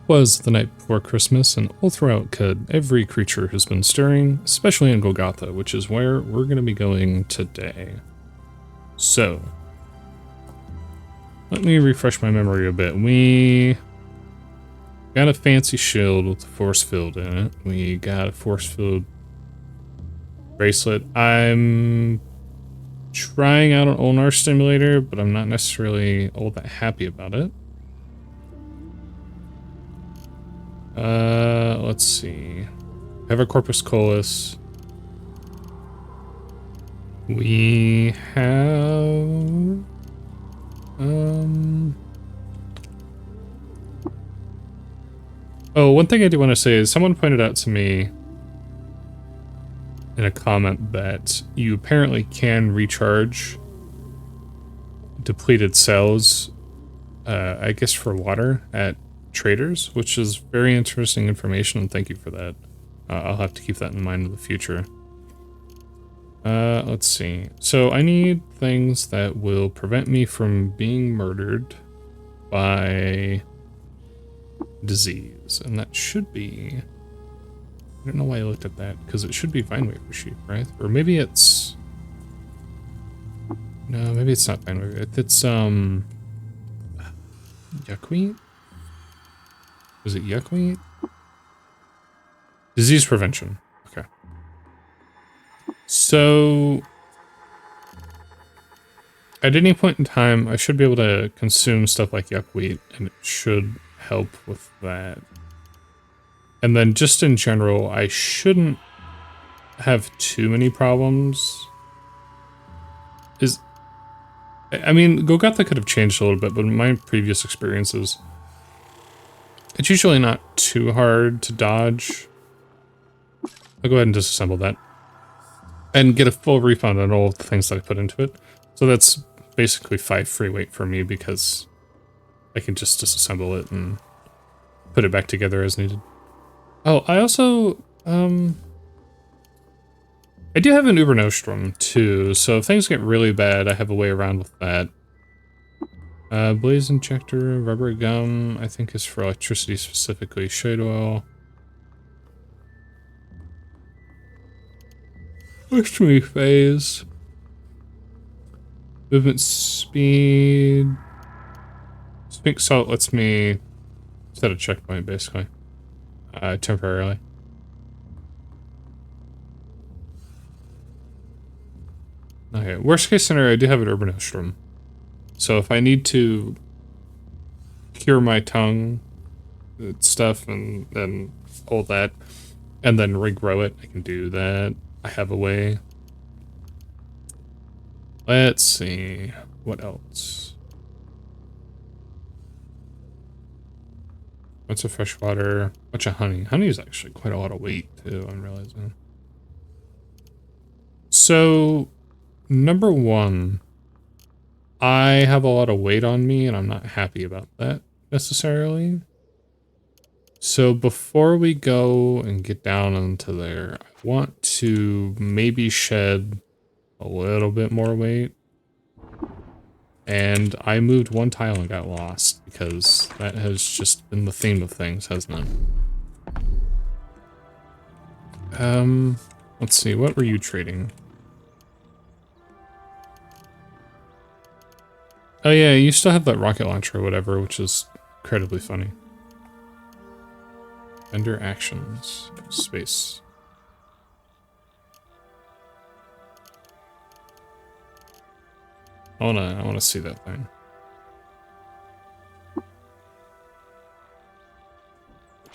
Was the night before Christmas, and all throughout Qud, every creature has been stirring, especially in Golgotha, which is where we're going to be going today. So, let me refresh my memory a bit. We got a fancy shield with a force field in it. We got a force field bracelet. I'm trying out an ulnar stimulator, but I'm not necessarily all that happy about it. Let's see. We have a corpus colis. We have... Oh, one thing I do want to say is someone pointed out to me in a comment that you apparently can recharge depleted cells, I guess for water at traders, which is very interesting information, and thank you for that. I'll have to keep that in mind in the future. Let's see. So I need things that will prevent me from being murdered by disease, and that should be... I don't know why I looked at that, because it should be vine wafer sheep, right? Or maybe it's... No, maybe it's not vine wafer. It's, yuckweed? Was it yuckweed? Disease prevention. Okay. So... At any point in time, I should be able to consume stuff like yuckweed, and it should help with that. And then just in general, I shouldn't have too many problems. I mean, Golgotha could have changed a little bit, but in my previous experiences, it's usually not too hard to dodge. I'll go ahead and disassemble that. And get a full refund on all of the things that I put into it. So that's basically 5 free weight for me, because I can just disassemble it and put it back together as needed. Oh, I also, I do have an Uber Nostrum too, so if things get really bad, I have a way around with that. Blaze injector, rubber gum, I think is for electricity specifically, shade oil. Electricity phase. Movement speed. Pink salt lets me set a checkpoint, basically. Temporarily. Okay, worst case scenario, I do have an Urban Nostrum. So if I need to cure my tongue stuff and then all that, and then regrow it, I can do that. I have a way. Let's see. What else? Bunch of fresh water, bunch of honey. Honey is actually quite a lot of weight too, I'm realizing. So, number one, I have a lot of weight on me and I'm not happy about that necessarily. So before we go and get down into there, I want to maybe shed a little bit more weight. And I moved one tile and got lost, because that has just been the theme of things, hasn't it? Let's see, what were you trading? Oh yeah, you still have that rocket launcher or whatever, which is incredibly funny. Vendor actions, space. I wanna see that thing.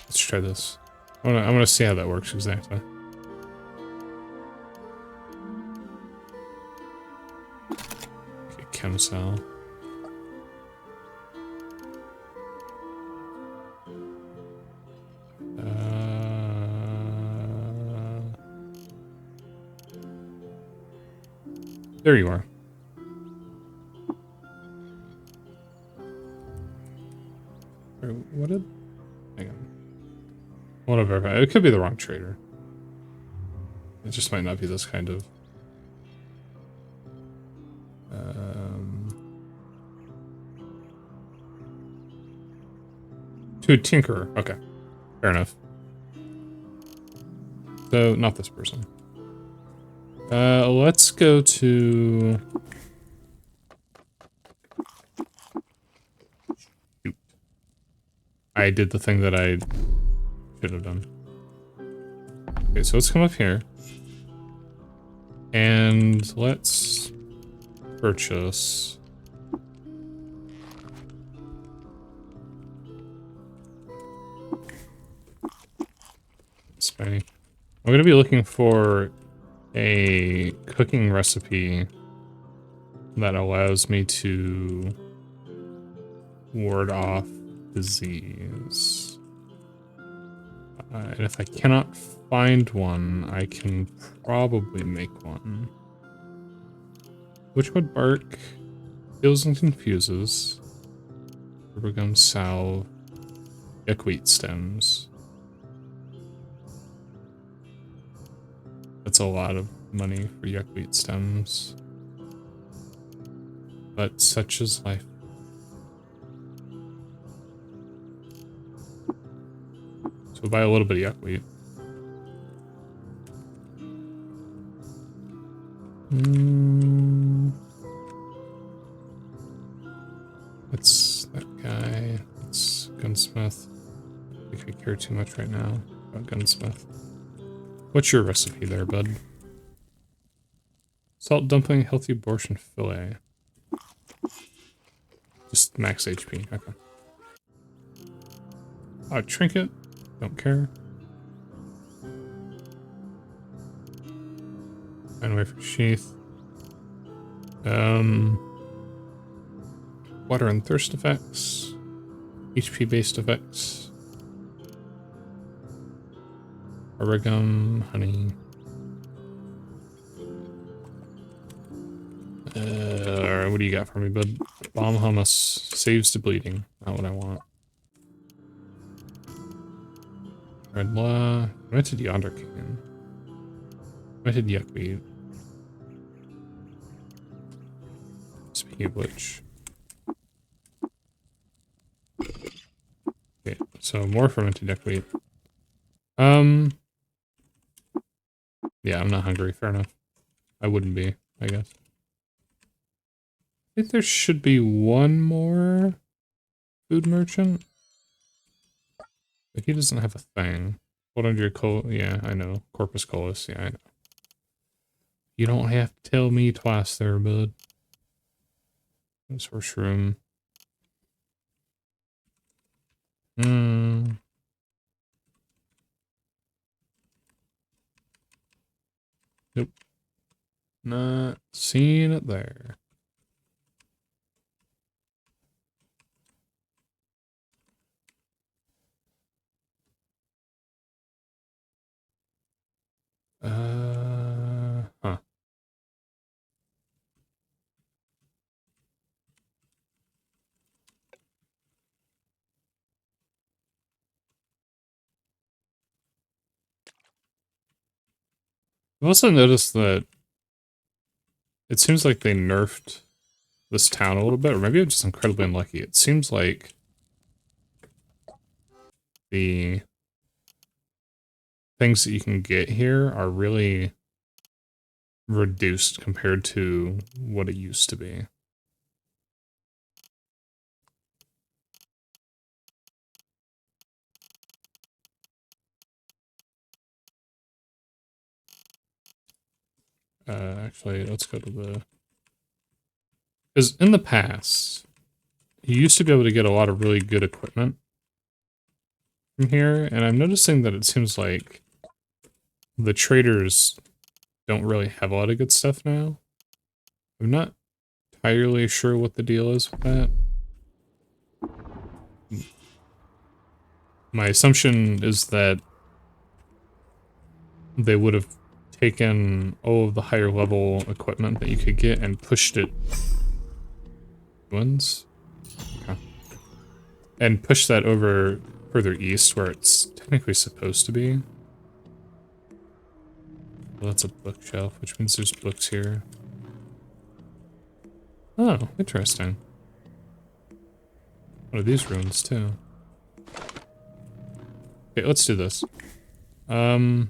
Let's try this. I wanna see how that works exactly. Okay, Chemicell. There you are. What did... Hang on. I want to verify. It could be the wrong trader. It just might not be this kind of... To a tinkerer. Okay. Fair enough. So, not this person. Let's go to... Shoot. I did the thing that I should have done. Okay, so let's come up here. And let's purchase... Spiny. I'm going to be looking for a cooking recipe that allows me to ward off disease. And if I cannot find one, I can probably make one. Witchwood bark heals and confuses. Rivergum salve. Yuckweed stems. That's a lot of money for yuckweed stems. But such is life. So we'll buy a little bit of yuckweed. That's that guy. That's gunsmith. I think I care too much right now about gunsmith. What's your recipe there, bud? Salt dumpling, healthy abortion fillet. Just max HP, okay. Trinket, don't care. And wait for sheath. Water and thirst effects. HP based effects. Oregum, honey. What do you got for me, bud? Bomb hummus saves the bleeding. Not what I want. Red law. Rented yonder can. Rented yuckweed. Speaking of which. Okay, so more fermented yuckweed. Yeah, I'm not hungry. Fair enough. I wouldn't be, I guess. I think there should be one more food merchant. But he doesn't have a thing. Hold on to your coal. Yeah, I know. Corpus Colis. Yeah, I know. You don't have to tell me twice there, bud. Source room. Nope. Not seeing it there. Huh. I've also noticed that it seems like they nerfed this town a little bit, or maybe I'm just incredibly unlucky. It seems like the things that you can get here are really reduced compared to what it used to be. Actually, let's go to the... Because in the past, you used to be able to get a lot of really good equipment from here, and I'm noticing that it seems like the traders don't really have a lot of good stuff now. I'm not entirely sure what the deal is with that. My assumption is that they would have taken all of the higher level equipment that you could get and pushed it ones. Okay. And push that over further east where it's technically supposed to be. Well, that's a bookshelf, which means there's books here. Oh, interesting. What are these runes too? Okay, let's do this. Choose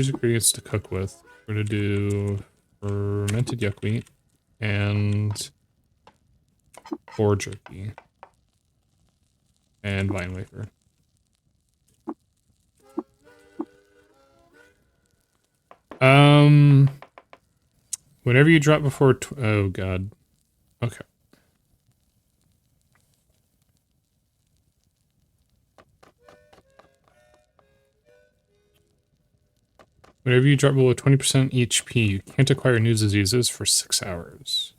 ingredients to cook with. We're gonna do fermented yuck wheat and boar jerky and vine wafer. Whenever you drop before oh god. Okay. Whenever you drop below 20% HP, you can't acquire new diseases for 6 hours.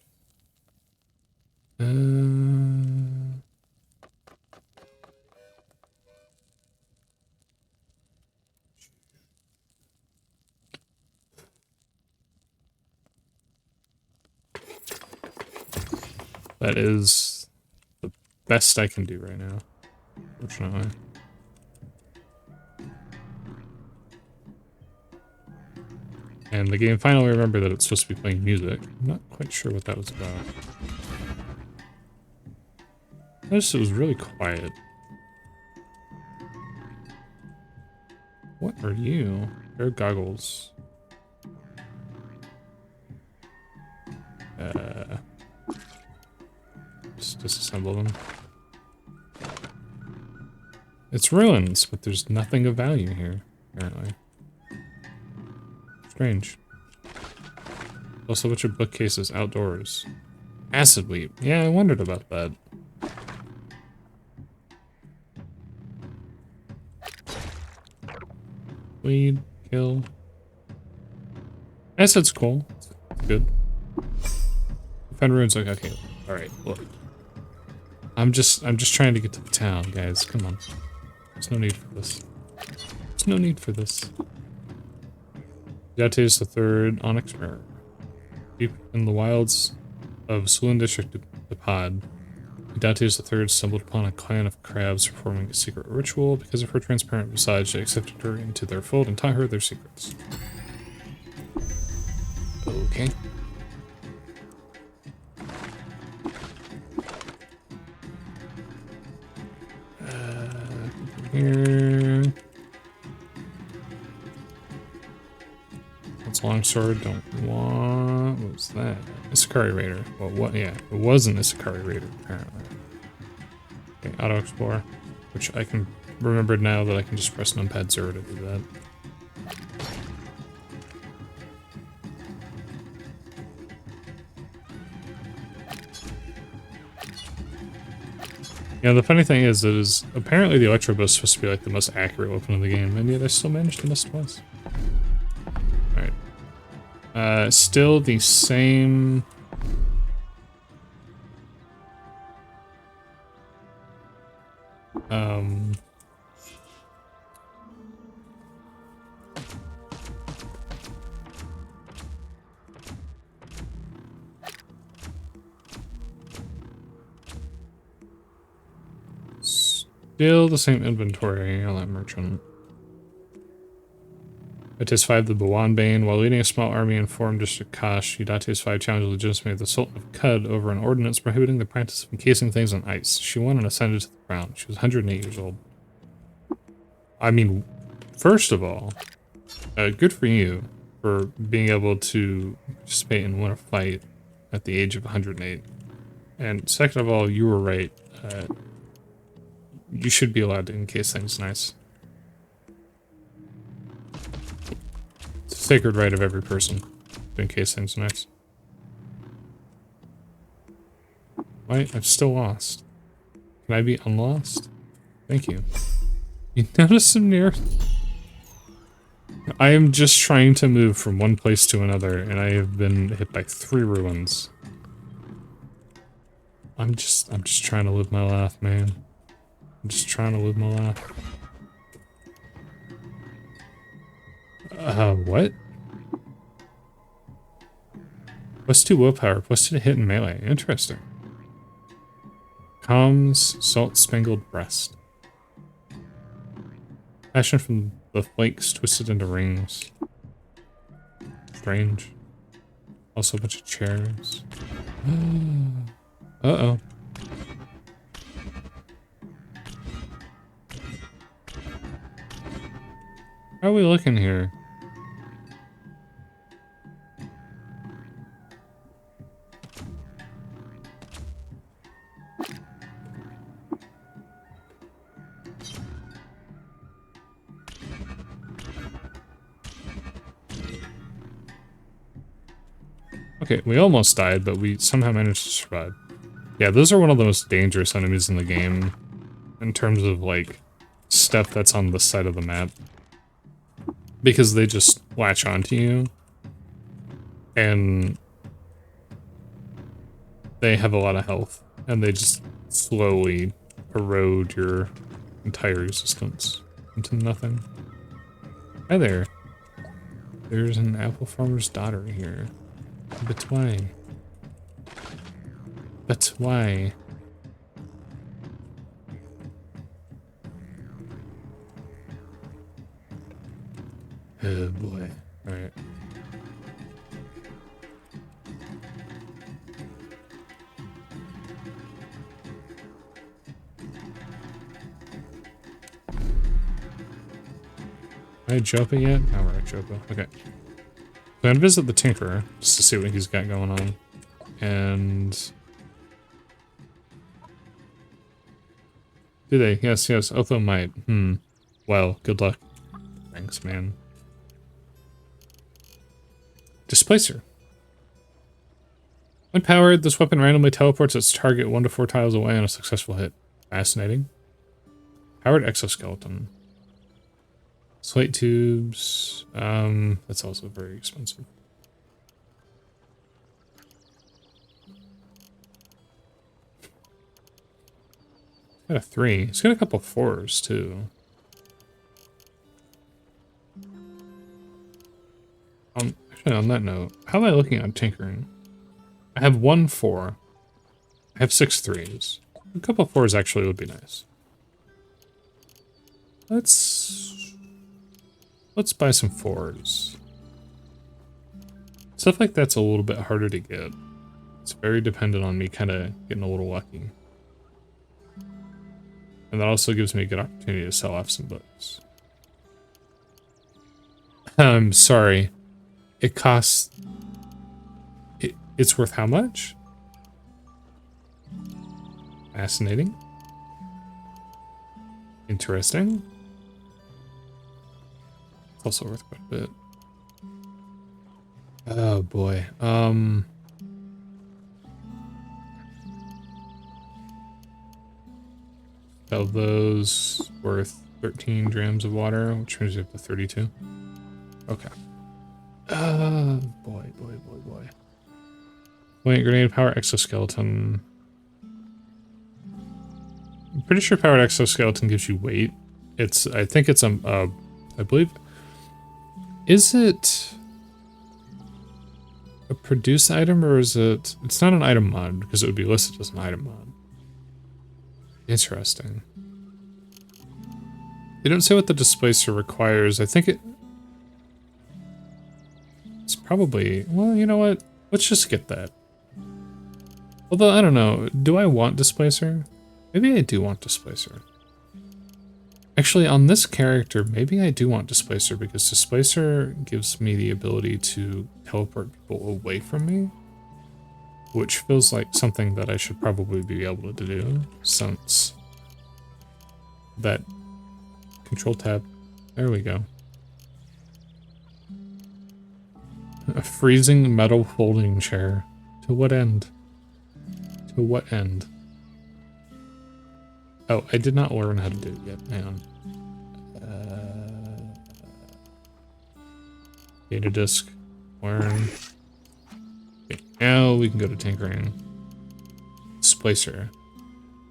That is the best I can do right now, fortunately. And the game finally remembered that it's supposed to be playing music. I'm not quite sure what that was about. I noticed it was really quiet. What are you? They're goggles. Just disassemble them. It's ruins, but there's nothing of value here, apparently. Strange. Also a bunch of bookcases outdoors. Acid wheat. Yeah, I wondered about that. Weed, kill. Acid's cool. It's good. Find ruins like okay. Alright, look. I'm just trying to get to the town, guys. Come on. There's no need for this. There's no need for this. Yates the Third Onyx Mirror. Deep in the wilds of Sulin District Pod, Dates the Third stumbled upon a clan of crabs performing a secret ritual. Because of her transparent visage, they accepted her into their fold and taught her their secrets. Okay. Here. That's longsword. Don't want. What was that? Isakari Raider. Well, what? Yeah, it was an Isakari Raider apparently. Okay, auto explore, which I can remember now that I can just press numpad 0 to do that. Yeah, the funny thing is, apparently the Electro Bow is supposed to be like the most accurate weapon in the game, and yet I still managed to miss twice. Alright. Still the same... Still the same inventory on that merchant. Dates 5 the Bawan Bane. While leading a small army in Forum District Kosh, Dates 5 challenged the legitimacy of the Sultan of Qud over an ordinance prohibiting the practice of encasing things in ice. She won and ascended to the crown. She was 108 years old. I mean, first of all, good for you for being able to participate and win a fight at the age of 108. And second of all, you were right. You should be allowed to encase things nice. It's a sacred right of every person to encase things nice. Why? I'm still lost. Can I be unlost? Thank you. You notice some near... I am just trying to move from one place to another, and I have been hit by 3 ruins. I'm just trying to live my life, man. I'm just trying to live my life. What? Plus 2 willpower, plus 2 to hit and melee. Interesting. Comms, salt-spangled breast. Passion from the flakes twisted into rings. Strange. Also a bunch of chairs. Uh-oh. How are we looking here? Okay, we almost died, but we somehow managed to survive. Yeah, those are one of the most dangerous enemies in the game in terms of, like, stuff that's on the side of the map. Because they just latch onto you. And they have a lot of health. And they just slowly erode your entire existence into nothing. Hi there. There's an apple farmer's daughter here. But why? But why? Oh boy. Alright. Am I Jopa yet? Oh, we're at Jopa. Okay. I'm gonna visit the Tinkerer, just to see what he's got going on. And... do they? Yes, yes. Otho might. Well, good luck. Thanks, man. Displacer. When powered, this weapon randomly teleports its target 1 to 4 tiles away on a successful hit. Fascinating. Powered exoskeleton. Slate tubes. That's also very expensive. It's got a 3. It's got a couple 4s too. Actually, on that note, how am I looking on tinkering? I have 1 4. I have 6 3s. A couple 4s actually would be nice. Let's buy some 4s. Stuff like that's a little bit harder to get. It's very dependent on me kind of getting a little lucky. And that also gives me a good opportunity to sell off some books. I'm sorry. It costs... It's worth how much? Fascinating. Interesting. It's also worth quite a bit. Oh boy. Sell those worth 13 drams of water, which brings you up to 32. Okay. Boy. Wait, grenade power exoskeleton. I'm pretty sure powered exoskeleton gives you weight. I think it's I believe. Is it a produced item or is it? It's not an item mod because it would be listed as an item mod. Interesting. They don't say what the displacer requires. I think it's probably, well, you know what? Let's just get that. Although, I don't know. Do I want displacer? Maybe I do want displacer. Actually, on this character, maybe I do want displacer because displacer gives me the ability to teleport people away from me, which feels like something that I should probably be able to do since that control tab. There we go. A freezing metal folding chair. To what end? To what end? Oh, I did not learn how to do it yet. Hang on. Data disk. Learn. Okay, now we can go to tinkering. Displacer.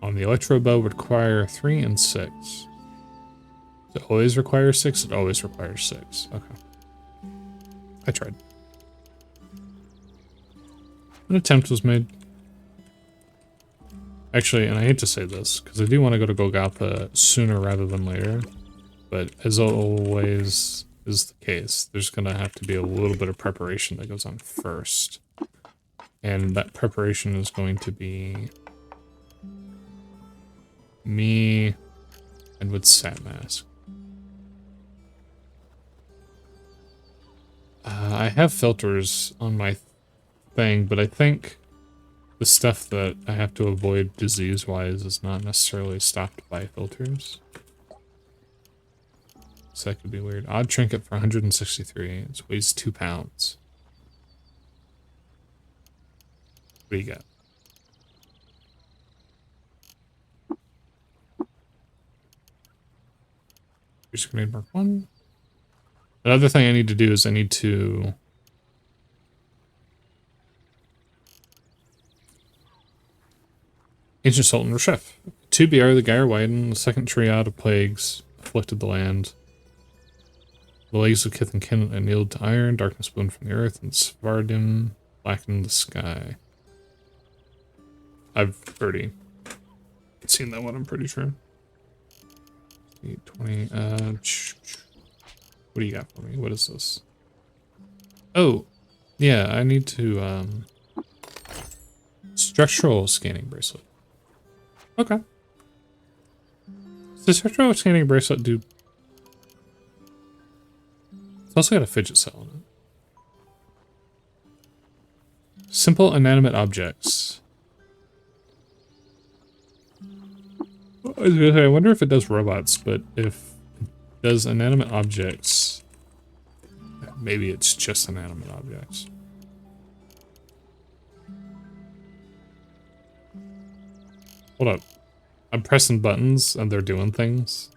On the electro bow would require 3 and 6. Does it always require 6? It always requires 6. Okay. I tried. An attempt was made. Actually, and I hate to say this, because I do want to go to Golgotha sooner rather than later, but as always is the case, there's going to have to be a little bit of preparation that goes on first. And that preparation is going to be me and with Sat Mask. I have filters on my thing, but I think the stuff that I have to avoid disease-wise is not necessarily stopped by filters. So that could be weird. Odd trinket for 163. It weighs 2 pounds. What do you got? Just grenade mark 1. Another thing I need to do is I need to... Ancient Sultan Reshef. 2 BR, the Gyre Widen, the second triad of plagues afflicted the land. The legs of kith and kin annealed to iron, darkness blown from the earth, and Svardim blackened the sky. I've already seen that one, I'm pretty sure. 20, what do you got for me? What is this? Oh, yeah, I need to, structural scanning bracelet. Okay. Does the structural scanning bracelet do... It's also got a fidget cell in it. Simple inanimate objects. I was gonna say, I wonder if it does robots, but if it does inanimate objects, maybe it's just inanimate objects. Hold up. I'm pressing buttons and they're doing things,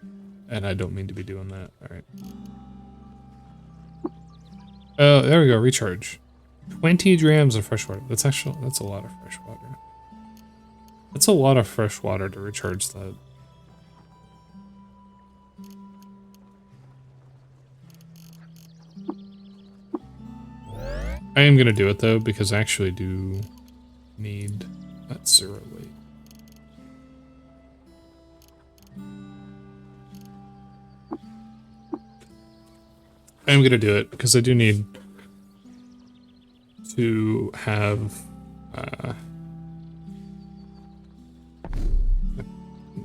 and I don't mean to be doing that. Alright. Oh, there we go, recharge. 20 grams of fresh water. That's a lot of fresh water. That's a lot of fresh water to recharge that. I am gonna do it though, because I actually do need that 0 weight. I am gonna do it because I do need to have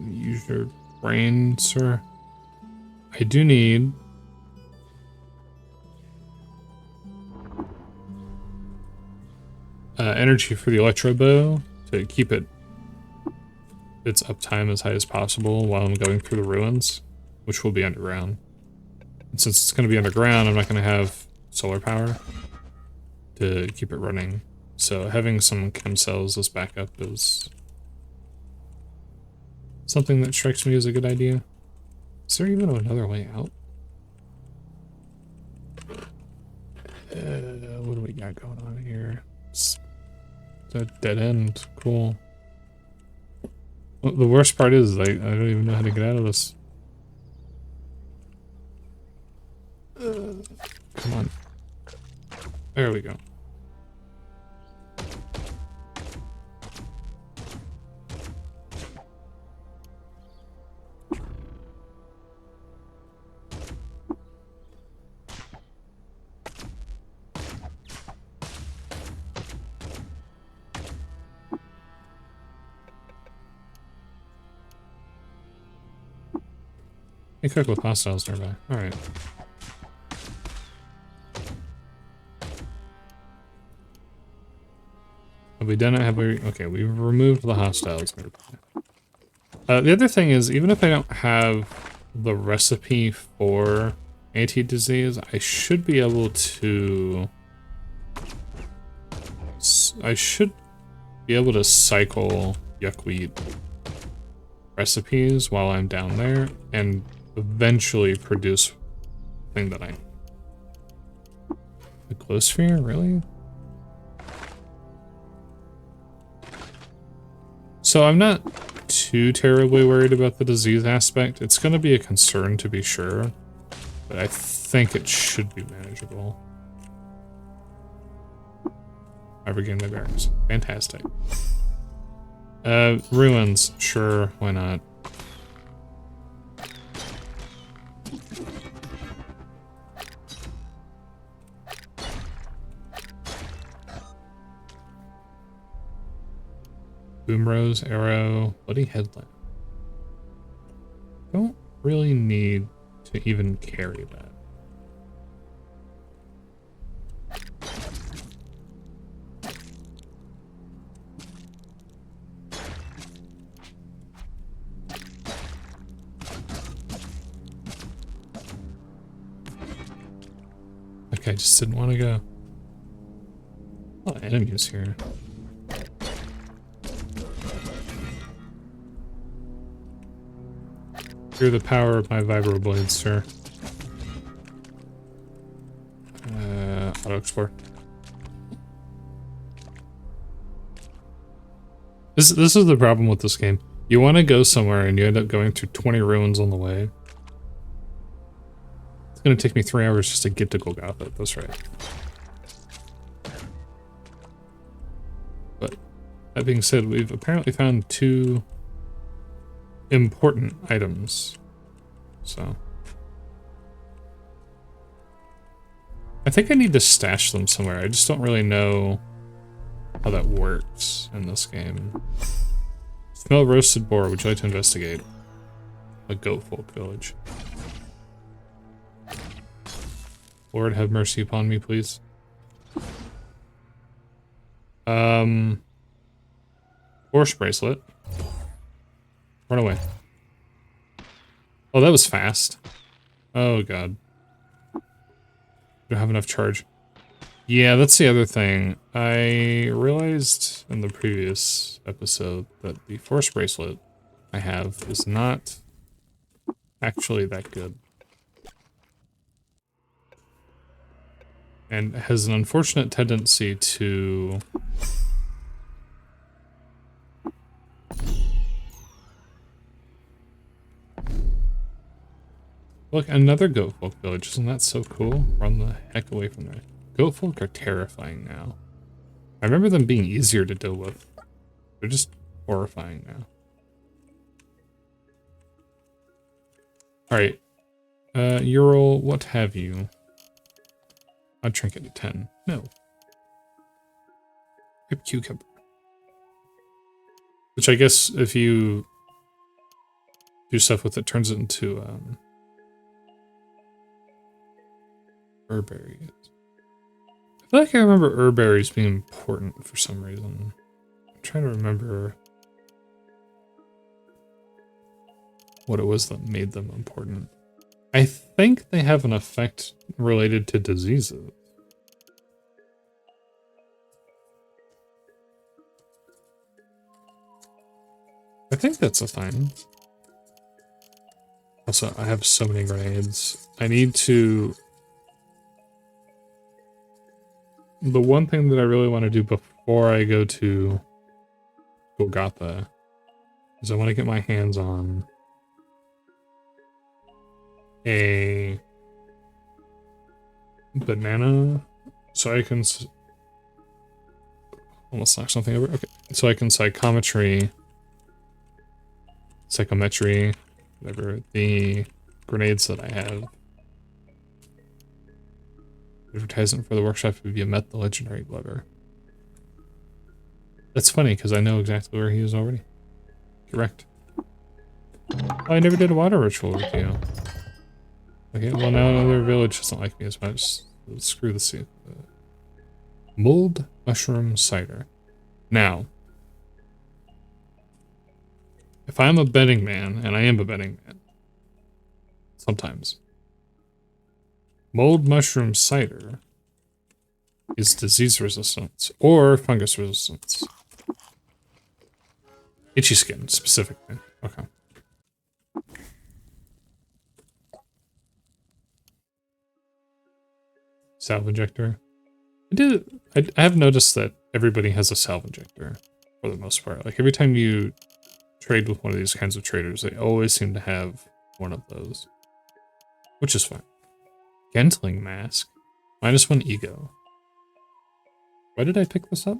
use your brain, sir. I do need energy for the electro bow to keep its uptime as high as possible while I'm going through the ruins, which will be underground. And since it's going to be underground, I'm not going to have solar power to keep it running. So having some chem cells as backup is something that strikes me as a good idea. Is there even another way out? What do we got going on here? It's a dead end. Cool. Well, the worst part is I don't even know how to get out of this. Come on. There we go. You cook with hostiles nearby. Alright. Have we done it? Have we? Okay, we've removed the hostiles nearby. The other thing is, even if I don't have the recipe for anti-disease, I should be able to... I should be able to cycle yuckweed recipes while I'm down there, and eventually produce the thing that I... The glow sphere? Really? So I'm not too terribly worried about the disease aspect. It's going to be a concern to be sure, but I think it should be manageable. I regained my bearings. Fantastic. Ruins. Sure, why not? Boomrose, arrow, bloody headlamp. Don't really need to even carry that. Like I just didn't want to go. A lot of enemies here. Hear the power of my vibroblades, sir. Auto explore. This is the problem with this game. You want to go somewhere and you end up going through 20 ruins on the way. It's going to take me 3 hours just to get to Golgotha. That's right. But that being said, we've apparently found 2 important items. So I think I need to stash them somewhere. I just don't really know how that works in this game. Smell roasted boar. Would you like to investigate? A goat folk village. Lord, have mercy upon me, please. Horse bracelet. Run away. Oh, that was fast. Oh, God. Don't have enough charge. Yeah, that's the other thing. I realized in the previous episode that the force bracelet I have is not actually that good. And has an unfortunate tendency to... Look, another goat folk village. Isn't that so cool? Run the heck away from there. Goat folk are terrifying now. I remember them being easier to deal with. They're just horrifying now. Alright. Ural, what have you? I'd trinket at 10. No. Hip cucumber. Which I guess if you do stuff with it, turns it into herb berries. I feel like I remember herb berries being important for some reason. I'm trying to remember what it was that made them important. I think they have an effect related to diseases. I think that's a thing. Also, I have so many grenades. I need to... The one thing that I really want to do before I go to Golgotha is I want to get my hands on a banana so I can almost knock something over. Okay, so I can psychometry, whatever the grenades that I have. Advertisement for the workshop if you met the legendary Glover. That's funny because I know exactly where he is already. Correct. Oh, I never did a water ritual with you. Okay, well now another village doesn't like me as much. Screw the soup. Mulled mushroom cider. Now, if I'm a betting man, and I am a betting man, sometimes, mulled mushroom cider is disease resistance or fungus resistance. Itchy skin, specifically. Okay. Salve injector. I have noticed that everybody has a salve injector for the most part. Like every time you trade with one of these kinds of traders, they always seem to have one of those, which is fine. Gentling mask. -1 ego. Why did I pick this up?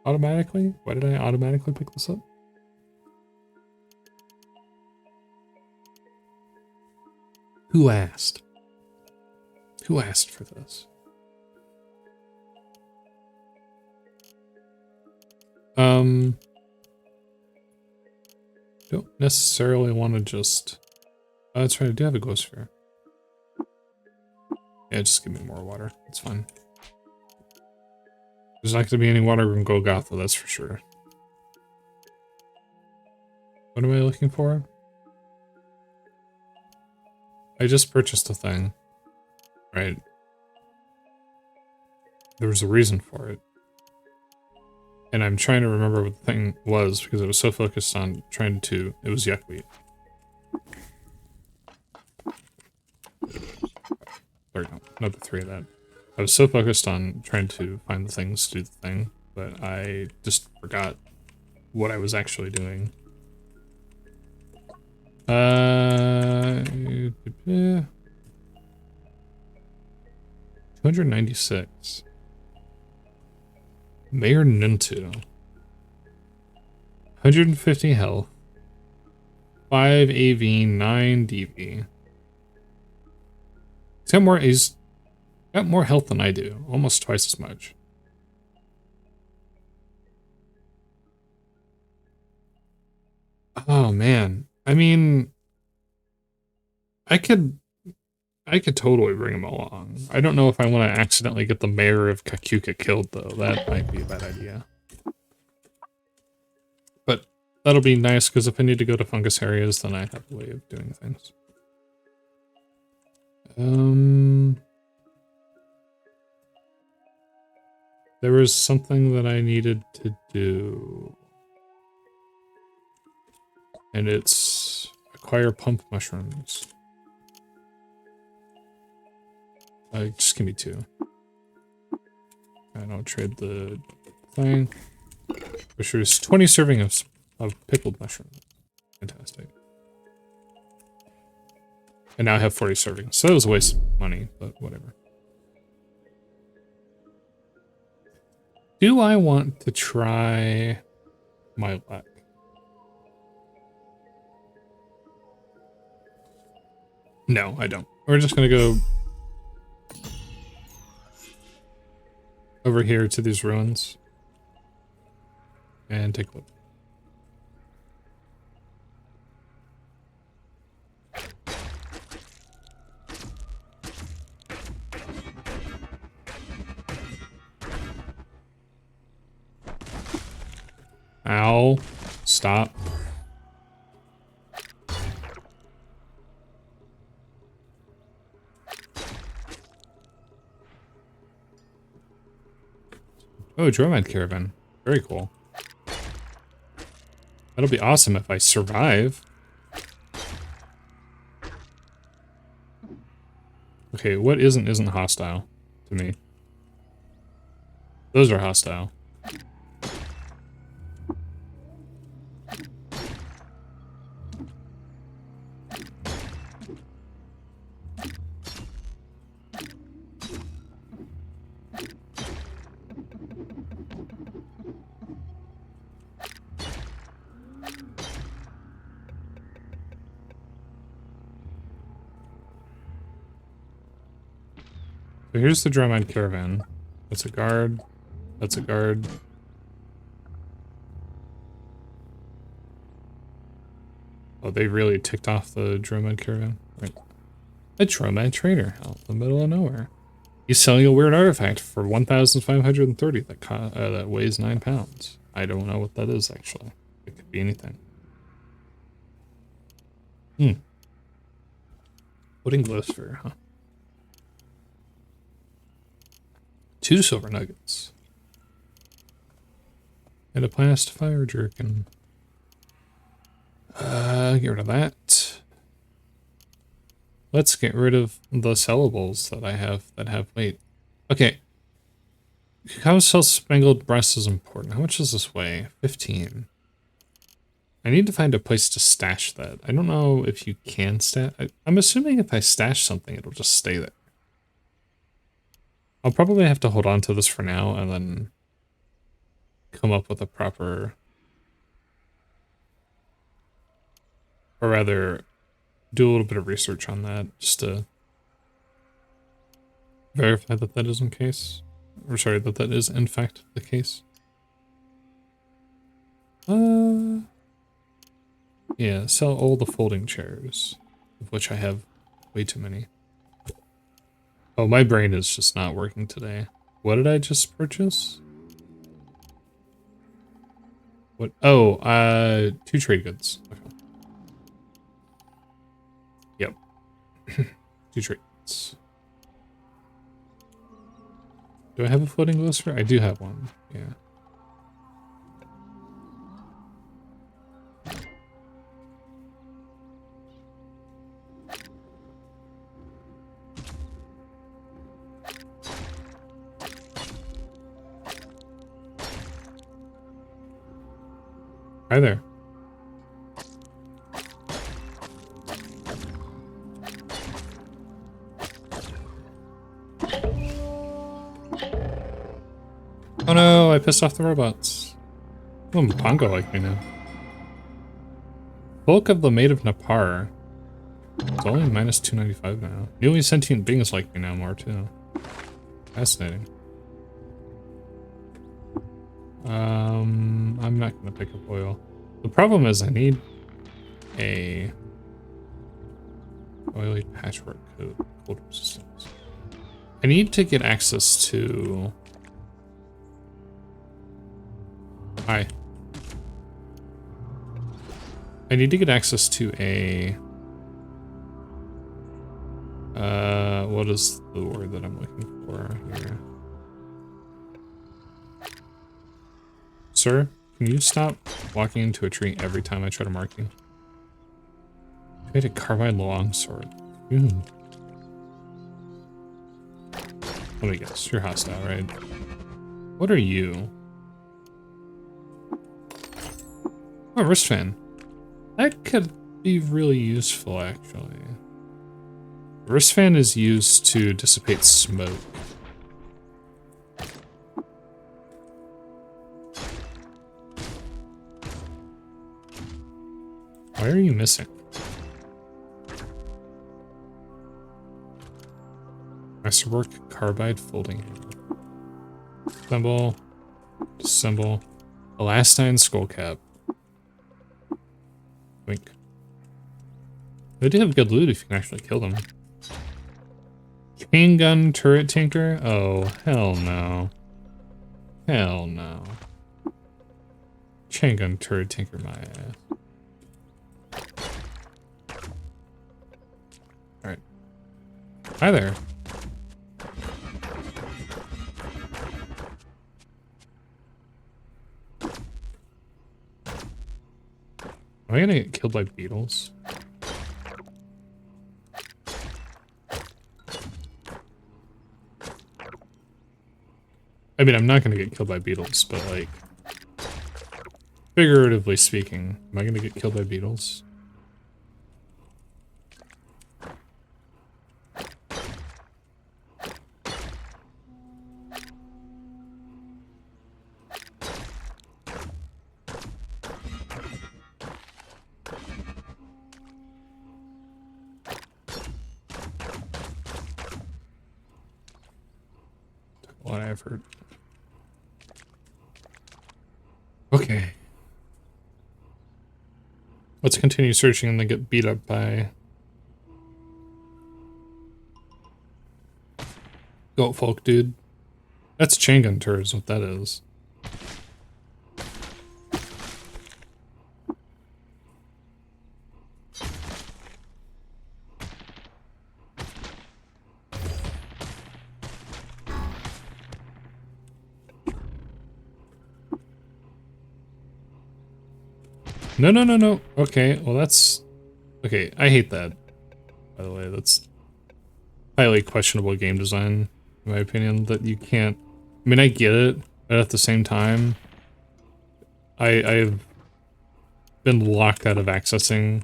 Automatically? Why did I automatically pick this up? Who asked? Who asked for this? Don't necessarily want to just... Oh, that's right, I do have a glow sphere. Yeah, just give me more water. It's fine. There's not going to be any water in Golgotha, that's for sure. What am I looking for? I just purchased a thing. Right. There was a reason for it. And I'm trying to remember what the thing was because I was so focused on trying to... It was yuckweed. Or no, not the 3 of that. I was so focused on trying to find the things to do the thing, but I just forgot what I was actually doing. 296. Mayor Nintu. 150 health. 5 AV, 9 DV. He's got more health than I do. Almost twice as much. Oh man. I mean, I could totally bring him along. I don't know if I want to accidentally get the mayor of Kakuka killed though. That might be a bad idea. But that'll be nice because if I need to go to fungus areas, then I have a way of doing things. There was something that I needed to do. And it's acquire pump mushrooms. Just give me 2. I don't trade the thing. Which is 20 servings of pickled mushrooms. Fantastic. And now I have 40 servings. So it was a waste of money, but whatever. Do I want to try my luck? No, I don't. We're just gonna go over here to these ruins and take a look. Ow. Stop. Oh, Dromad Caravan. Very cool. That'll be awesome if I survive. Okay, what isn't hostile to me? Those are hostile. So here's the Dromad Caravan. That's a guard. That's a guard. Oh, they really ticked off the Dromad Caravan. Right. A Dromad trader out in the middle of nowhere. He's selling a weird artifact for 1,530 that weighs 9 pounds. I don't know what that is, actually. It could be anything. Pudding glowsphere, huh? 2 silver nuggets. And a plastifier jerkin. Get rid of that. Let's get rid of the sellables that I have that have weight. Okay. Cacao spangled breast is important. How much does this weigh? 15. I need to find a place to stash that. I don't know if you can stash. I'm assuming if I stash something, it'll just stay there. I'll probably have to hold on to this for now and then come up with a proper, or rather do a little bit of research on that just to verify that that is in case, or sorry, that that is in fact the case. Yeah, sell all the folding chairs, of which I have way too many. Oh, my brain is just not working today. What did I just purchase? What? Oh, 2 trade goods. Okay. Yep. 2 trade goods. Do I have a floating glow sphere? I do have one. Yeah. Hi there. Oh no, I pissed off the robots. Oh, Pongo like me now. Bulk of the Maid of Napar. It's only minus 295 now. Newly sentient beings like me now more too. Fascinating. I'm not gonna pick up oil. The problem is I need a oily patchwork coat, cold resistance. I need to get access to... Hi. I need to get access to a... what is the word that I'm looking for here? Sir, can you stop walking into a tree every time I try to mark you? I made a carbide longsword. Let me guess, you're hostile, right? What are you? Oh, wrist fan. That could be really useful, actually. Wrist fan is used to dissipate smoke. Why are you missing? Masterwork carbide folding handle. Assemble. Disassemble. Elastine skull cap. Wink. They do have good loot if you can actually kill them. Chain gun turret tinker? Oh, hell no. Hell no. Chain gun turret tinker my ass. Alright. Hi there. Am I gonna get killed by beetles? I mean, I'm not gonna get killed by beetles, but like, figuratively speaking, am I gonna get killed by beetles? Took a lot of effort. Okay. Let's continue searching and then get beat up by goat folk, dude. That's chain gun turret is what that is. No, no, no, no. Okay, well that's... Okay, I hate that. By the way, that's highly questionable game design, in my opinion, that you can't... I mean, I get it, but at the same time, I've been locked out of accessing...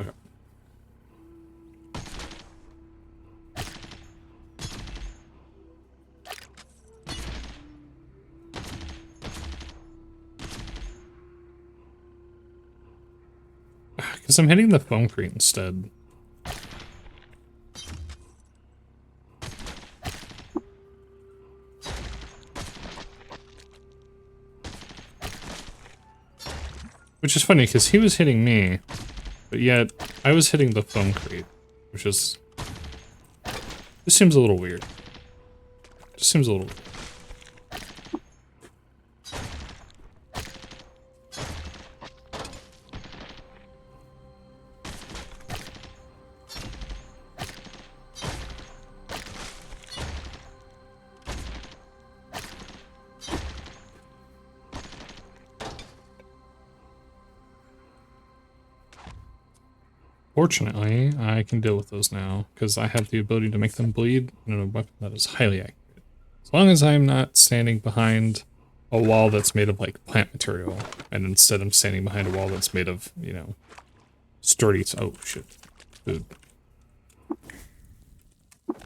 Okay. Because I'm hitting the concrete instead. Which is funny, because he was hitting me, but yet I was hitting the concrete, which is... This seems a little weird. Just seems a little... Fortunately, I can deal with those now, because I have the ability to make them bleed in a weapon that is highly accurate. As long as I'm not standing behind a wall that's made of, like, plant material, and instead I'm standing behind a wall that's made of, you know, sturdy... Oh, shit. Food.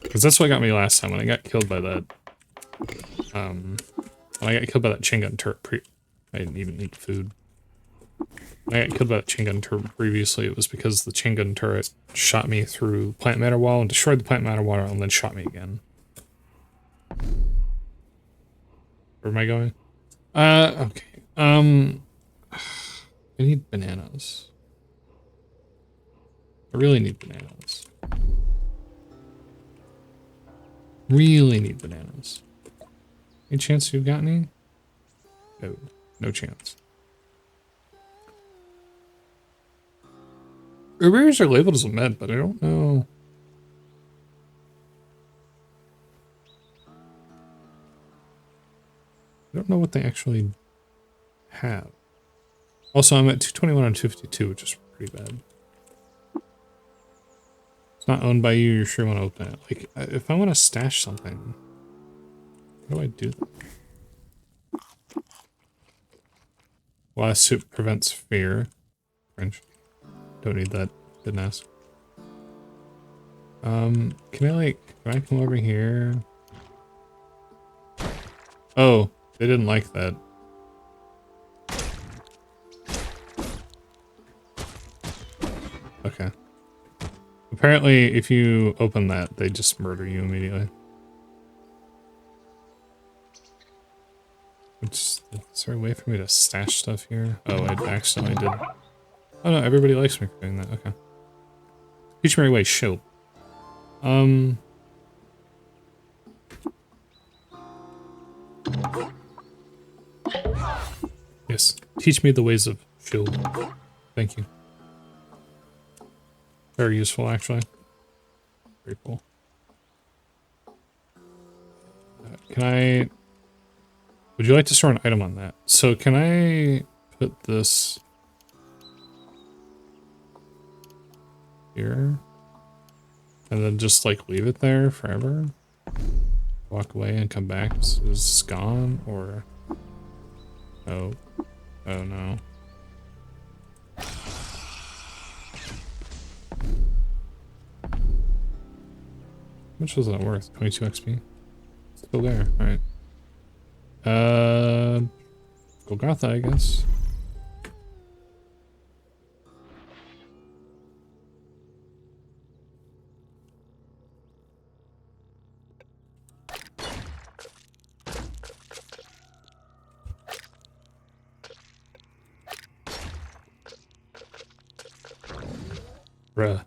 Because that's what got me last time, when I got killed by that... when I got killed by that chain gun turret I didn't even eat food. When I got killed by that chain gun turret previously, it was because the chain gun turret shot me through plant matter wall and destroyed the plant matter wall and then shot me again. Where am I going? Okay. I need bananas. I really need bananas. Really need bananas. Any chance you've got any? No. No chance. Berries are labeled as a med, but I don't know. I don't know what they actually have. Also, I'm at 221 on 252, which is pretty bad. It's not owned by you, you sure want to open it. Like, if I want to stash something, how do I do that? Last soup prevents fear. French. Don't need that. Didn't ask. Can I come over here? Oh, they didn't like that. Okay. Apparently, if you open that, they just murder you immediately. Is there a way for me to stash stuff here? Oh, I accidentally did. Oh no, everybody likes me for doing that. Okay. Teach me your way, shield. Yes. Teach me the ways of shield. Thank you. Very useful, actually. Very cool. Would you like to store an item on that? So can I put this here? And then just like leave it there forever? Walk away and come back? Is this gone? Or... Oh. Oh no. How much was that worth? 22 XP? Still there, alright. Golgotha, I guess. Bruh.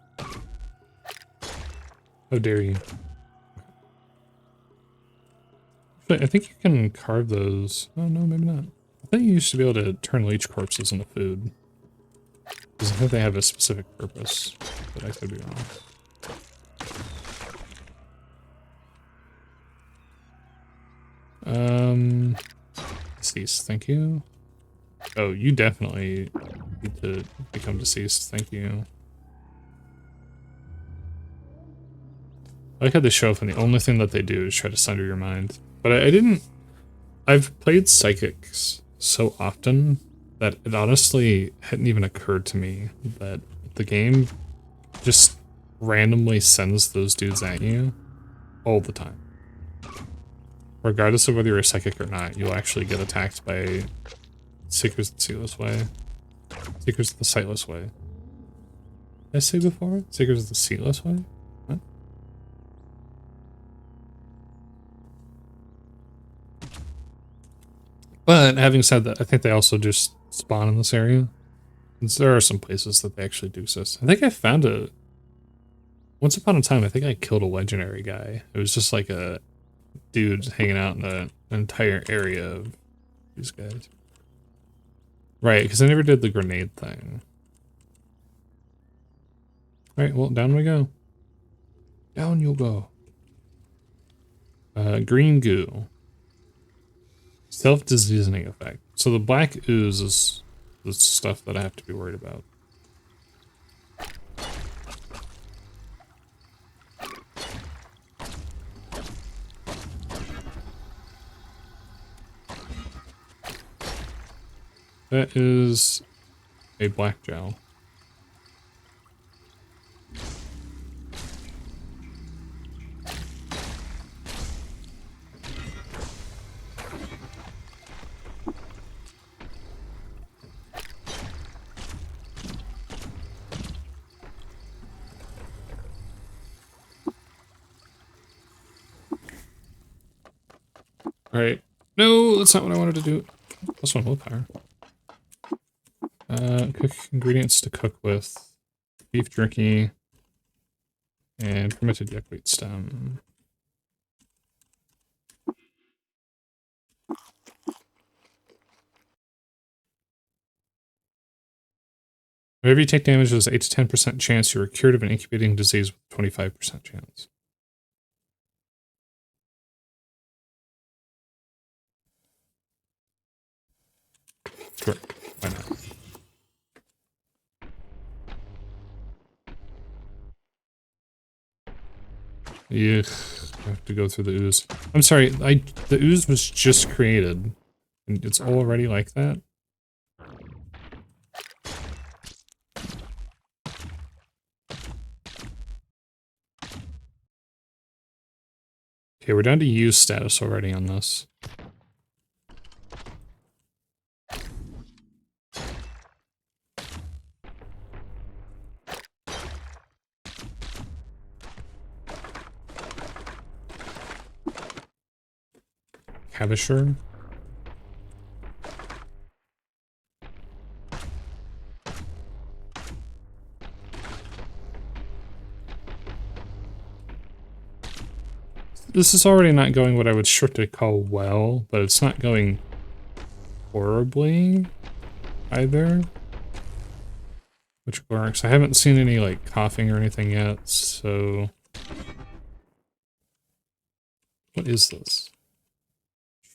How dare you? But I think you can carve those. Oh, no, maybe not. I think you used to be able to turn leech corpses into food. Because I think they have a specific purpose, but I could be wrong. Deceased, thank you. Oh, you definitely need to become deceased, thank you. I like how they show up and the only thing that they do is try to sunder your mind. But I've played psychics so often that it honestly hadn't even occurred to me that the game just randomly sends those dudes at you all the time. Regardless of whether you're a psychic or not, you'll actually get attacked by Seekers of the Sealess Way. Seekers of the Sightless Way. Did I say before? Seekers of the Sealess Way? What? But having said that, I think they also just spawn in this area. And there are some places that they actually do exist. I think I found a... Once upon a time, I think I killed a legendary guy. It was just like a dude hanging out in an entire area of these guys. Right, because I never did the grenade thing. Alright, well, down we go. Down you'll go. Green goo. Self-diseasing effect. So the black ooze is the stuff that I have to be worried about. That is a black gel. Alright. No, that's not what I wanted to do. Plus one willpower. Cook ingredients to cook with. Beef jerky. And fermented yuckweed stem. Whenever you take damage, there's an 8 to 10% chance you are cured of an incubating disease with 25% chance. Sure, why not? Yuck, I have to go through the ooze. I'm sorry, the ooze was just created. And it's already like that? Okay, we're down to use status already on this. Cavisher. This is already not going what I would strictly call well, but it's not going horribly either. Which works. I haven't seen any, like, coughing or anything yet, so... What is this?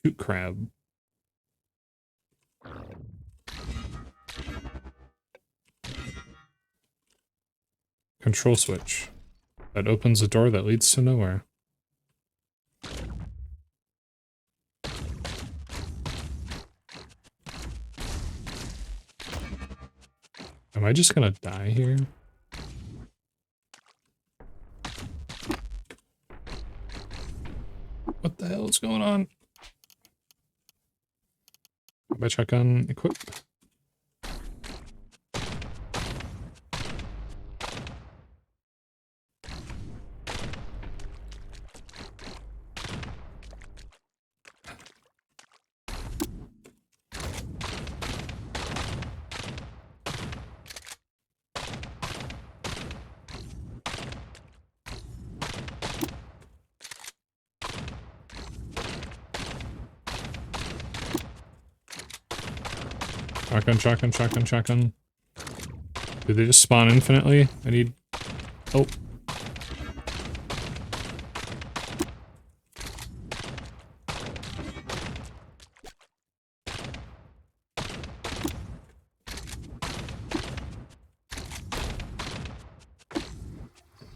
Shoot crab. Control switch. That opens a door that leads to nowhere. Am I just gonna die here? What the hell is going on? My shotgun equipped. Shotgun, shotgun, shotgun, shotgun. Do they just spawn infinitely? I need... Oh.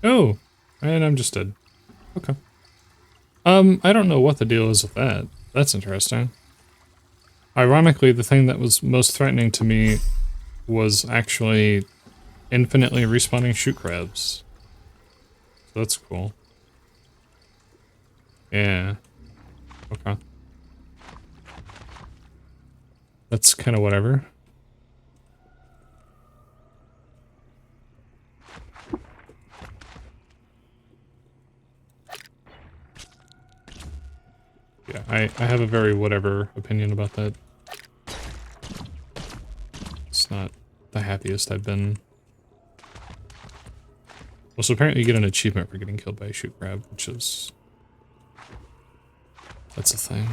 Oh! And I'm just dead. Okay. I don't know what the deal is with that. That's interesting. Ironically, the thing that was most threatening to me was actually infinitely respawning shoot crabs. So that's cool. Yeah. Okay. That's kind of whatever. Yeah, I have a very whatever opinion about that. It's not the happiest I've been. Well, so apparently you get an achievement for getting killed by a shoot crab, which is... That's a thing.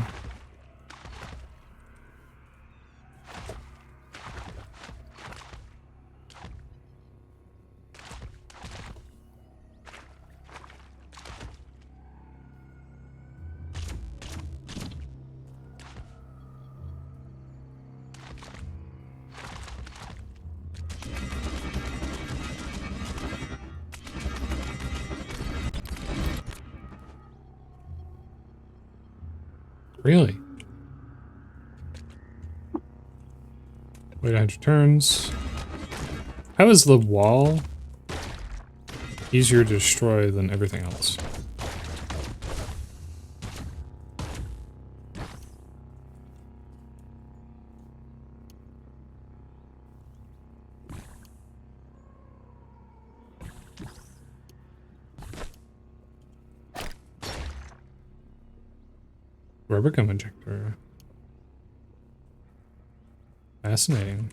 Really? Wait 100 turns. How is the wall easier to destroy than everything else? Rubber gum injector. Fascinating.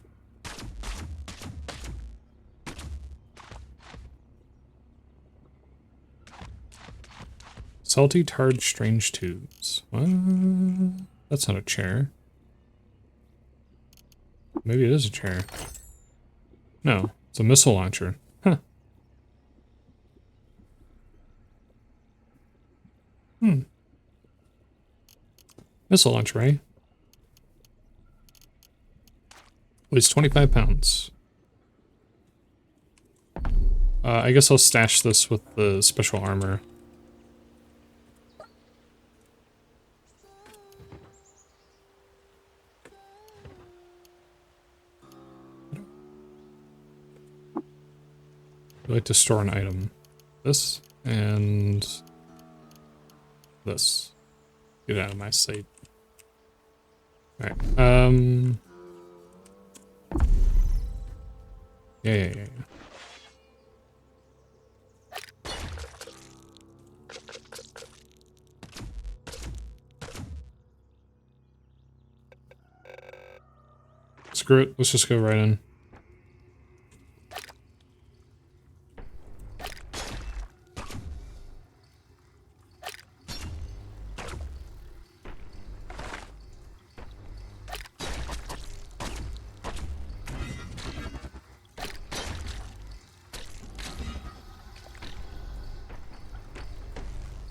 Salty, tarred, strange tubes. What? That's not a chair. Maybe it is a chair. No, it's a missile launcher. Huh. Missile launcher, eh? Weighs 25 pounds. I guess I'll stash this with the special armor. I like to store an item. This and this. Get out of my sight. Alright, yeah. Screw it, let's just go right in.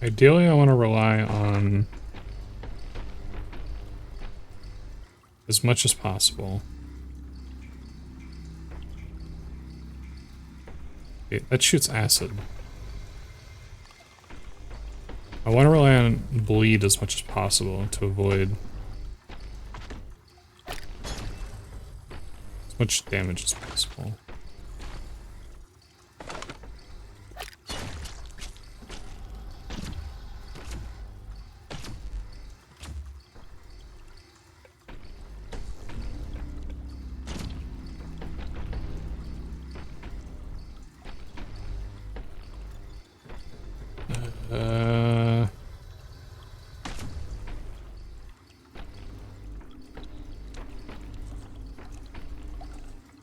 Ideally, I want to rely on as much as possible. Okay, that shoots acid. I want to rely on bleed as much as possible to avoid as much damage as possible.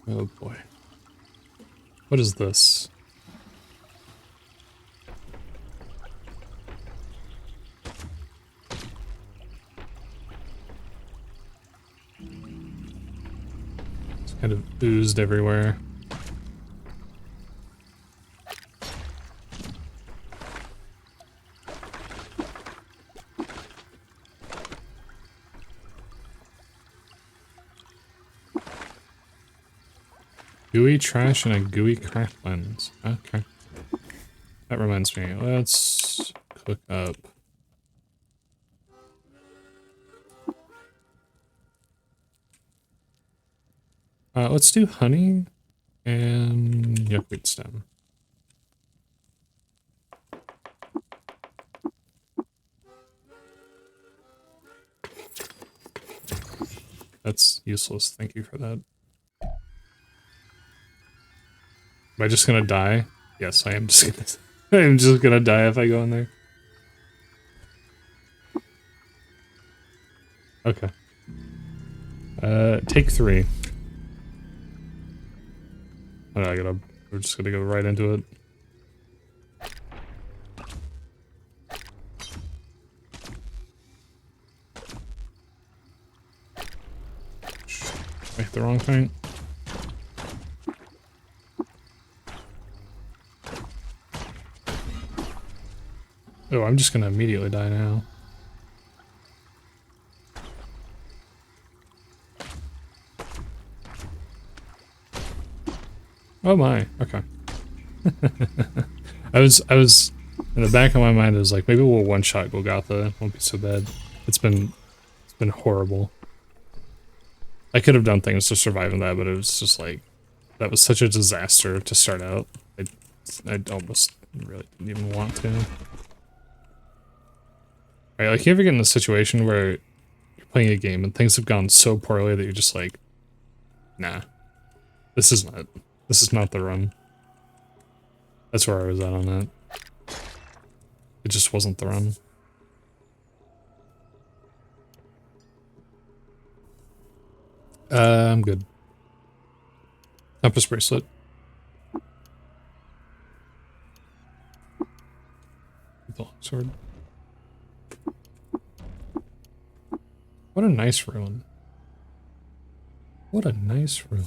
Oh boy. What is this? It's kind of oozed everywhere. Gooey trash and a gooey craft lens. Okay. That reminds me. Let's cook up. Let's do honey and yuckweed stem. That's useless. Thank you for that. Am I just gonna die? Yes, I am just gonna I am just gonna die if I go in there. Okay. Take 3. Oh, we're just gonna go right into it. I hit the wrong thing. Oh, I'm just gonna immediately die now. Oh my, okay. I was in the back of my mind, I was like, maybe we'll one-shot Golgotha. It won't be so bad. It's been horrible. I could have done things to survive in that, but it was just like, that was such a disaster to start out. I almost really didn't even want to. Right, like you ever get in a situation where you're playing a game and things have gone so poorly that you're just like, nah, this is not the run. That's where I was at on that. It just wasn't the run. I'm good. Compass bracelet. The long sword. What a nice ruin. What a nice ruin.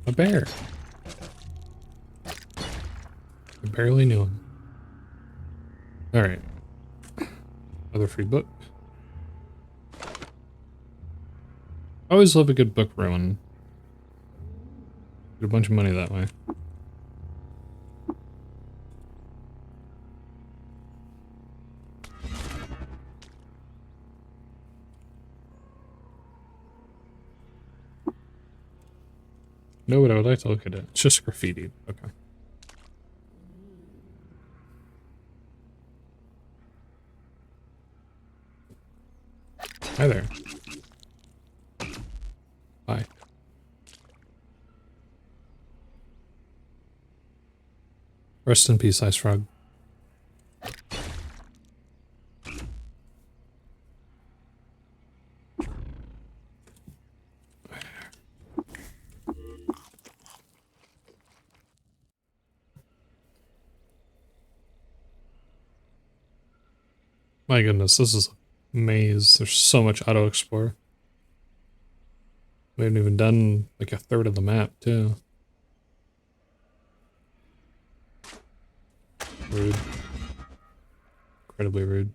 A bear. I barely knew him. Alright. Another free book. I always love a good book ruin. Get a bunch of money that way. No, but I would like to look at it. It's just graffiti. Okay. Hi there. Hi. Rest in peace, Ice Frog. My goodness, this is a maze. There's so much auto-explore. We haven't even done like a third of the map, too. Rude. Incredibly rude.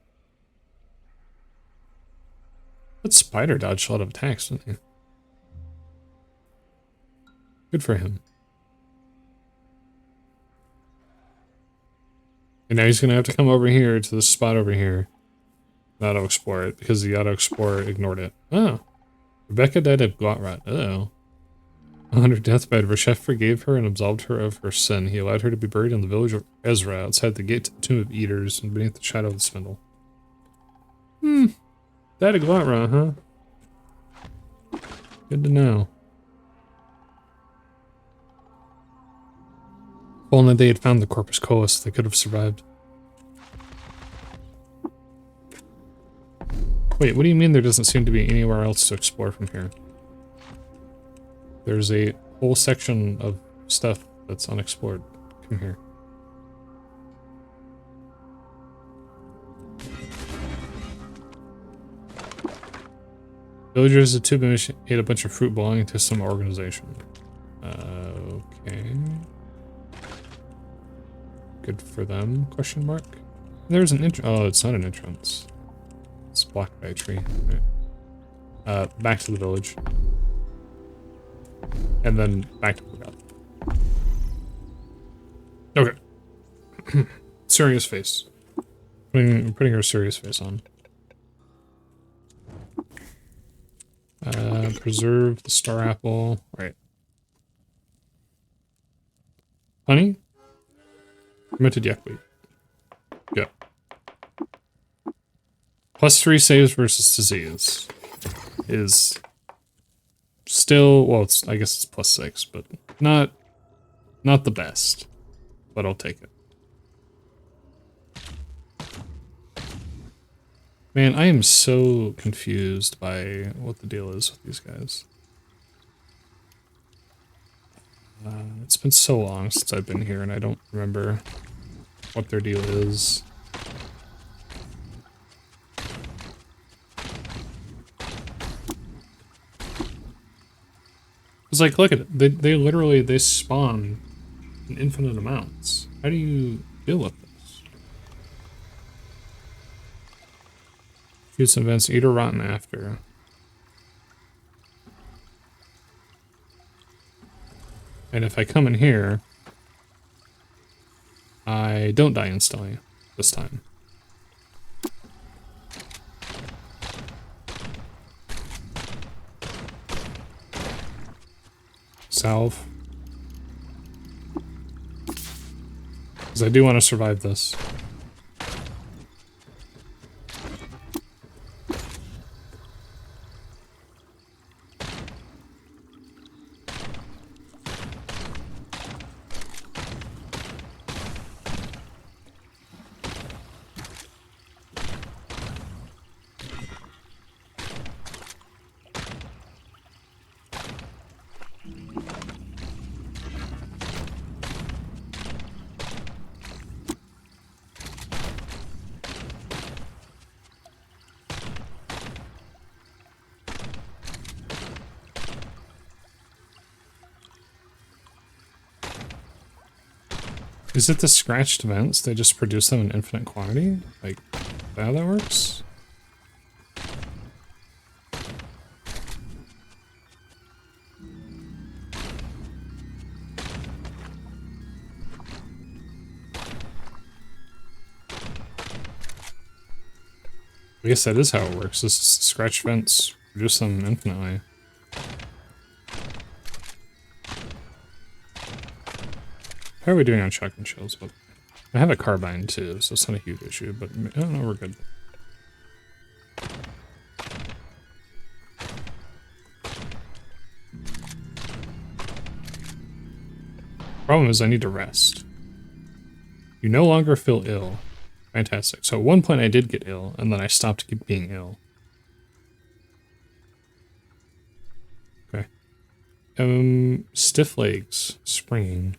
That spider dodged a lot of attacks, didn't he? Good for him. And now he's gonna have to come over here to this spot over here and auto-explore it because the auto-explorer ignored it. Oh. Rebecca died of glot rot. Oh. On her deathbed, Reshef forgave her and absolved her of her sin. He allowed her to be buried in the village of Ezra, outside the gate to the Tomb of Eaters and beneath the shadow of the spindle. Died of glot rot, huh? Good to know. If only they had found the Corpus Colis, they could have survived. Wait, what do you mean there doesn't seem to be anywhere else to explore from here? There's a whole section of stuff that's unexplored. Come here. Villagers at Tubamish ate a bunch of fruit belonging to some organization. Okay. Good for them, question mark. There's an entrance. Oh, it's not an entrance. It's blocked by a tree. Right. Back to the village. And then back to Golgotha. Okay. Serious face. Putting her serious face on. Preserve the star apple. Right. Honey? Fermented yakweed. Yeah. +3 saves versus disease is still, well, it's, I guess it's +6, but not the best, but I'll take it. Man, I am so confused by what the deal is with these guys. It's been so long since I've been here and I don't remember what their deal is. It's like, look at it. They literally, they spawn in infinite amounts. How do you deal with this? Shoot some events, eat or rotten after. And if I come in here, I don't die instantly this time. Salve. Because I do want to survive this. Is it the scratched vents? They just produce them in infinite quantity? Like, is that how that works? I guess that is how it works. This scratched vents produce them infinitely. How are we doing on shotgun shells? But I have a carbine too, so it's not a huge issue, but I don't know, we're good. Problem is I need to rest. You no longer feel ill. Fantastic. So at one point I did get ill, and then I stopped being ill. Okay. Stiff legs. Springing.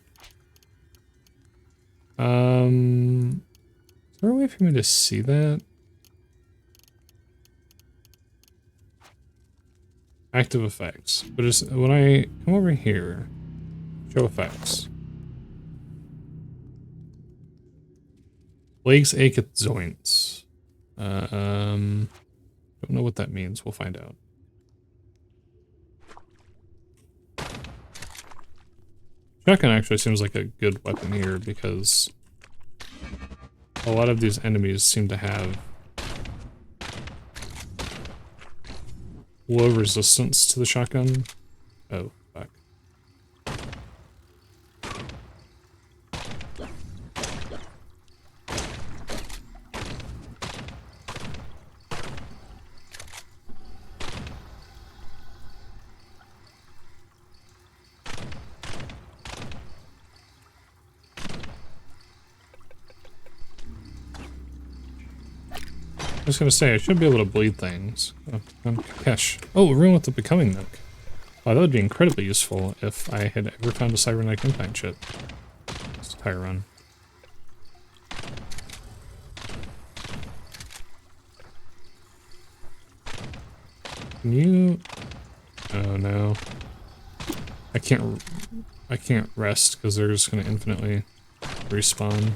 Is there a way for me to see that? Active effects. But is when I come over here, show effects. Legs ache at joints. Don't know what that means. We'll find out. Shotgun actually seems like a good weapon here because a lot of these enemies seem to have low resistance to the shotgun. Oh, fuck. I was gonna say, I should be able to bleed things. Oh, cash. Oh, a room with the becoming nook. Wow, that would be incredibly useful if I had ever found a cybernetic implant chip. This entire run. Can you... Oh no. I can't rest because they're just gonna infinitely respawn.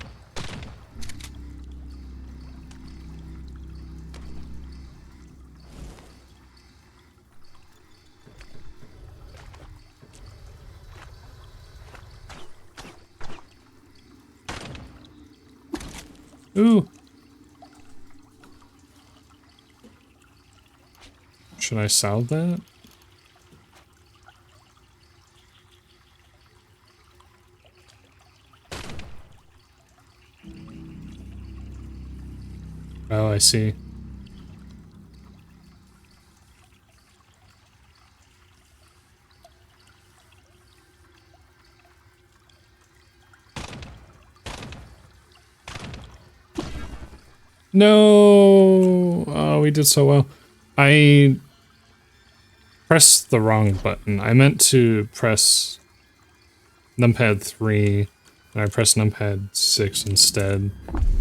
Ooh. Should I salve that? Oh, I see. No! Oh, we did so well. I pressed the wrong button. I meant to press numpad 3, and I pressed numpad 6 instead.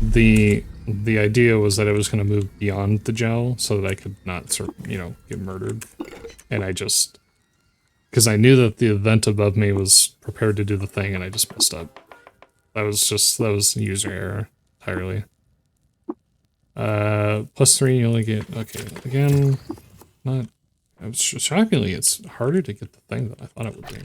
The idea was that I was going to move beyond the gel so that I could not, you know, get murdered. And I just... Because I knew that the event above me was prepared to do the thing, and I just messed up. That was user error entirely. +3, you only get, okay, again, shockingly, it's harder to get the thing than I thought it would be.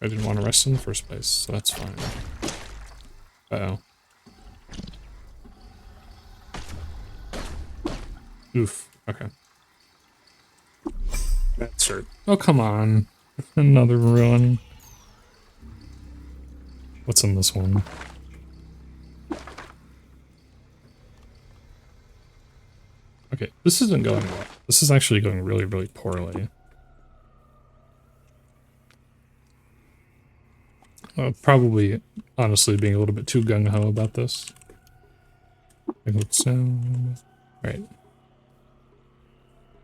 I didn't want to rest in the first place, so that's fine. Uh-oh. Oof. Okay. That's hurt. Oh, come on. Another ruin. What's in this one? Okay, this isn't going well. This is actually going really, really poorly. Probably, honestly, being a little bit too gung-ho about this. Right.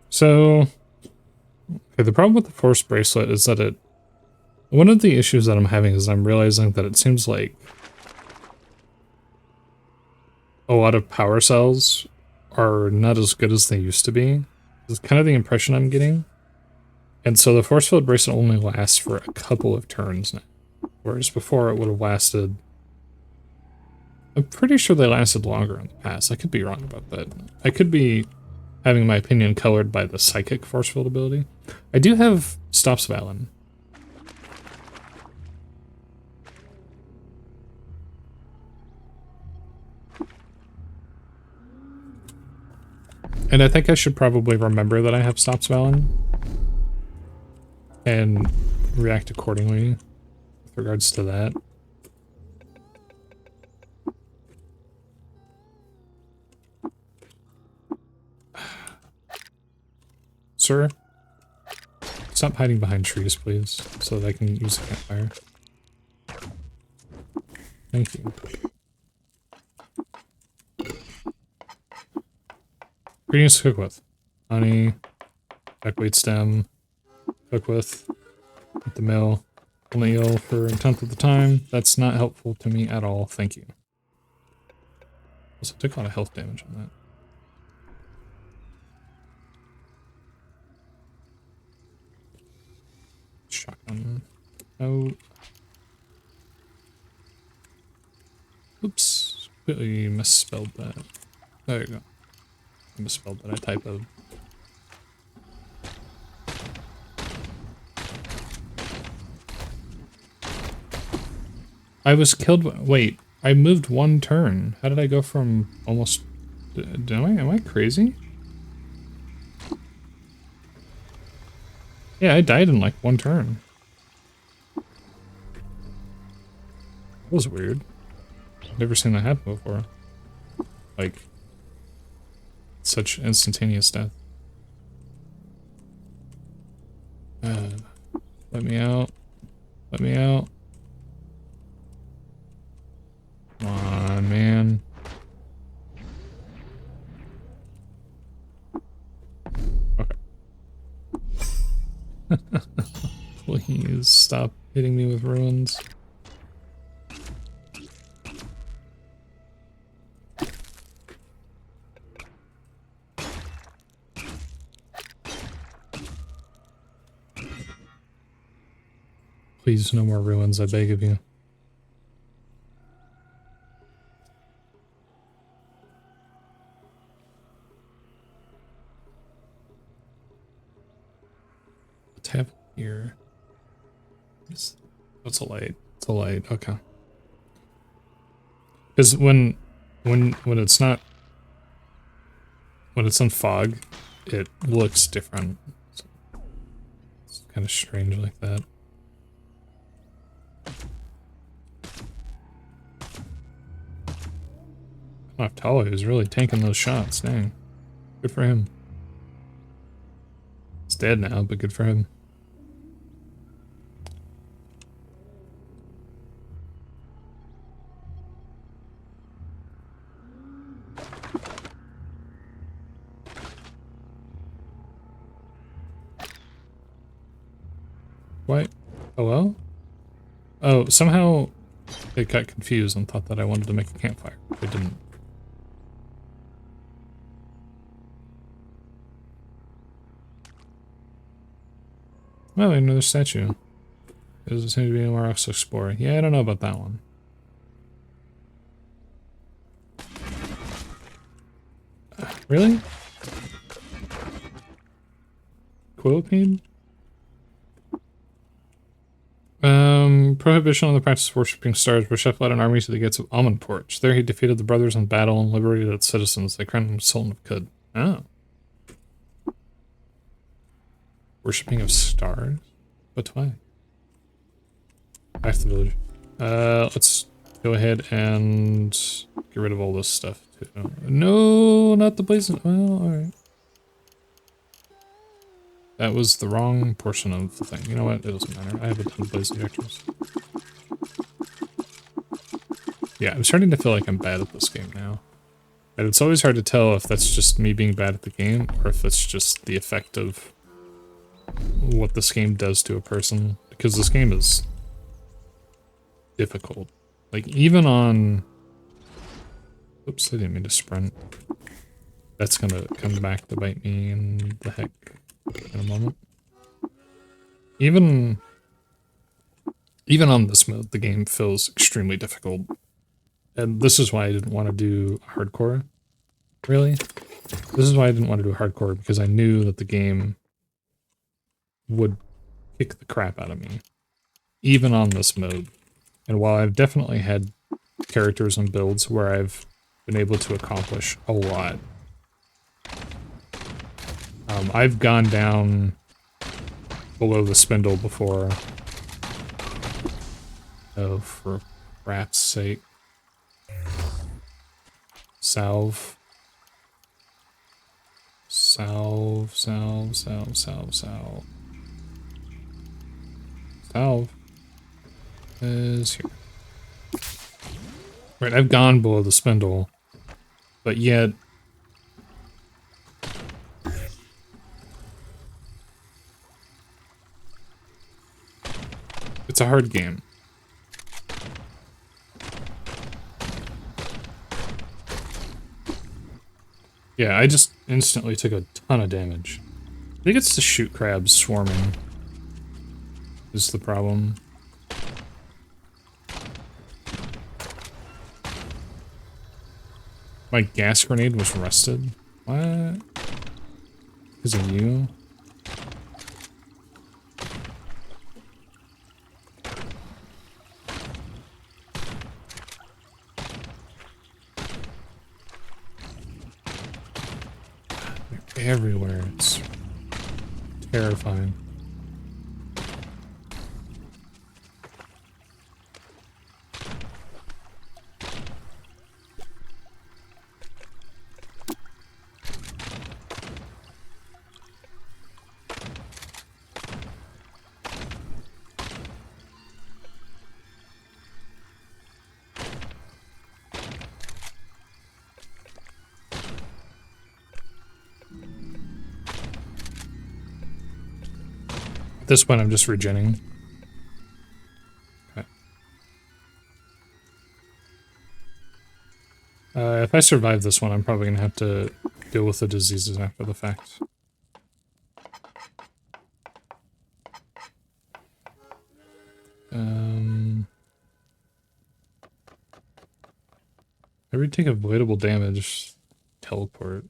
So, okay, the problem with the force bracelet is that one of the issues that I'm having is I'm realizing that it seems like a lot of power cells are not as good as they used to be. It's kind of the impression I'm getting. And so the force field bracelet only lasts for a couple of turns now. Whereas before it would have lasted... I'm pretty sure they lasted longer in the past. I could be wrong about that. I could be having my opinion colored by the psychic force field ability. I do have Stops Valen. And I think I should probably remember that I have Stops Valen and react accordingly with regards to that. Sir, stop hiding behind trees, please, so that I can use a campfire. Thank you. Ingredients to cook with. Honey, buckwheat stem, cook with the mill. Only ill for a tenth of the time. That's not helpful to me at all. Thank you. Also took a lot of health damage on that. Shotgun. Oh. Oops. Completely misspelled that. There you go. I misspelled that. I typoed. I was killed. Wait, I moved one turn. How did I go from almost... Am I crazy? Yeah, I died in like one turn. That was weird. I've never seen that happen before. Like, such instantaneous death. Let me out. Let me out. Come on, man. Okay. Please stop hitting me with ruins. Please, no more ruins, I beg of you. What's happening here? What's a light? It's a light, okay. Because when it's not... When it's in fog, it looks different. It's kind of strange like that. Naftali is really tanking those shots, dang. Good for him. He's dead now, but good for him. What? Hello? Oh, somehow it got confused and thought that I wanted to make a campfire. I didn't. Oh, another statue. Does it seem to be anywhere else to explore? Yeah, I don't know about that one. Really? Quillipede? prohibition on the practice of worshipping stars, Reshef led an army to the gates of Almond Porch. There he defeated the brothers in battle and liberated its citizens. They crowned him Sultan of Qud. Oh. Worshipping of stars? But why? Back to the village. Let's go ahead and get rid of all this stuff too. No, not the blazing. Well, alright. That was the wrong portion of the thing. You know what? It doesn't matter. I have a ton of blazing objections. Yeah, I'm starting to feel like I'm bad at this game now. And it's always hard to tell if that's just me being bad at the game, or if it's just the effect of what this game does to a person. Because this game is difficult. Like, even on... Oops, I didn't mean to sprint. That's gonna come back to bite me in the heck in a moment. Even on this mode, the game feels extremely difficult. And this is why I didn't want to do hardcore, really. This is why I didn't want to do hardcore, because I knew that the game would kick the crap out of me, even on this mode. And while I've definitely had characters and builds where I've been able to accomplish a lot, I've gone down below the spindle before. Oh, for crap's sake. Salve. Salve, salve, salve, salve, salve. Salve is here. Right, I've gone below the spindle, but yet it's a hard game. Yeah, I just instantly took a ton of damage. I think it's the shoot crabs swarming is the problem. My gas grenade was rusted? What? Because of you? They're everywhere. It's terrifying. At this point, I'm just regenning. Okay. If I survive this one, I'm probably gonna have to deal with the diseases after the fact. Every take avoidable damage, teleport.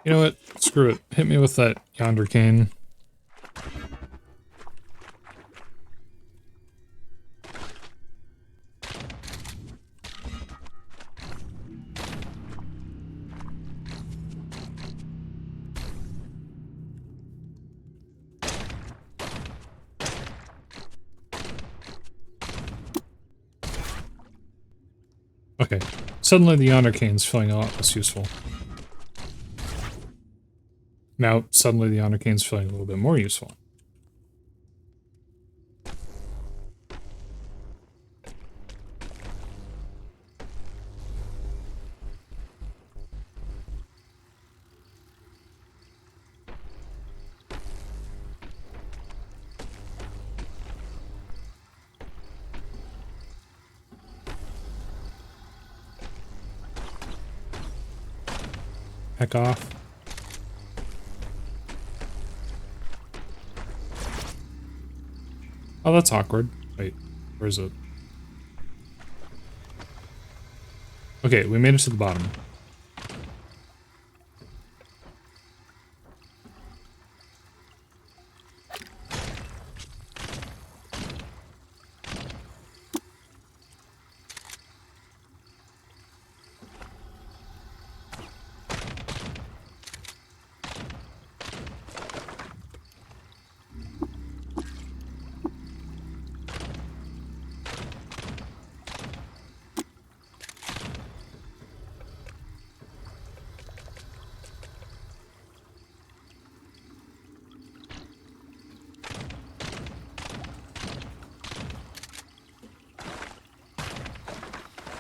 You know what? Screw it. Hit me with that yonder cane. Okay. Suddenly the yonder cane's feeling a lot less useful. Now, suddenly the honor cane's feeling a little bit more useful. Heck off. Oh, that's awkward. Wait, where is it? Okay, we made it to the bottom.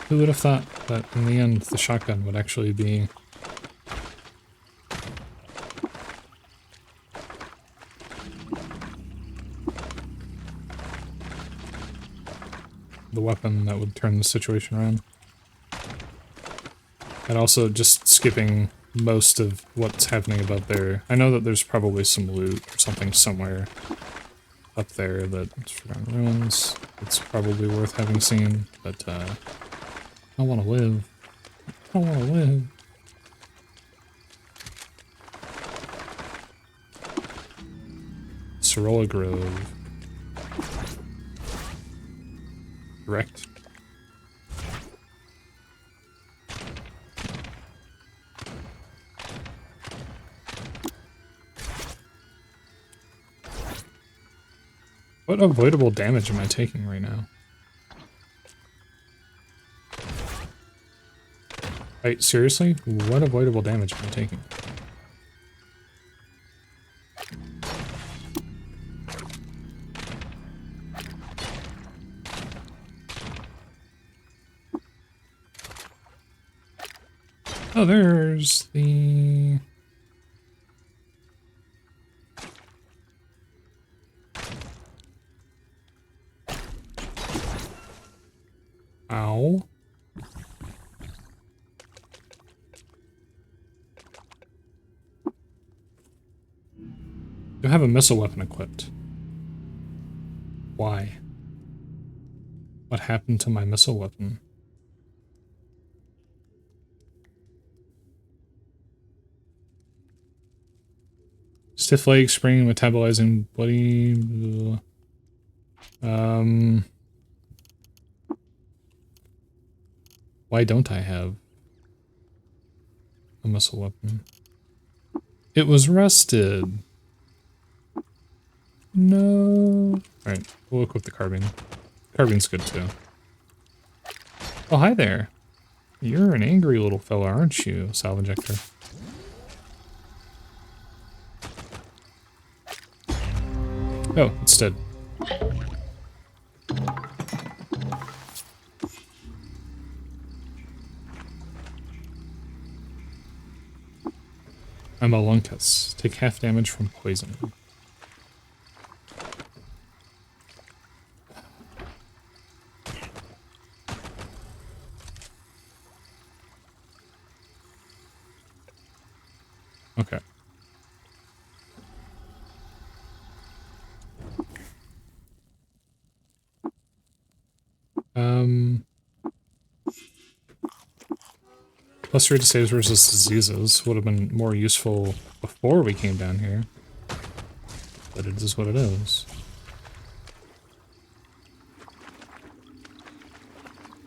Who would have thought that in the end the shotgun would actually be the weapon that would turn the situation around? And also just skipping most of what's happening above there. I know that there's probably some loot or something somewhere up there that's Forgotten Ruins. It's probably worth having seen, but I want to live. I want to live. Sorolla Grove. Correct. What avoidable damage am I taking right now? Wait, seriously? What avoidable damage am I taking? Oh, there's the... Ow. You have a missile weapon equipped. Why? What happened to my missile weapon? Stiff leg, spring, metabolizing, bloody... Why don't I have a missile weapon? It was rusted. No. Alright, we'll equip the carbine. Carbine's good too. Oh, hi there. You're an angry little fella, aren't you, salve injector? Oh, it's dead. I'm a Lunkus. Take half damage from poison. Okay. Plus 3 to saves versus diseases would have been more useful before we came down here. But it is what it is.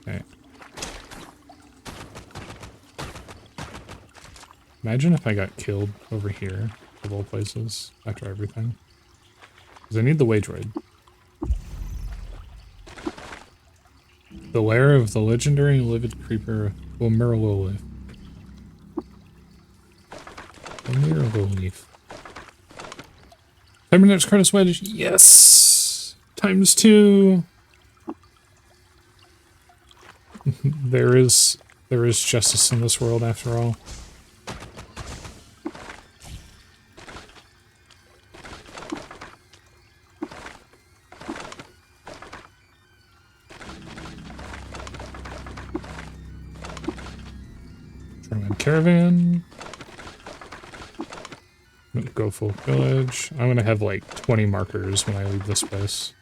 Okay. Imagine if I got killed over here, of all places, after everything. Because I need the Waydroid. The lair of the legendary livid creeper Omirololith. Omirololith. Terminator's Cardus Wedge. Yes! Times 2! There is justice in this world after all. Caravan. Go full village. I'm gonna have like 20 markers when I leave this place.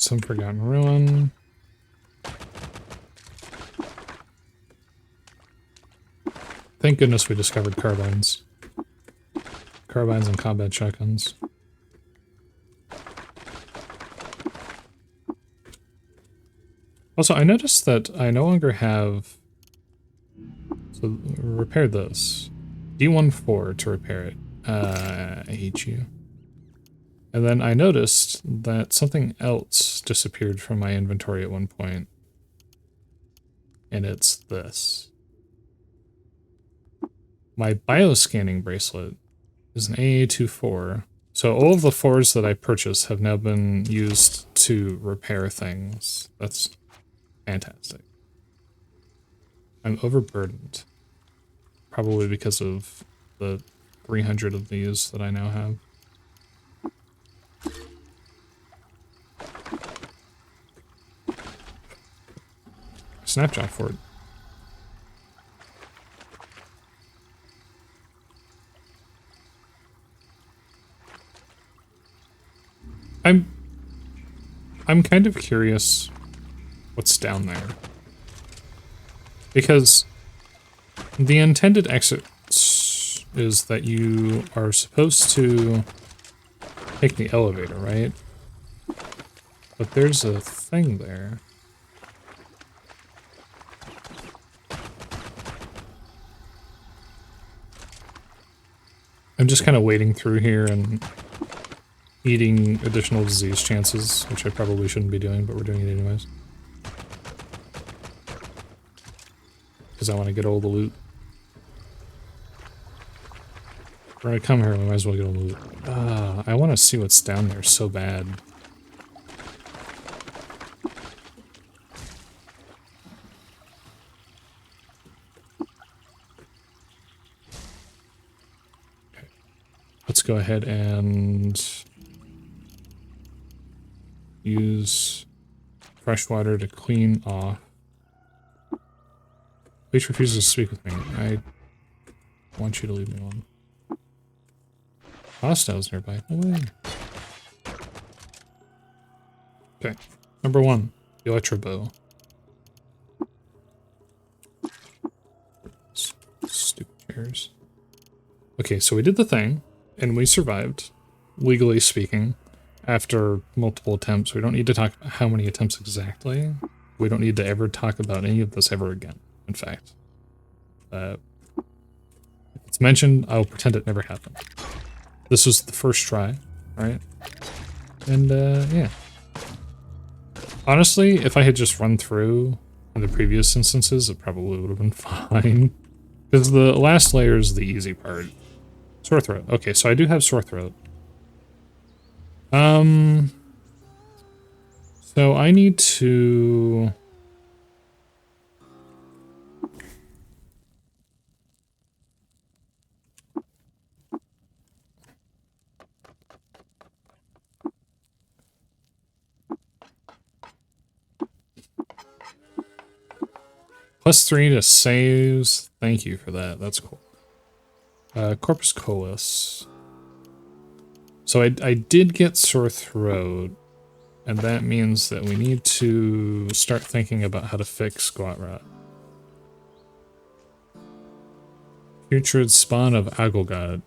some Forgotten Ruin. Thank goodness we discovered carbines. Carbines and combat shotguns. Also, I noticed that I no longer have... So, repair this. D14 to repair it. I hate you. And then I noticed that something else disappeared from my inventory at one point. And it's this. My bioscanning bracelet is an AA24. So all of the 4s that I purchased have now been used to repair things. That's fantastic. I'm overburdened. Probably because of the 300 of these that I now have. Snapshot for it. I'm kind of curious what's down there. Because the intended exit is that you are supposed to take the elevator, right? But there's a thing there. I'm just kind of wading through here and eating additional disease chances, which I probably shouldn't be doing, but we're doing it anyways. Because I want to get all the loot. We're gonna come here, we might as well get all the loot. I want to see what's down there so bad. Okay. Let's go ahead and use fresh water to clean off. Bleach refuses to speak with me. I want you to leave me alone. Hostiles nearby. No way. Okay. Number 1. The electro bow. Stupid chairs. Okay, so we did the thing, and we survived, legally speaking, after multiple attempts. We don't need to talk about how many attempts exactly. We don't need to ever talk about any of this ever again, in fact. If it's mentioned, I'll pretend it never happened. This was the first try, right? And, yeah. Honestly, if I had just run through in the previous instances, it probably would have been fine. Because the last layer is the easy part. Sore throat. Okay, so I do have sore throat. So I need to... +3 to saves. Thank you for that. That's cool. Corpus Colis. So I did get sore throat, and that means that we need to start thinking about how to fix squat rot. Putrid spawn of Golgotha.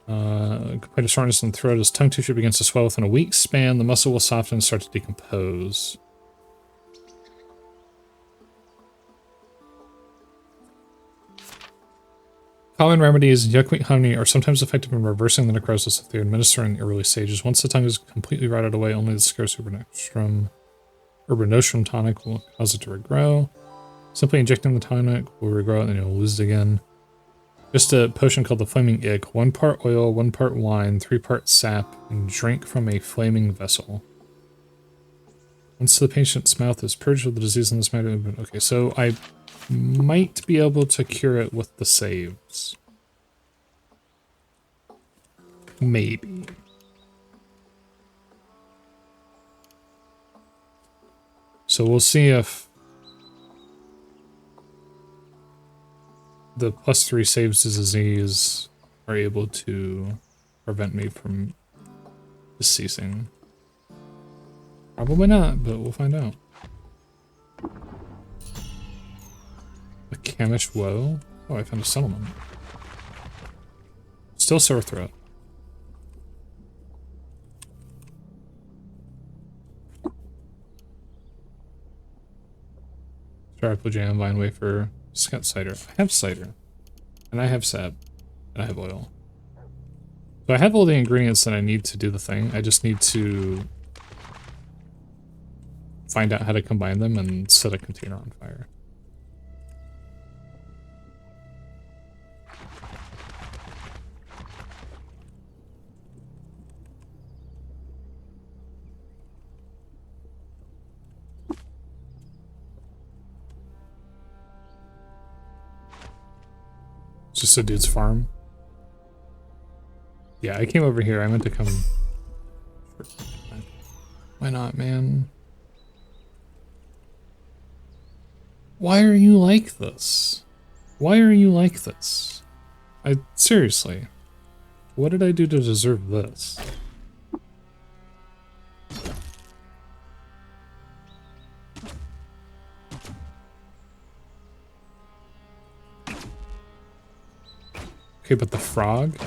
Complaint of soreness in the throat as tongue tissue begins to swell within a week span. The muscle will soften and start to decompose. Common remedies, yuckmeat honey, are sometimes effective in reversing the necrosis if they're administered in the early stages. Once the tongue is completely rotted away, only the scarce urbinostrum tonic will cause it to regrow. Simply injecting the tonic will regrow and then you'll lose it again. Just a potion called the Flaming Ick. 1 part oil, 1 part wine, 3 parts sap, and drink from a flaming vessel. Once the patient's mouth is purged of the disease in this matter... Okay, so I might be able to cure it with the saves. Maybe. So we'll see if the +3 saves to disease are able to prevent me from deceasing. Probably not, but we'll find out. A Camish Woe? Oh, I found a settlement. Still sore throat. Apple jam, vine wafer, Scott cider. I have cider. And I have sap. And I have oil. So I have all the ingredients that I need to do the thing. I just need to find out how to combine them and set a container on fire. It's just a dude's farm. Yeah, I came over here. I meant to come... Why not, man? Why are you like this? Why are you like this? Seriously. What did I do to deserve this? Okay, but the frog?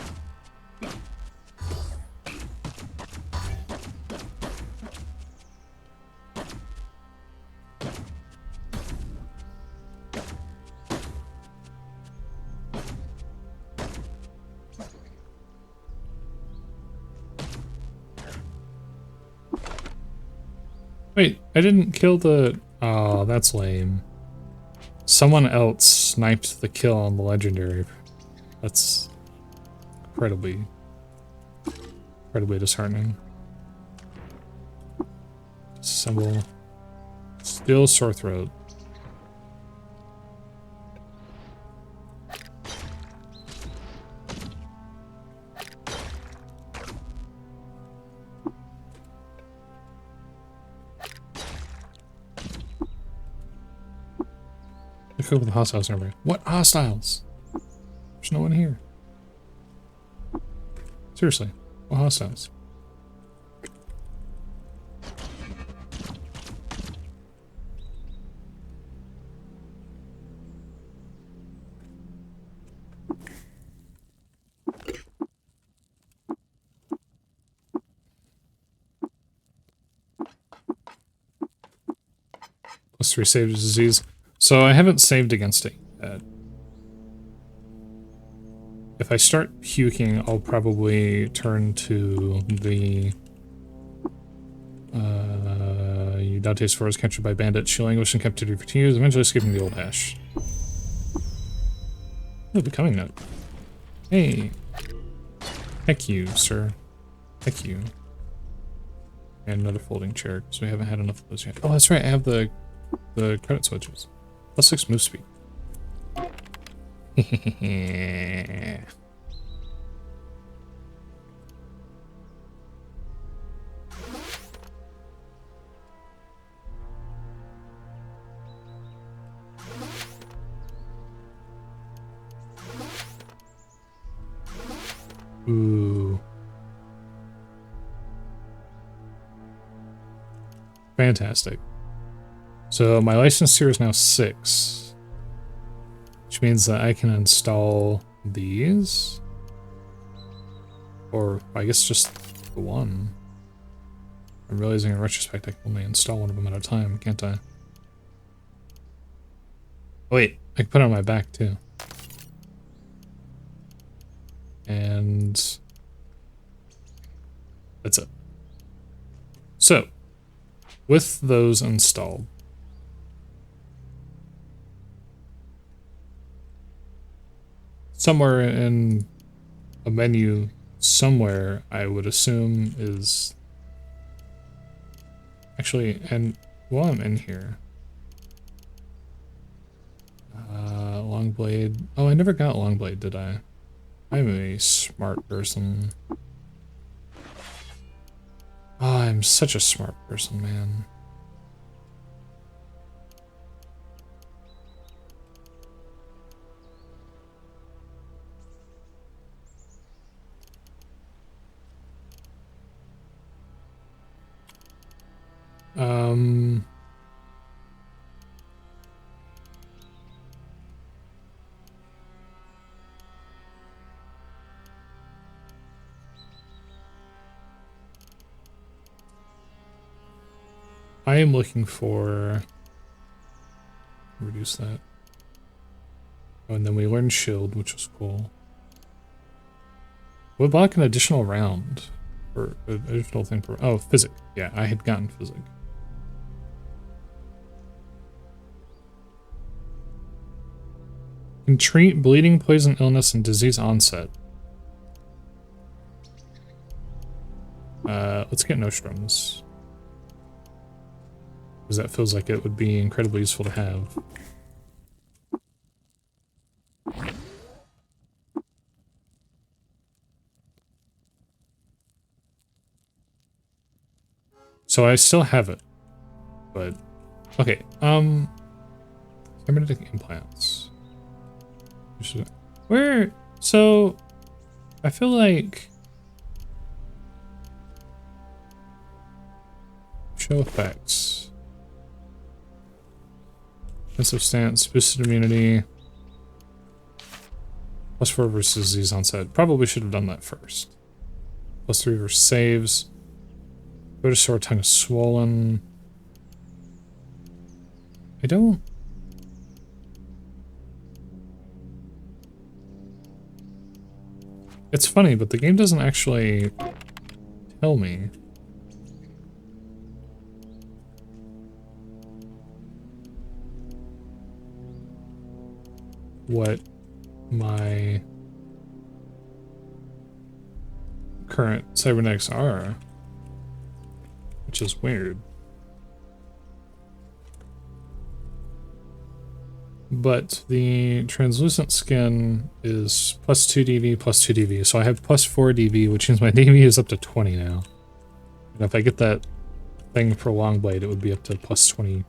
Wait, I didn't kill the... Oh, that's lame. Someone else sniped the kill on the legendary. That's incredibly disheartening. Symbol. Still sore throat. Look over the hostiles over. What hostiles? There's no one here. Seriously, what hostiles? +3 saved disease. So I haven't saved against it yet. If I start puking, I'll probably turn to the you Dante's Forest captured by bandits, she'll languish in captivity for 2 years, eventually escaping the old ash. Oh, becoming note. Hey. Heck you, sir. Heck you. And another folding chair, because we haven't had enough of those yet. Oh, that's right, I have the credit switches. +6 move speed. Ooh. Fantastic. So my license tier is now 6. Which means that I can install these. Or I guess just the one. I'm realizing in retrospect I can only install one of them at a time, can't I? Oh, wait, I can put it on my back too. And that's it. So, with those installed, somewhere in a menu somewhere, I would assume is actually, and while I'm in here, long blade. Oh, I never got long blade, did I? I'm a smart person. Oh, I'm such a smart person, man. Um... I am looking for... Reduce that. Oh, and then we learned shield, which was cool. We'll block an additional round. Or an additional thing for... Oh, physic. Yeah, I had gotten physic. Can treat bleeding, poison, illness, and disease onset. Let's get nostrums. Because that feels like it would be incredibly useful to have. So I still have it. But okay, cybernetic implants. Where so I feel like show effects. Defensive stance, boosted immunity. +4 versus disease onset. Probably should have done that first. +3 versus saves. Go to sore tongue is swollen. I don't. It's funny, but the game doesn't actually tell me. What my current cybernetics are, which is weird. But the translucent skin is +2 DV, +2 DV. So I have +4 DV, which means my DV is up to 20 now. And if I get that thing for long blade, it would be up to +21.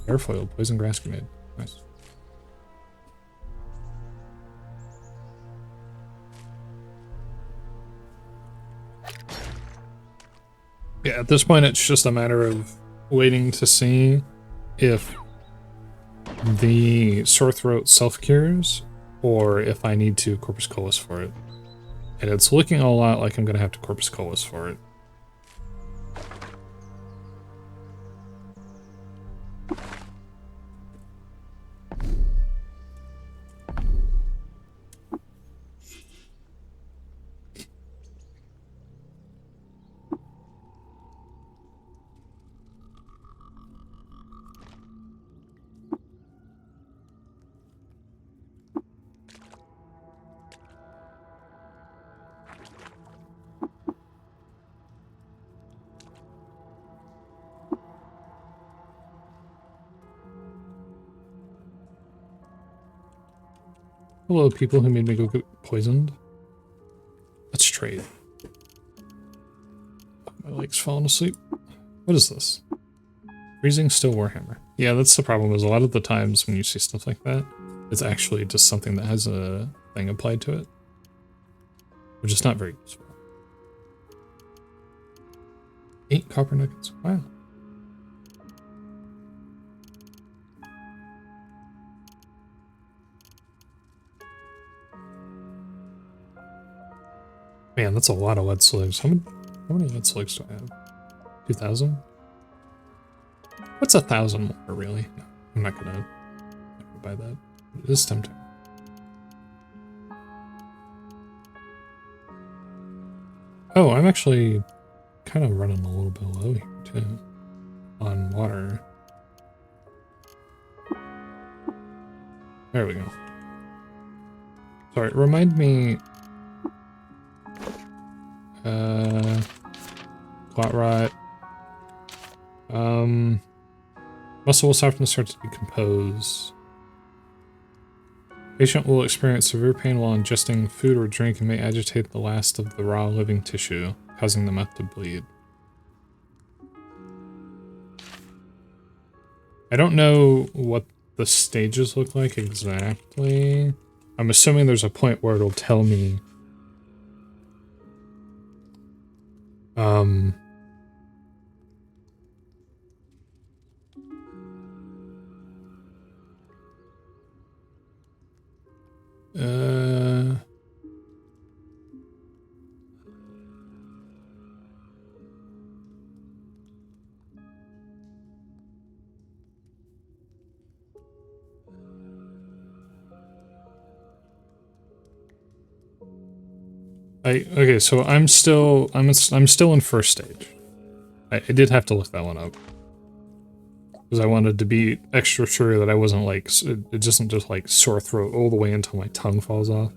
Airfoil, poison grass grenade. Nice. Yeah, at this point, it's just a matter of waiting to see if the sore throat self-cures or if I need to corpus colis for it. And it's looking a lot like I'm going to have to corpus colis for it. Hello, people who made me go get poisoned. Let's trade. My leg's falling asleep. What is this? Freezing still Warhammer. Yeah, that's the problem, is a lot of the times when you see stuff like that, it's actually just something that has a thing applied to it. Which is not very useful. 8 copper nuggets. Wow. Man, that's a lot of lead slugs. How many lead slugs do I have? 2,000? What's 1,000 more, really? No, I'm not gonna buy that. It is tempting. Oh, I'm actually kind of running a little bit low here, too. On water. There we go. Sorry, remind me... Clot rot. Muscle will soften and start to decompose. Patient will experience severe pain while ingesting food or drink and may agitate the last of the raw living tissue, causing the mouth to bleed. I don't know what the stages look like exactly. I'm assuming there's a point where it'll tell me Um, uh, okay, so I'm still in first stage. I did have to look that one up because I wanted to be extra sure that I wasn't like it isn't just like sore throat all the way until my tongue falls off.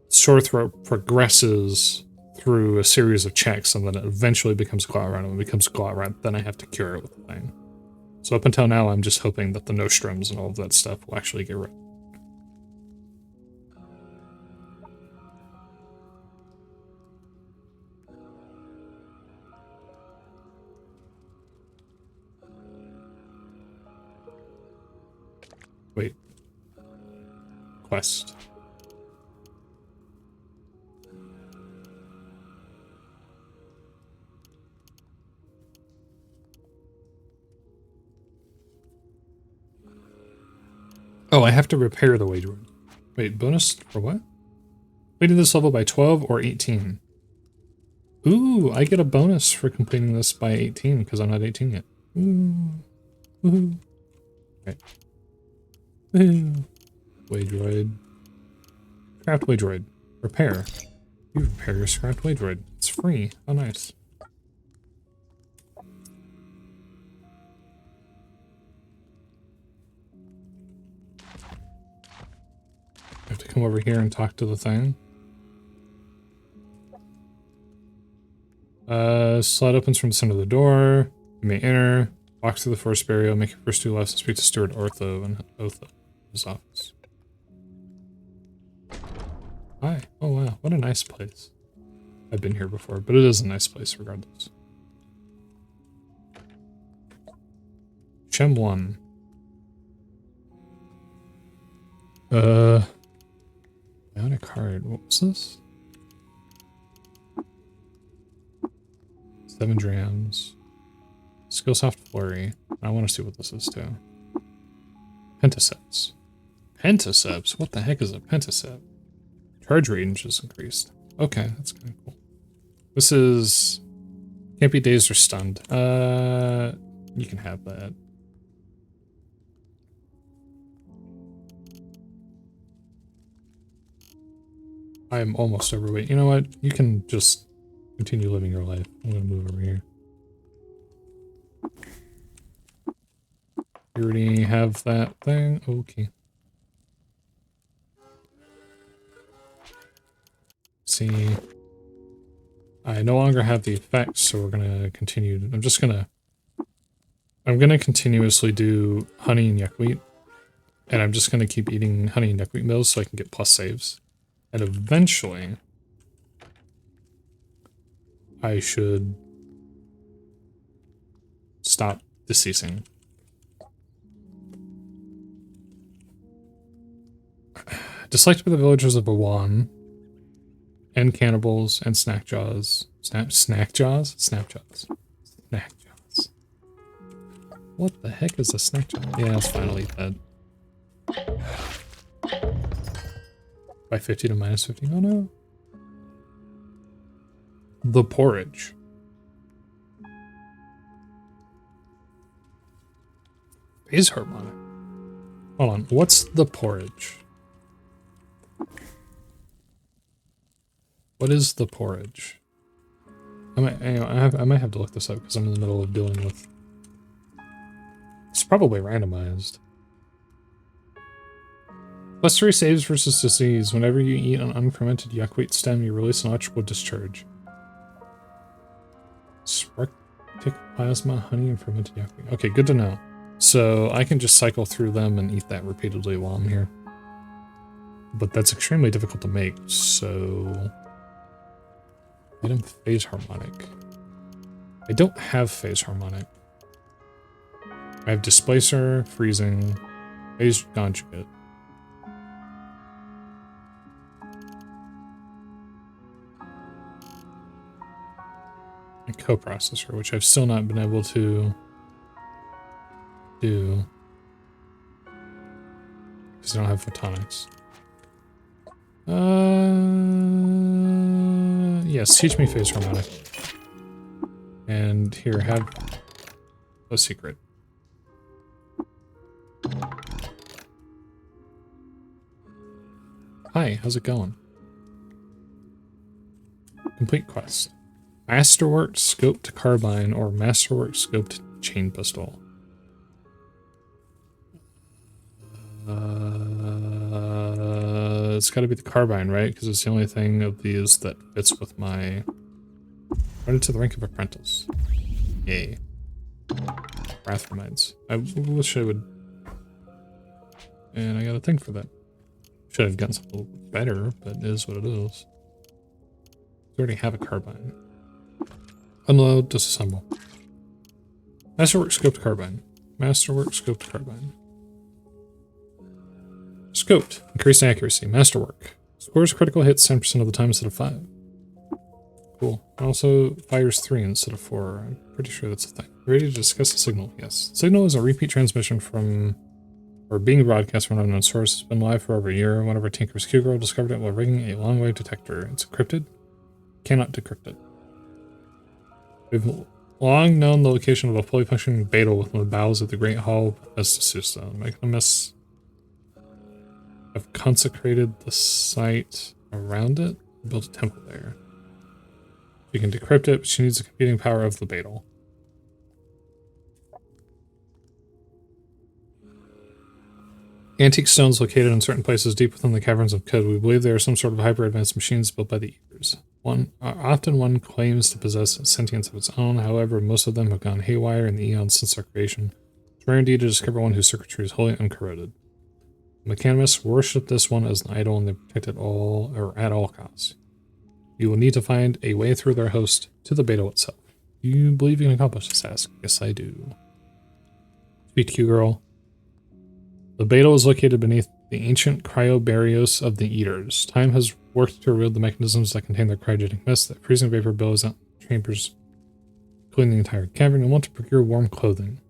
Sore throat progresses through a series of checks and then it eventually becomes clot rat. And when it becomes clot rat, then I have to cure it with the thing. So up until now, I'm just hoping that the nostrums and all of that stuff will actually get rid. Wait. Quest. Oh, I have to repair the wage room. Wait, bonus for what? Completing this level by 12 or 18. Ooh, I get a bonus for completing this by 18 because I'm not 18 yet. Ooh. Woohoo. Okay. Woohoo. Waydroid. Craft Waydroid. Repair. You repair your scrapped Waydroid. It's free. Oh, nice. I have to come over here and talk to the thing. Slide opens from the center of the door. You may enter. Walk through the forest burial. Make your first 2 lefts and speak to Steward Ortho and Otho in his office. Hi. Oh wow, what a nice place. I've been here before, but it is a nice place regardless. Chem 1. Bionic card. What was this? 7 drams. Skillsoft Flurry. I want to see what this is too. Pentaceps. Pentaceps? What the heck is a Pentacept? Charge range is increased. Okay, that's kind of cool. This is... Can't be dazed or stunned. You can have that. I am almost overweight. You know what? You can just continue living your life. I'm gonna move over here. You already have that thing? Okay. See. I no longer have the effects, so we're gonna continue. I'm gonna continuously do honey and yuckweed. And I'm just gonna keep eating honey and yuckweed meals so I can get plus saves. And eventually, I should stop deceasing. Disliked by the villagers of Awan, and cannibals, and snack jaws. Snack jaws? Snap jaws. Snack jaws. What the heck is a snack jaw? Yeah, it's fine, I'll eat that. By 50 to minus 50. Oh no. The porridge. Phase harmonic. Hold on, what's the porridge? What is the porridge? I might have to look this up because I'm in the middle of dealing with... It's probably randomized. Plus 3 saves versus disease. Whenever you eat an unfermented yuckweed stem, you release an electrical discharge. Spark, tick, plasma, honey, and fermented yuckweed. Okay, good to know. So I can just cycle through them and eat that repeatedly while I'm here. But that's extremely difficult to make, so... Item phase harmonic. I don't have phase harmonic. I have displacer, freezing, phase conjugate. coprocessor, which I've still not been able to do because I don't have photonics. Yes, teach me phase harmonic. And here, have a secret. Hi, how's it going? Complete quest. Masterwork scoped carbine or masterwork scoped chain pistol. It's gotta be the carbine, right? Because it's the only thing of these that fits with my... Run into the rank of apprentice. Yay. Wrath reminds. I wish I would... And I got a thing for that. Should have gotten something a little better, but it is what it is. We already have a carbine. Unload, disassemble. Masterwork scoped carbine. Masterwork scoped carbine. Scoped. Increased accuracy. Masterwork. Scores critical hits 10% of the time instead of 5. Cool. Also fires 3 instead of 4. I'm pretty sure that's a thing. Ready to discuss the signal? Yes. Signal is a repeat transmission from... or being broadcast from an unknown source. It's been live for over a year. One of our tinkers, Q-Girl, discovered it while rigging a long-wave detector. It's encrypted. Cannot decrypt it. We've long known the location of a fully functioning beta within the bowels of the Great Hall of Bethesda Susa. Mechanists have consecrated the site around it and built a temple there. She can decrypt it, but she needs the computing power of the beta. Antique stones located in certain places deep within the caverns of Qud. We believe they are some sort of hyper-advanced machines built by the Eaters. Often one claims to possess sentience of its own, however, most of them have gone haywire in the eons since their creation. It's rare indeed to discover one whose circuitry is wholly uncorroded. The mechanists worship this one as an idol and they protect it all, or at all costs. You will need to find a way through their host to the beta itself. Do you believe you can accomplish this task? Yes, I do. Speak to Q-Girl. The beta is located beneath the ancient cryobarrios of the Eaters. Time has worked to reveal the mechanisms that contain their cryogenic mist. That freezing vapor billows out chambers, cooling the entire cavern. You'll want to procure warm clothing.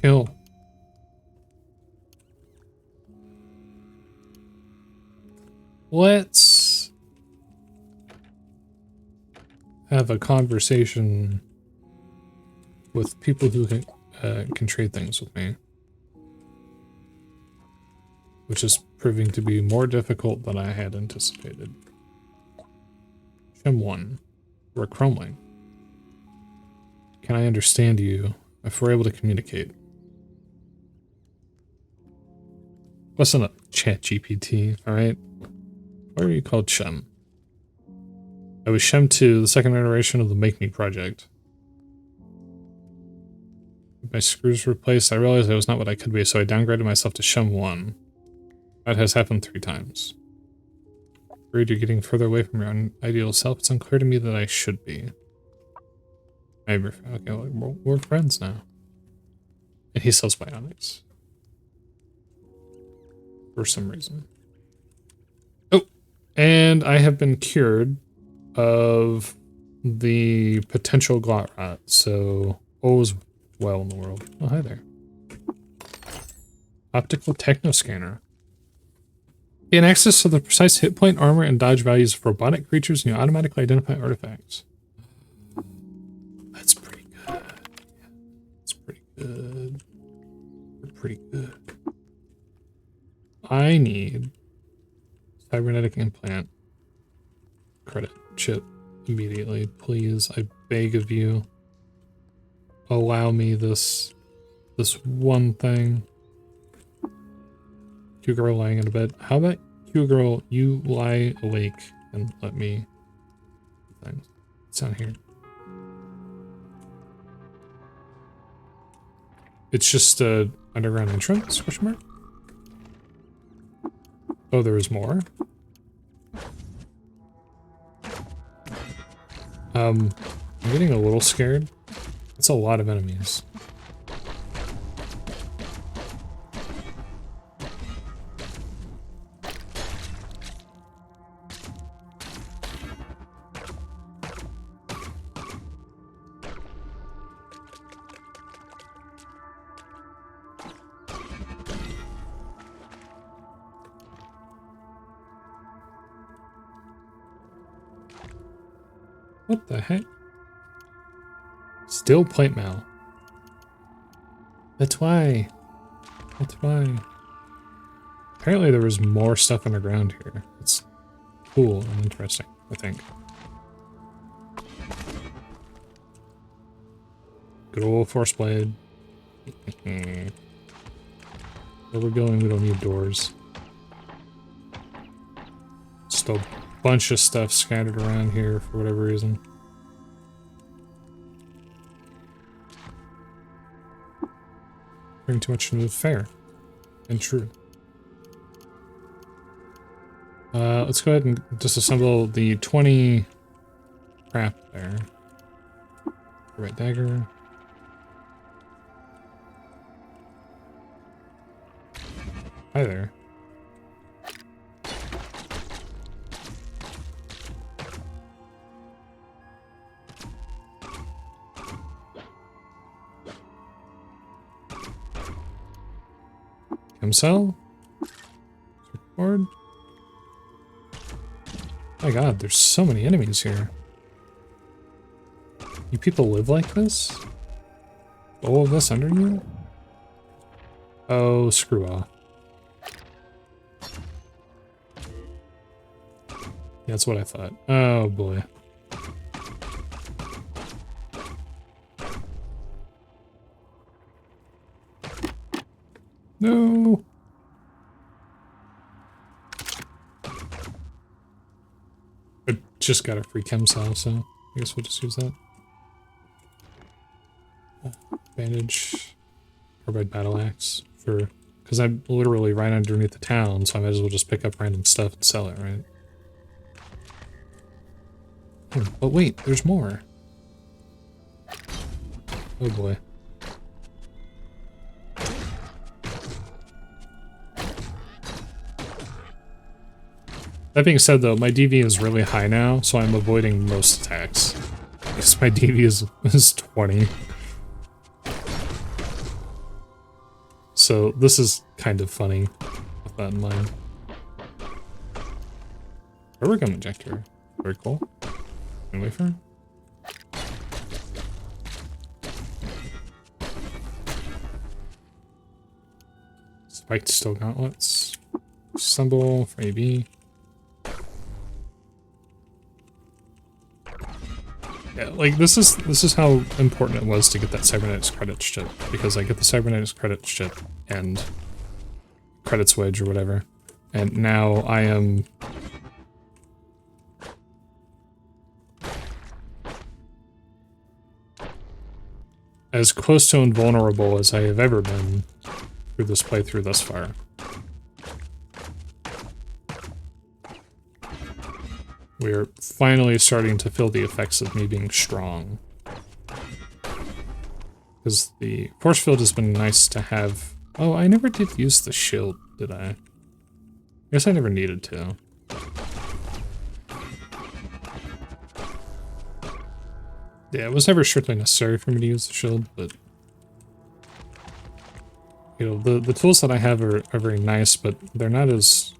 Kill. Let's have a conversation with people who can trade things with me, which is proving to be more difficult than I had anticipated. Shem 1, we're Chromeling. Can I understand you if we're able to communicate? Listen up, ChatGPT, alright? Why are you called Shem? I was Shem 2, the second iteration of the Make Me project. With my screws replaced, I realized I was not what I could be, so I downgraded myself to Shem 1. That has happened 3 times. Afraid you're getting further away from your ideal self. It's unclear to me that I should be. Maybe. Okay, we're friends now. And he sells bionics. For some reason. Oh! And I have been cured of the potential glot rot, so all's well in the world. Oh, hi there. Optical techno scanner. Gain access to the precise hit point, armor, and dodge values of robotic creatures, and you automatically identify artifacts. That's pretty good. That's pretty good. Pretty good. I need cybernetic implant credit chip immediately, please. I beg of you. Allow me this one thing. Q-Girl lying in a bed. How about Q-Girl, you lie awake and let me do things. It's down here. It's just a underground entrance, question mark? Oh, there is more? I'm getting a little scared. That's a lot of enemies. What the heck? Still plate mail. That's why. That's why. Apparently there was more stuff underground here. It's cool and interesting, I think. Good old force blade. Where we're going, we don't need doors. Just a bunch of stuff scattered around here for whatever reason. Bring too much to move fair and true. Let's go ahead and disassemble the 20 crap there. Red dagger. Hi there. Cell? Record? My god, there's so many enemies here. You people live like this? All of this under you? Oh, screw off. Yeah, that's what I thought. Oh boy. No! I just got a free chem cell, so I guess we'll just use that. Bandage. Carbide battle axe. Because I'm literally right underneath the town, so I might as well just pick up random stuff and sell it, right? But wait, there's more. Oh boy. That being said though, my DV is really high now, so I'm avoiding most attacks. Because my DV is 20. So this is kind of funny with that in mind. Bubblegum injector. Very cool. And wafer. Spiked steel gauntlets. Symbol for AB. Yeah, like this is how important it was to get that cybernetics credits chip, because I get the cybernetics credits chip and credits wedge or whatever, and now I am as close to invulnerable as I have ever been through this playthrough thus far. We're finally starting to feel the effects of me being strong. Because the force field has been nice to have. Oh, I never did use the shield, did I? I guess I never needed to. Yeah, it was never strictly necessary for me to use the shield, but you know, the tools that I have are very nice, but they're not as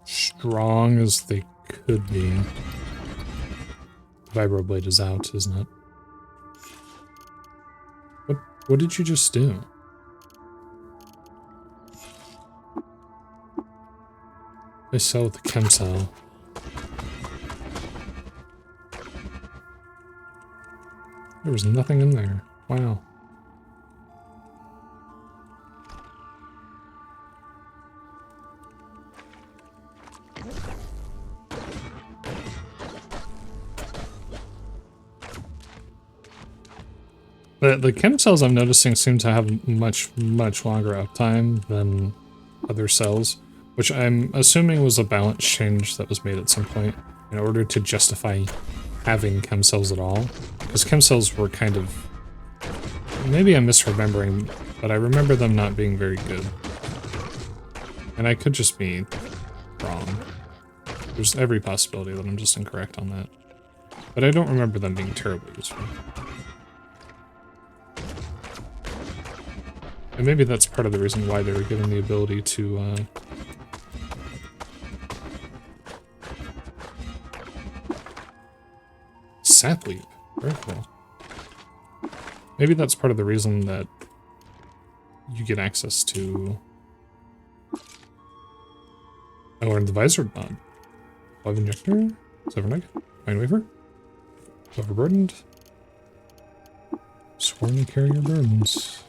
strong as they could be. Vibroblade is out, isn't it? What did you just do? I sell the chem cell. There was nothing in there. Wow. The chem cells I'm noticing seem to have much longer uptime than other cells, which I'm assuming was a balance change that was made at some point in order to justify having chem cells at all. Because chem cells were kind of... Maybe I'm misremembering, but I remember them not being very good. And I could just be wrong. There's every possibility that I'm just incorrect on that. But I don't remember them being terribly useful. And maybe that's part of the reason why they were given the ability to, sap leaf. Very cool. Maybe that's part of the reason that you get access to... I learned the visor mod. Live injector. Silver egg. Mine wafer. Overburdened. Sworn to carry your burdens.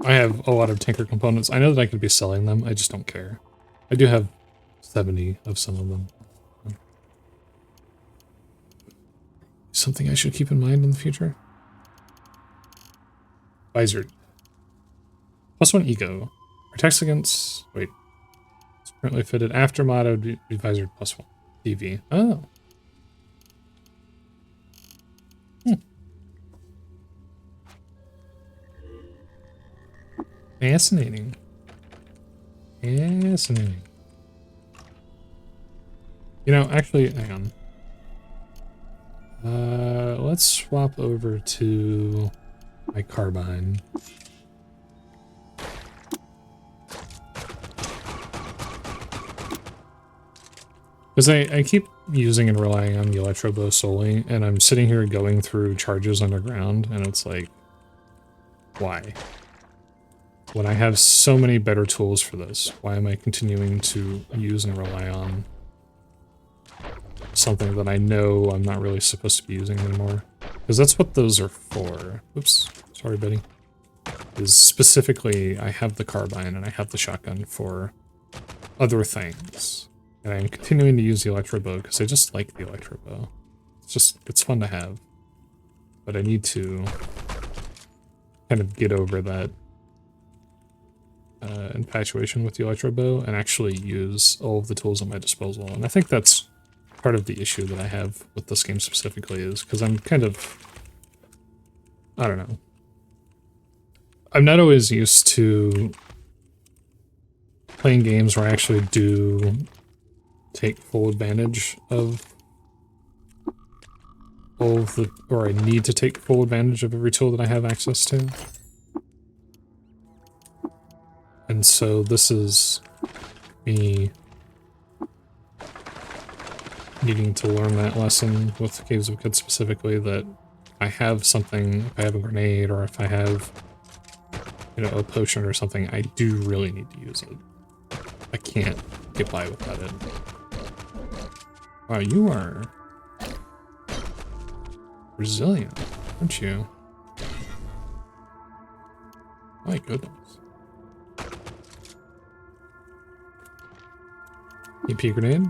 I have a lot of tanker components. I know that I could be selling them. I just don't care. I do have 70 of some of them. Something I should keep in mind in the future. Visor. +1 ego. Protects against... Wait. It's currently fitted. After motto, be visored +1. DV. Oh. Fascinating. Fascinating. You know, actually, hang on. Let's swap over to my carbine. Because I keep using and relying on the electro bow solely, and I'm sitting here going through charges underground, and it's like, why? When I have so many better tools for this, why am I continuing to use and rely on something that I know I'm not really supposed to be using anymore? Because that's what those are for. Oops, sorry, Betty. Is specifically, I have the carbine and I have the shotgun for other things. And I'm continuing to use the electro bow because I just like the electro bow. It's fun to have. But I need to kind of get over that infatuation with the electro bow and actually use all of the tools at my disposal. And I think that's part of the issue that I have with this game specifically, is because I'm kind of, I don't know. I'm not always used to playing games where I actually do take full advantage of all of the, or I need to take full advantage of every tool that I have access to. And so this is me needing to learn that lesson with Caves of Qud specifically, that I have something, if I have a grenade or if I have, you know, a potion or something, I do really need to use it. I can't get by without it. Wow, you are resilient, aren't you? My goodness. EP grenade.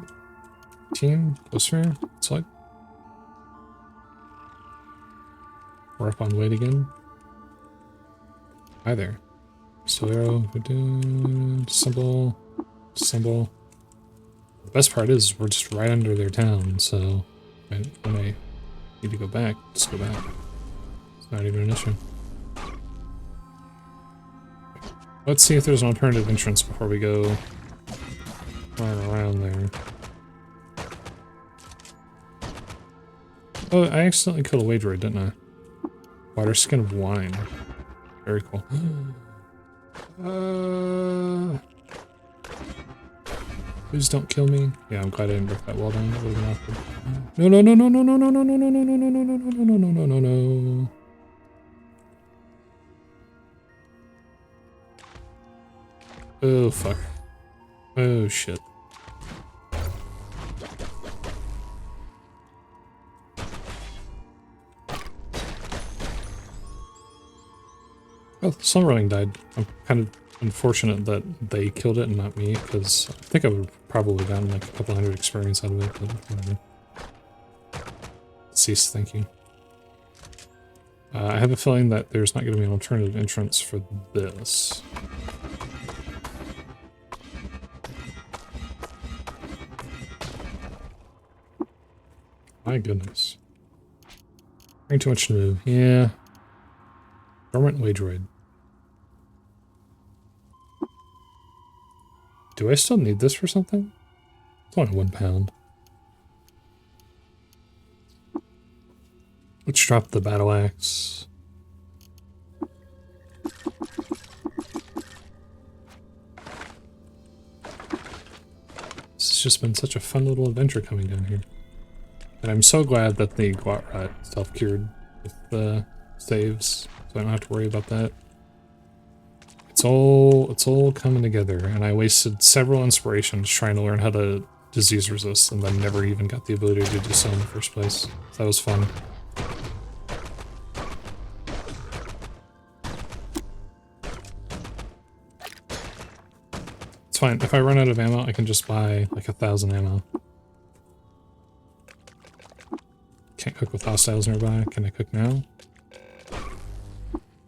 Team, close sphere, select. We're up on weight again. Hi there. Still arrow, disassemble, disassemble. The best part is we're just right under their town, so when I need to go back, just go back. It's not even an issue. Let's see if there's an alternative entrance before we go around there. Oh, I accidentally killed a wagerer, didn't I? Water skin of wine. Very cool. Please don't kill me. Yeah, I'm glad I didn't break that wall down. That would have been awkward. No, no, no, no, no, no, no, no, no, no, no, no, no, no, no, no, no, no, no, no. Oh, fuck. Oh, shit. Oh, Summerling died. I'm kind of unfortunate that they killed it and not me, because I think I would have probably gotten like a couple hundred experience out of it, but whatever. Cease, thank you. I have a feeling that there's not going to be an alternative entrance for this. My goodness. Bring too much to move. Yeah. Dormant wageroid. Do I still need this for something? It's only £1. Let's drop the battle axe. This has just been such a fun little adventure coming down here. And I'm so glad that the Glot self-cured with the saves, so I don't have to worry about that. It's all coming together, and I wasted several inspirations trying to learn how to disease resist, and then never even got the ability to do so in the first place. That was fun. It's fine. If I run out of ammo, I can just buy like 1,000 ammo. Can't cook with hostiles nearby. Can I cook now?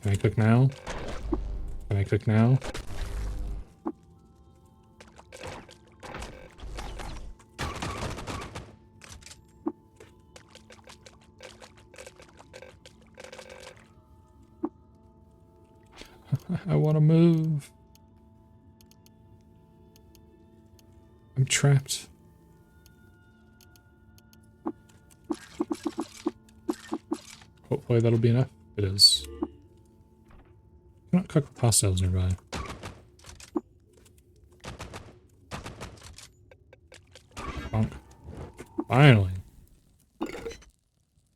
Can I cook now? Can I cook now? I want to move. I'm trapped. Hopefully that'll be enough. It is. I cannot cook with hostiles nearby. Bonk. Finally.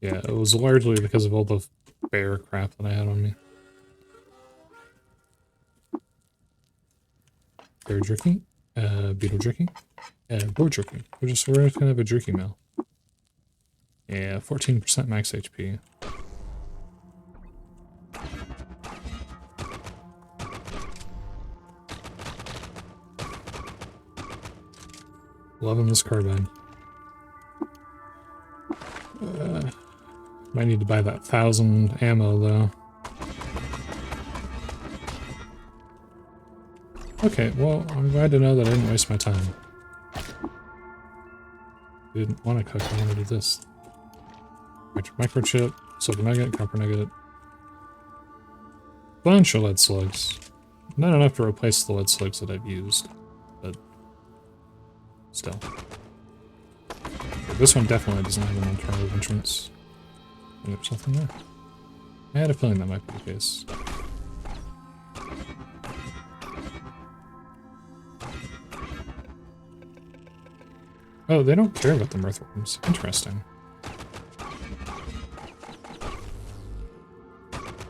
Yeah, it was largely because of all the bear crap that I had on me. Bear jerky, beetle jerky, boar jerky. We're just gonna have a jerky meal. Yeah, 14% max HP. Loving this carbine. Might need to buy that 1,000 ammo though. Okay, well, I'm glad to know that I didn't waste my time. I didn't want to cook, I wanted to do this. Microchip, silver nugget, copper nugget. Bunch of lead slugs. Not enough to replace the lead slugs that I've used, but still. Okay, this one definitely doesn't have an alternative entrance. And there's nothing there. I had a feeling that might be the case. Oh, they don't care about the mirthworms. Interesting.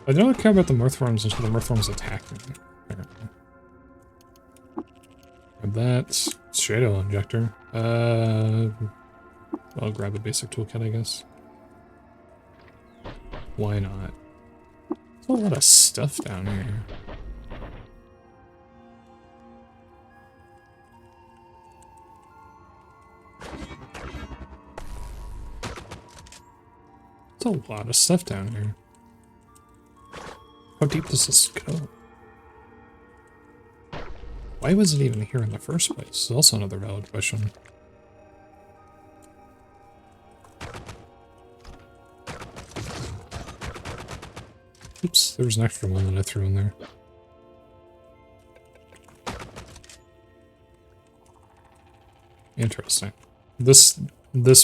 I don't care about the mirthworms until the mirthworms attack me, apparently. Grab that. Shadow injector. I'll grab a basic toolkit, I guess. Why not? There's a lot of stuff down here. There's a lot of stuff down here. How deep does this go? Why was it even here in the first place? Is also another valid question. Oops, there was an extra one that I threw in there. Interesting. This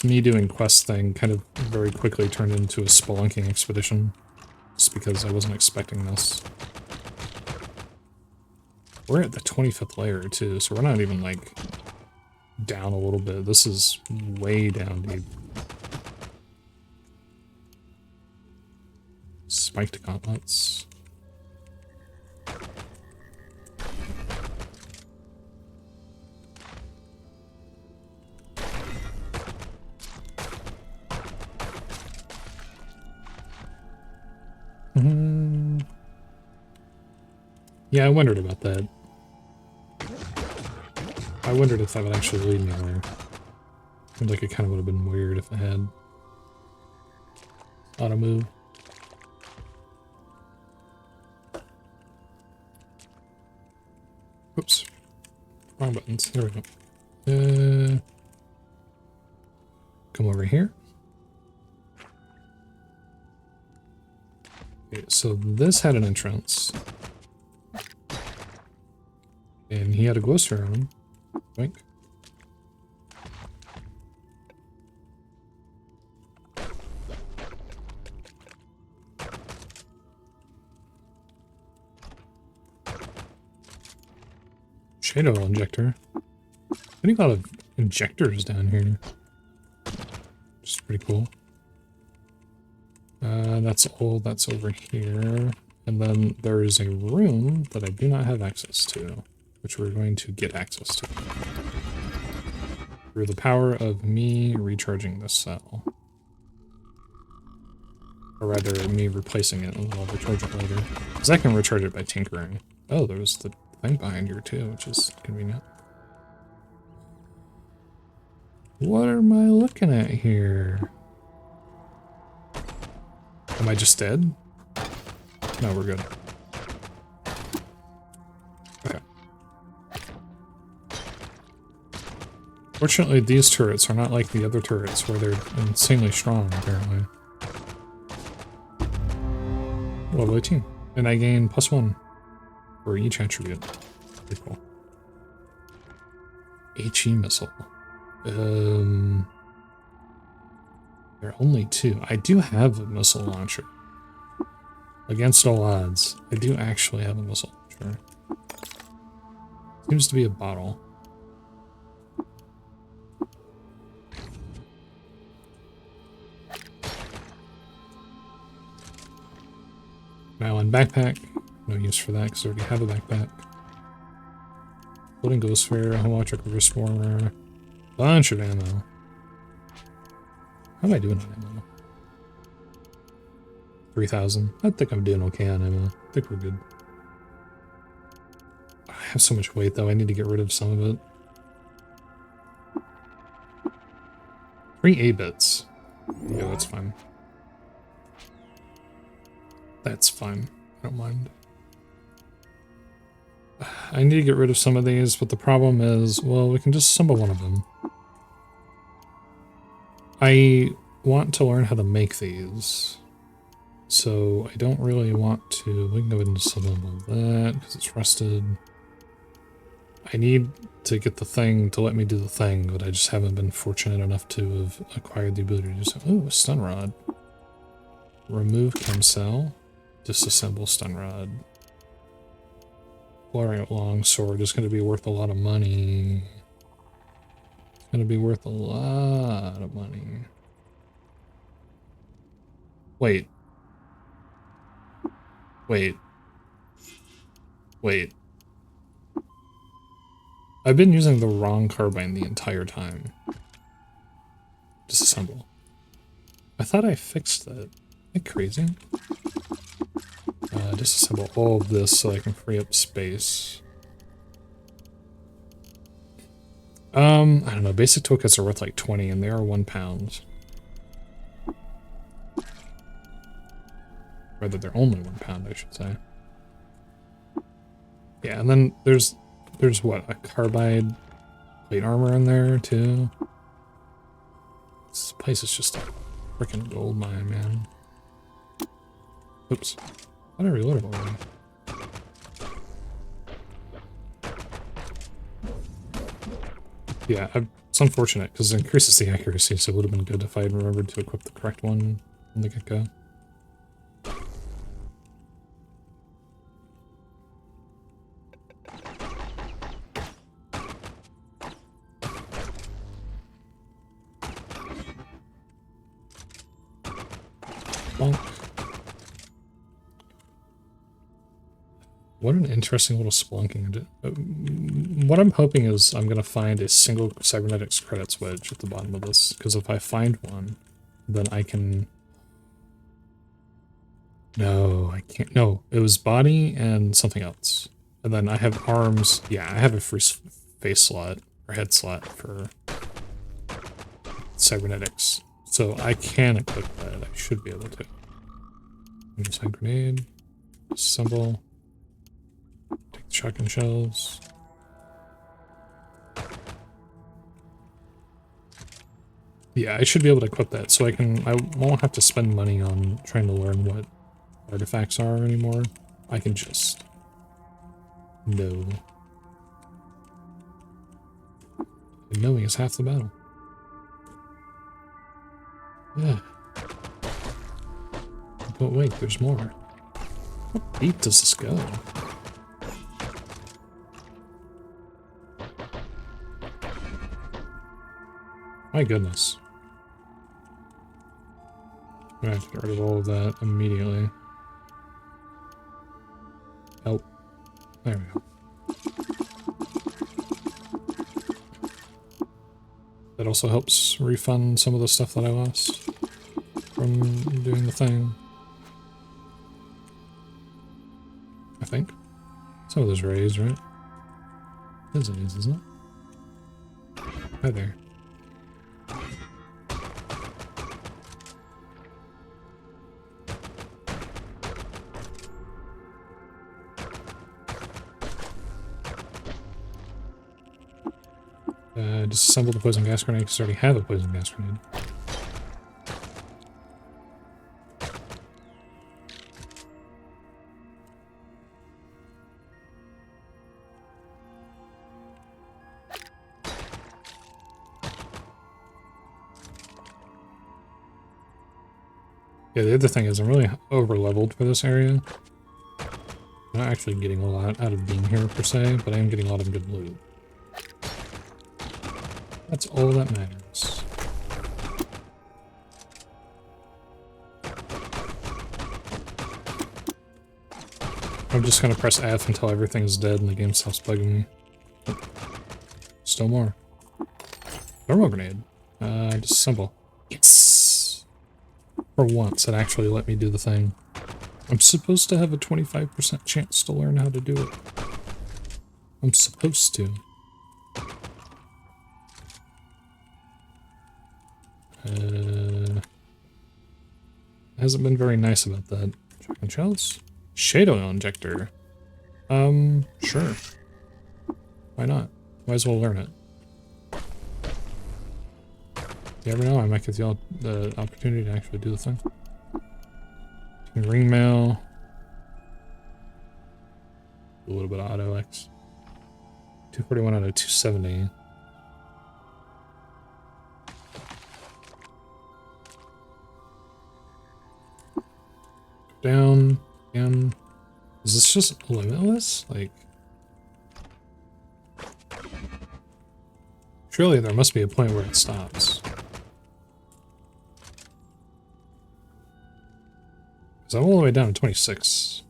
me doing quest thing kind of very quickly turned into a spelunking expedition. Just because I wasn't expecting this. We're at the 25th layer too, so we're not even like down a little bit. This is way down deep. Spiked gauntlets. Yeah, I wondered about that. I wondered if that would actually lead me anywhere. Seemed like it kind of would have been weird if it had. Auto move. Oops. Wrong buttons. There we go. Come over here. Okay, so this had an entrance. And he had a glow sphere on him. Wink. Shadow injector. Getting a lot of injectors down here. Which is pretty cool. That's all that's over here. And then there is a room that I do not have access to, which we're going to get access to. Through the power of me recharging this cell. Or rather, me replacing it, and I'll recharge it later. Because I can recharge it by tinkering. Oh, there's the thing behind here too, which is convenient. What am I looking at here? Am I just dead? No, we're good. Okay. Fortunately, these turrets are not like the other turrets where they're insanely strong, apparently. Level 18. And I gain +1 for each attribute. Pretty cool. HE missile. There are only 2. I do have a missile launcher. Against all odds, I do actually have a missile launcher. Seems to be a bottle. Nylon backpack. No use for that because I already have a backpack. Floating ghost sphere, holotropic restorer. Bunch of ammo. How am I doing on ammo? 3,000. I think I'm doing okay on ammo. I think we're good. I have so much weight though, I need to get rid of some of it. 3 A-bits. Yeah, that's fine. That's fine. I don't mind. I need to get rid of some of these, but the problem is, well, we can just assemble one of them. I want to learn how to make these. So I don't really want to... We can go ahead and assemble that, because it's rusted. I need to get the thing to let me do the thing, but I just haven't been fortunate enough to have acquired the ability to do so. Ooh, a stun rod. Remove chem cell. Disassemble stun rod. Glorious long sword is going to be worth a lot of money. It's going to be worth a lot of money. Wait. Wait. Wait. I've been using the wrong carbine the entire time. Disassemble. I thought I fixed that. Am I crazy? Disassemble all of this so I can free up space. I don't know. Basic toolkits are worth like 20 and they are £1. Rather, they're only £1, I should say. Yeah, and then there's what, a carbide plate armor in there too. This place is just a freaking gold mine, man. Oops. How did I reload it already? Yeah, it's unfortunate because it increases the accuracy, so it would have been good if I had remembered to equip the correct one from the get-go. Bonk. What an interesting little splunking. What I'm hoping is I'm going to find a single cybernetics credits wedge at the bottom of this, because if I find one, then I can... No, I can't. No, it was body and something else. And then I have arms. Yeah, I have a free face slot, or head slot for cybernetics. So I can equip that. I should be able to. Just hand grenade. Assemble. Take the shotgun shells. Yeah, I should be able to equip that, so I won't have to spend money on trying to learn what artifacts are anymore. I can just know. And knowing is half the battle. Yeah. But wait, there's more. How deep does this go? My goodness. I'm gonna have to get rid of all of that immediately. Oh, there we go. That also helps refund some of the stuff that I lost from doing the thing. I think. Some of those raised, right? It is, isn't it? Hi there. Disassemble the poison gas grenade because I already have a poison gas grenade. Yeah, the other thing is I'm really over-leveled for this area. I'm not actually getting a lot out of being here per se, but I am getting a lot of good loot. That's all that matters. I'm just gonna press F until everything's dead and the game stops bugging me. Oh, still more. Thermal grenade. Disassemble. Yes! For once, it actually let me do the thing. I'm supposed to have a 25% chance to learn how to do it. I'm supposed to. Hasn't been very nice about that. Shotgun shells? Shade oil injector. Sure. Why not? Might as well learn it. You never know, I might get the opportunity to actually do the thing. Ring mail. A little bit of auto X. 241 out of 270. Down. And is this just limitless? Like, surely there must be a point where it stops. Because I'm all the way down to 26.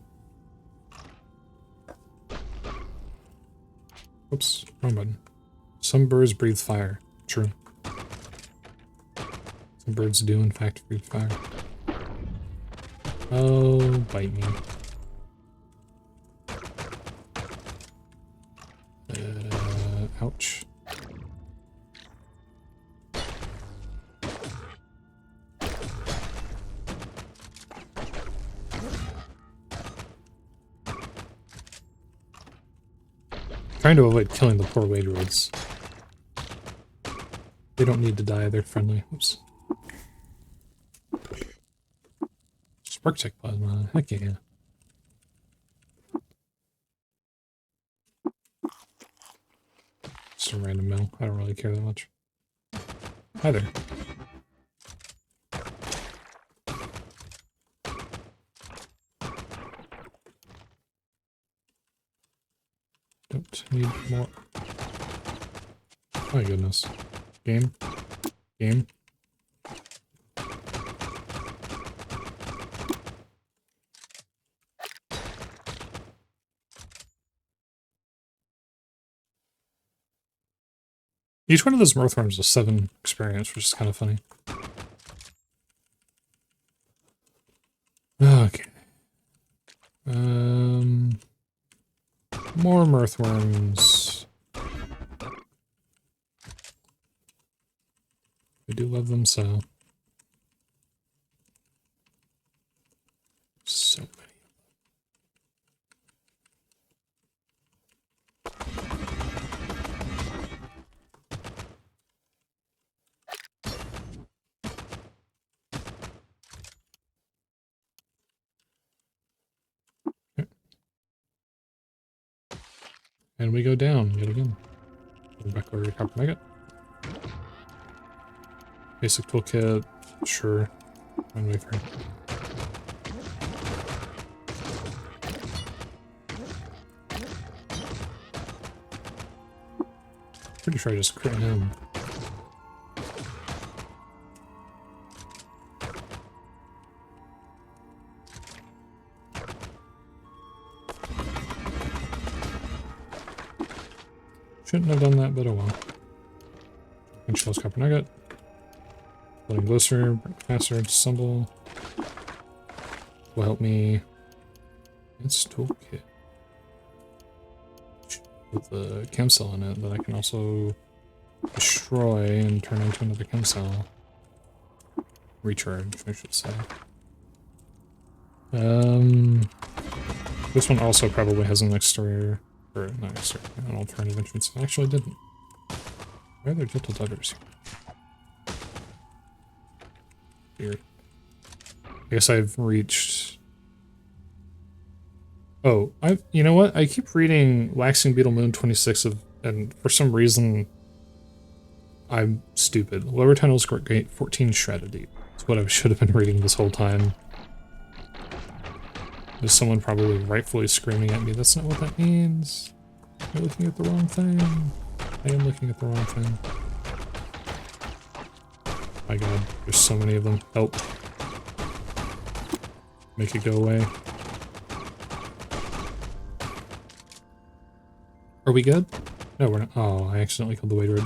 Oops, wrong button. Some birds breathe fire. True. Some birds do in fact breathe fire. Oh, bite me. Ouch. Trying to avoid killing the poor Waderoids. They don't need to die, they're friendly. Oops. Spark check plasma, heck yeah. Just a random mill, I don't really care that much. Hi there. Don't need more. Oh my goodness. Game. Game. Each one of those Mirthworms is 7 experience, which is kind of funny. Okay. More Mirthworms. I do love them so. So many. And we go down yet again. Go back over to Copper Nugget. Basic toolkit, sure. One way through. Pretty sure I just crit him. Shouldn't have done that, but oh well. And shells copper nugget. Floating glycer, break faster, disassemble. Will help me. It's toolkit. With the chem cell in it that I can also destroy and turn into another chem cell. Recharge, I should say. This one also probably has an exterior, or not exterior, an alternative entrance. Actually, I didn't. Why are there gentle dudders here? Weird. I guess I've reached. Oh, you know what? I keep reading Waxing Beetle Moon 26 and for some reason, I'm stupid. Lower Tunnels Gate 14 Shredded Deep. That's what I should have been reading this whole time. There's someone probably rightfully screaming at me. That's not what that means. You're looking at the wrong thing. I am looking at the wrong thing. My god, there's so many of them. Help. Make it go away. Are we good? No, we're not. Oh, I accidentally killed the Wade Red.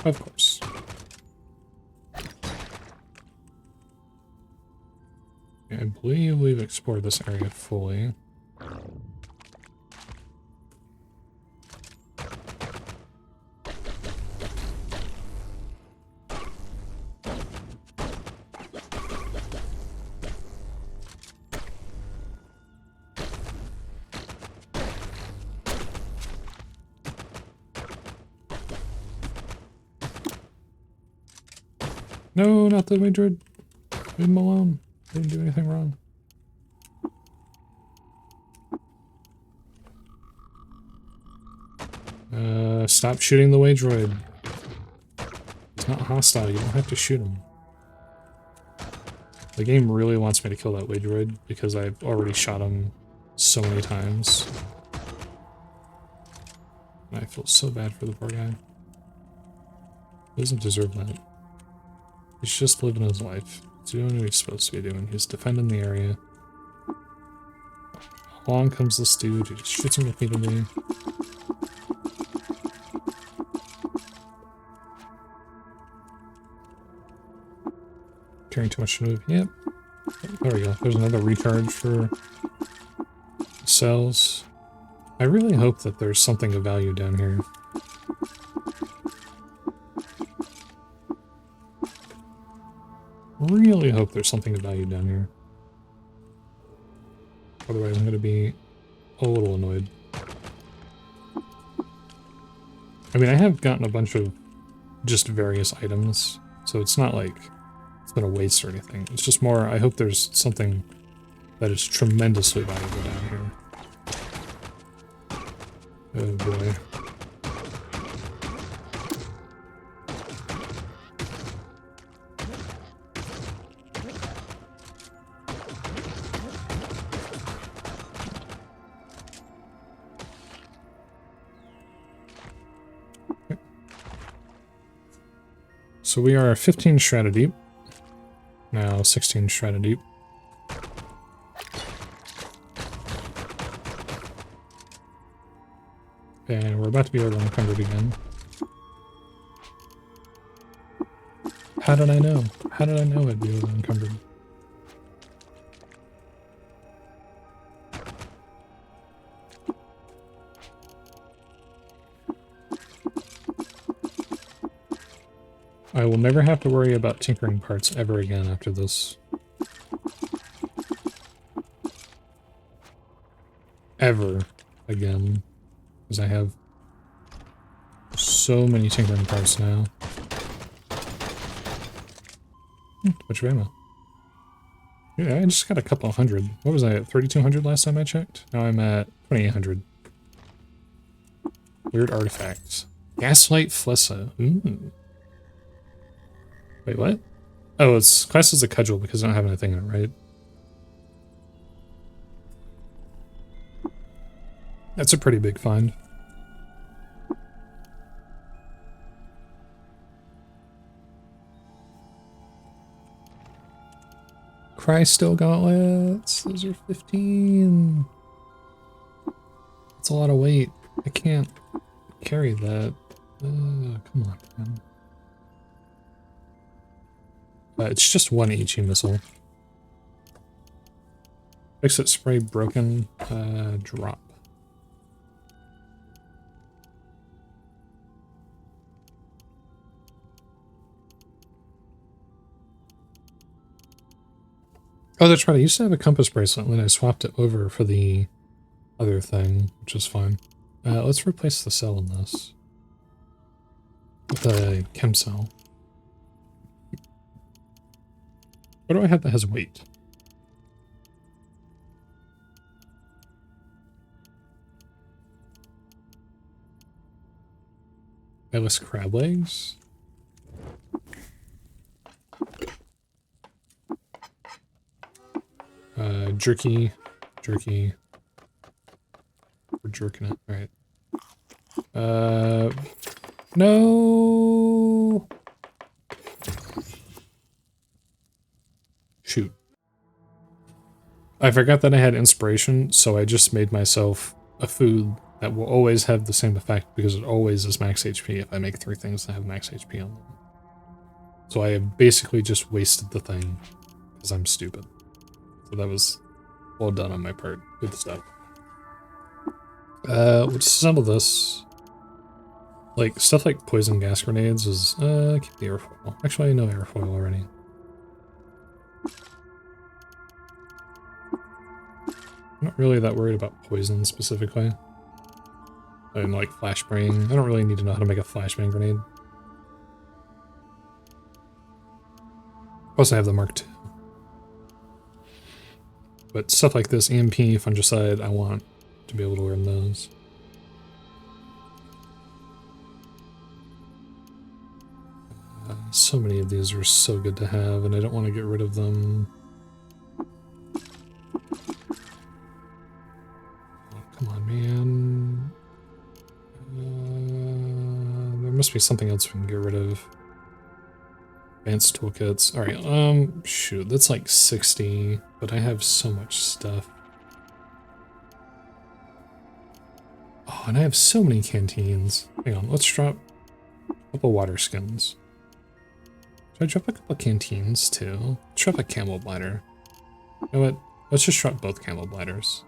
Of course. I believe we've explored this area fully. No, not the Madrid. Leave him alone. Didn't do anything wrong. Stop shooting the wage droid. He's not hostile. You don't have to shoot him. The game really wants me to kill that wage droid because I've already shot him so many times. And I feel so bad for the poor guy. He doesn't deserve that. He's just living his life. He's doing what he's supposed to be doing. He's defending the area. Along comes this dude who just shoots him repeatedly. Carrying too much to move. Yep. There we go. There's another recharge for cells. I really hope that there's something of value down here. Really hope there's something of value down here. Otherwise I'm going to be a little annoyed. I mean, I have gotten a bunch of just various items, so it's not like it's been a waste or anything. It's just more, I hope there's something that is tremendously valuable down here. Oh boy. So we are 15 strata deep. Now 16 strata deep. And we're about to be over encumbered again. How did I know? How did I know I'd be over encumbered? I will never have to worry about tinkering parts ever again after this. Ever again. Because I have so many tinkering parts now. Which ammo? Yeah, I just got a couple hundred. What was I at? 3,200 last time I checked? Now I'm at 2,800. Weird artifacts. Gaslight Flessa. Ooh. Wait, what? Oh, it's classed as a cudgel because I don't have anything in it, right? That's a pretty big find. Christ, still gauntlets. Those are 15. That's a lot of weight. I can't carry that. Come on, man. It's just one HE missile. Fix it, spray broken, drop. Oh, that's right. I used to have a compass bracelet when I swapped it over for the other thing, which is fine. Let's replace the cell in this with a chem cell. What do I have that has weight? Eyeless crab legs? Jerky. We're jerking it. Alright. No! Shoot. I forgot that I had inspiration, so I just made myself a food that will always have the same effect because it always is max HP if I make 3 things that have max HP on them. So I have basically just wasted the thing because I'm stupid. So that was well done on my part. Good stuff. Let's assemble this. Like, stuff like poison gas grenades is, keep the airfoil. Actually, I know airfoil already. I'm not really that worried about poison specifically. And like flashbang. I don't really need to know how to make a flashbang grenade. Plus I have the Mark II. But stuff like this, EMP, fungicide, I want to be able to learn those. So many of these are so good to have, and I don't want to get rid of them. Oh, come on, man. There must be something else we can get rid of. Advanced toolkits. Alright, shoot, that's like 60, but I have so much stuff. Oh, and I have so many canteens. Hang on, let's drop a couple water skins. Should I drop a couple canteens too? Let's drop a camel bladder. You know what? Let's just drop both camel bladders.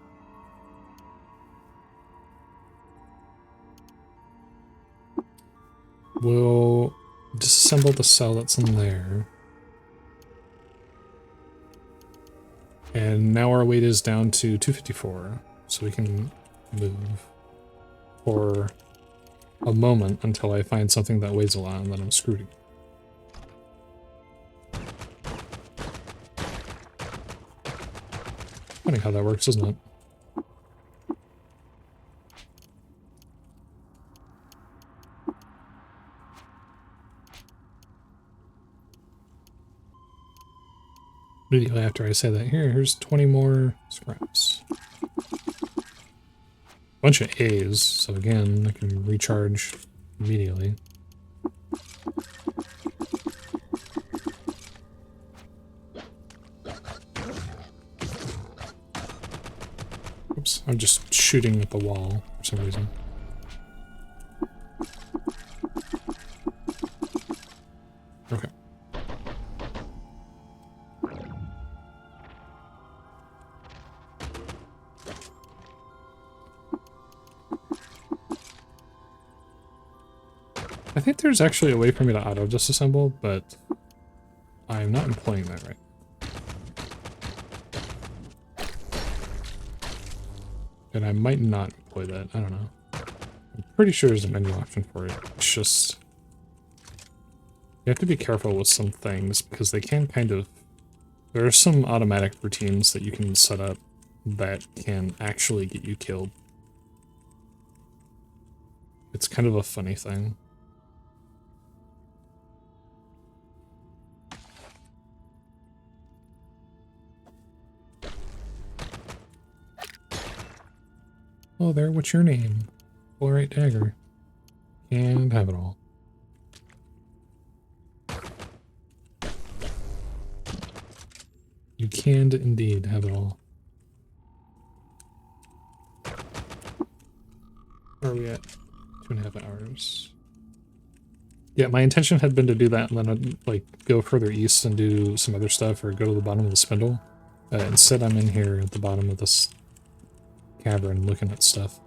We'll disassemble the cell that's in there. And now our weight is down to 254, so we can move for a moment until I find something that weighs a lot and then I'm screwed again. Funny how that works, isn't it? Immediately after I say that, here's 20 more scraps. Bunch of A's, so again, I can recharge immediately. Oops, I'm just shooting at the wall for some reason. Okay. I think there's actually a way for me to auto-disassemble, but I'm not employing that right. And I might not employ that, I don't know. I'm pretty sure there's a menu option for it. It's just... you have to be careful with some things, because they can kind of... there are some automatic routines that you can set up that can actually get you killed. It's kind of a funny thing. Hello there, what's your name? Fluorite dagger. And have it all. You can indeed have it all. Where are we at? 2.5 hours. Yeah, my intention had been to do that and then I'd, like, go further east and do some other stuff or go to the bottom of the spindle. Instead, I'm in here at the bottom of this cavern looking at stuff.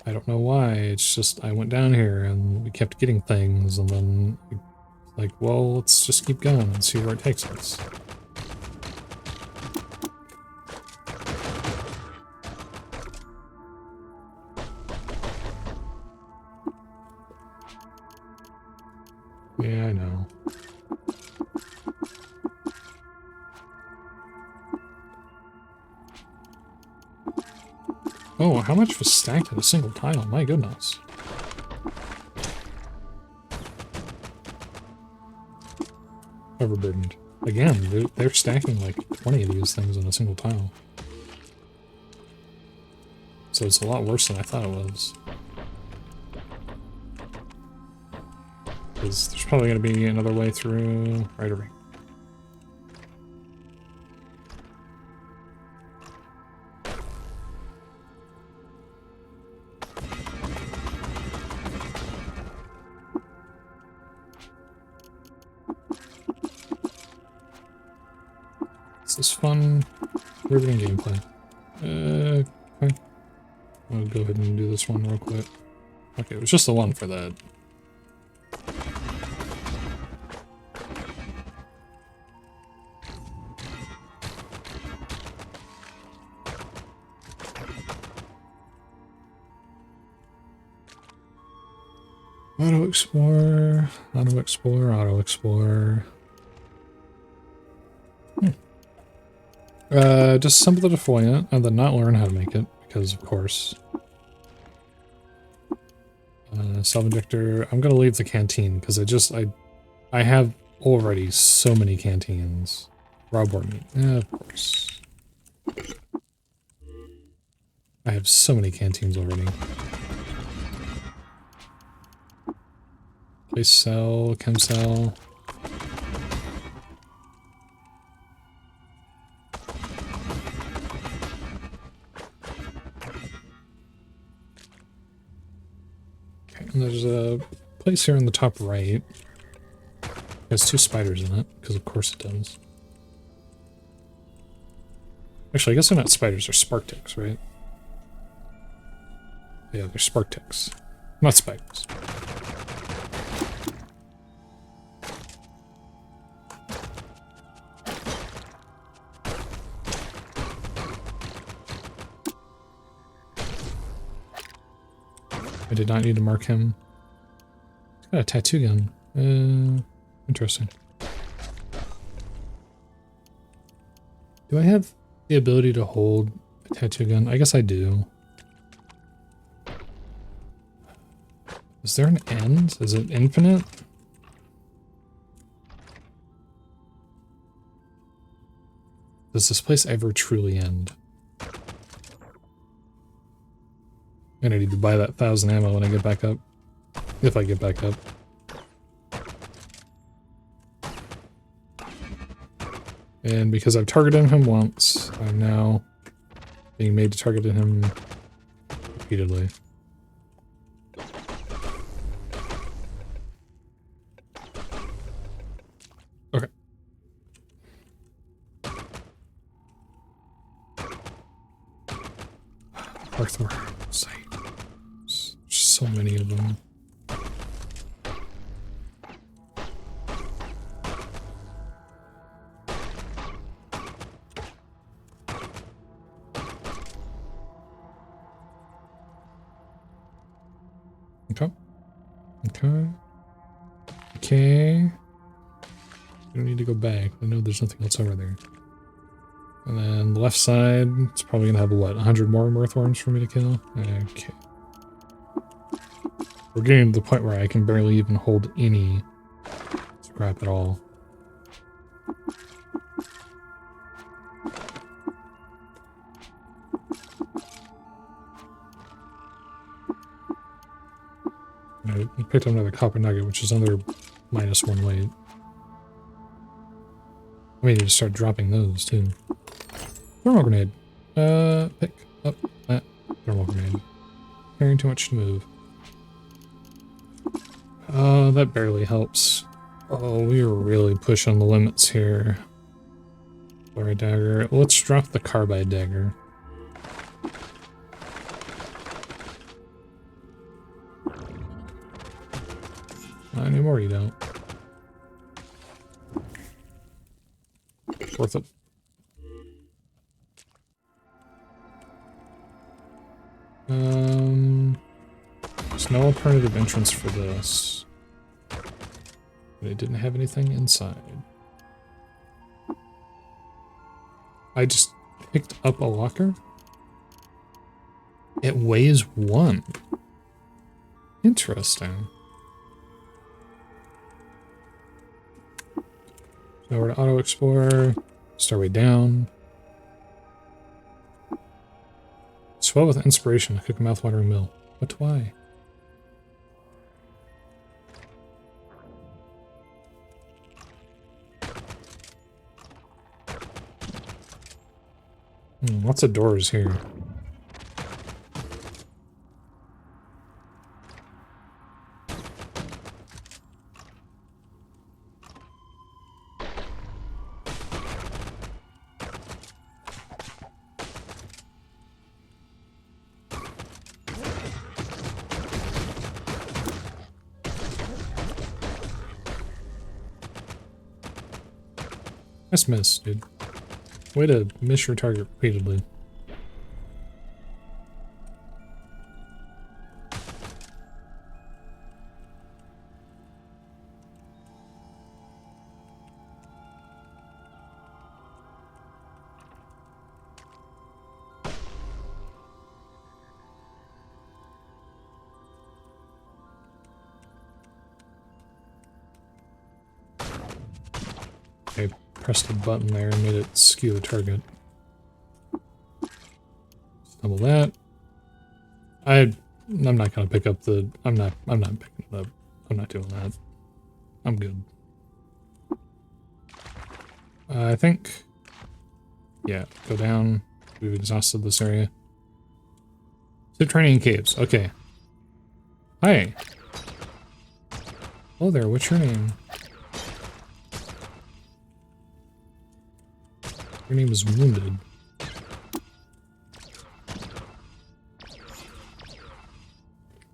I don't know why, it's just I went down here and we kept getting things and then, like, well, let's just keep going and see where it takes us. Yeah, I know. Oh, how much was stacked in a single tile? My goodness. Overburdened. Again, they're stacking like 20 of these things in a single tile. So it's a lot worse than I thought it was. Because there's probably going to be another way through right over here. This is fun, riveting gameplay. Okay. I'll go ahead and do this one real quick. Okay, it was just the one for that. Auto explore, auto explore, auto explore. Disassemble the defoliant and then not learn how to make it, because of course. Self-injector. I'm gonna leave the canteen because I have already so many canteens. Raw boar meat. Yeah, of course. I have so many canteens already. Place cell, chem cell. And there's a place here in the top right. It has 2 spiders in it, because of course it does. Actually, I guess they're not spiders, they're spark ticks, right? Yeah, they're spark ticks. Not spiders. I did not need to mark him. He's got a tattoo gun. Interesting. Do I have the ability to hold a tattoo gun? I guess I do. Is there an end? Is it infinite? Does this place ever truly end? I'm gonna need to buy that 1,000 ammo when I get back up. If I get back up. And because I've targeted him once, I'm now being made to target him repeatedly. Okay. Arthur site. There's so many of them. Okay. Okay. Okay. We don't need to go back. I know there's nothing else over there. And then the left side, it's probably gonna have, what, 100 more Mirthworms for me to kill? Okay. We're getting to the point where I can barely even hold any scrap at all. I picked up another copper nugget, which is another -1 weight. I need to start dropping those too. Thermal grenade. Pick up that thermal grenade. Carrying too much to move. That barely helps. Oh, we are really pushing the limits here. Fluoride dagger. Let's drop the carbide dagger. Not anymore, you don't. Worth it. There's no alternative entrance for this. But it didn't have anything inside. I just picked up a locker? It weighs 1. Interesting. Now we're to auto explore. Start way down. Swell with inspiration. Cook a mouthwatering meal. But why? Lots of doors here. Nice miss, dude. Way to miss your target repeatedly. I pressed a button there and made it skew the target. Stumble that. I'm not gonna pick up the I'm not picking it up. I'm not doing that. I'm good. I think yeah, go down. We've exhausted this area. Subterranean in caves. Okay. Hi. Hello there, what's your name? Your name is Wounded.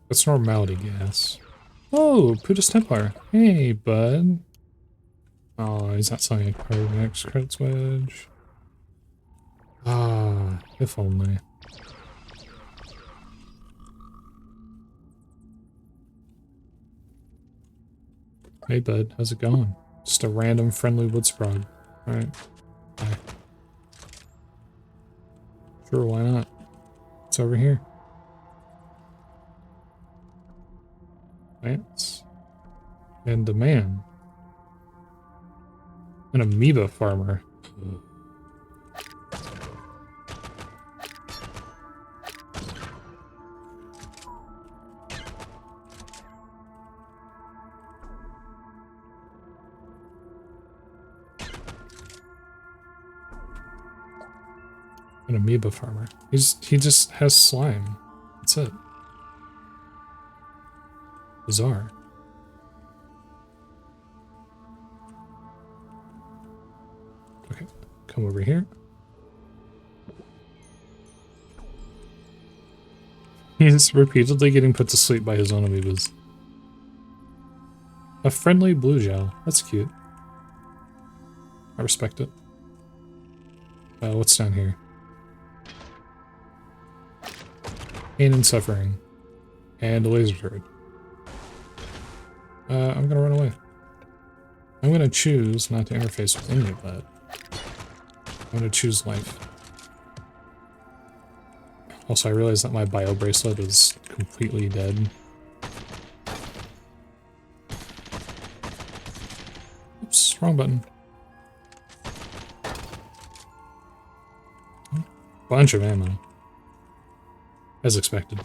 That's normality gas. Oh, Putus Templar. Hey, bud. Oh, he's not selling a card next. Credits wedge. Ah, if only. Hey, bud. How's it going? Just a random friendly wood sprog. Alright. Bye. Sure, why not? It's over here. Plants. And a man. An amoeba farmer. An amoeba farmer. He just has slime. That's it. Bizarre. Okay, come over here. He's repeatedly getting put to sleep by his own amoebas. A friendly blue gel. That's cute. I respect it. What's down here? Pain and suffering. And a laser turret. I'm gonna run away. I'm gonna choose not to interface with any of that. I'm gonna choose life. Also, I realize that my bio bracelet is completely dead. Oops, wrong button. Bunch of ammo. As expected.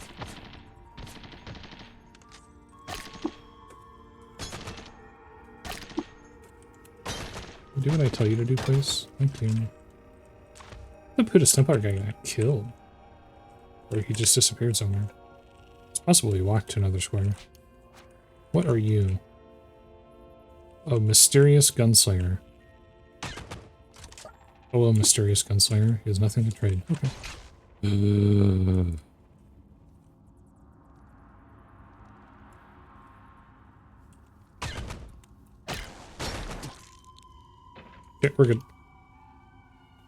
do what I tell you to do, please? Thank you. The Buddhist Templar guy got killed. Or he just disappeared somewhere. It's possible he walked to another square. What are you? Oh, mysterious gunslinger. Hello, mysterious gunslinger. He has nothing to trade. Okay. Okay, we're good.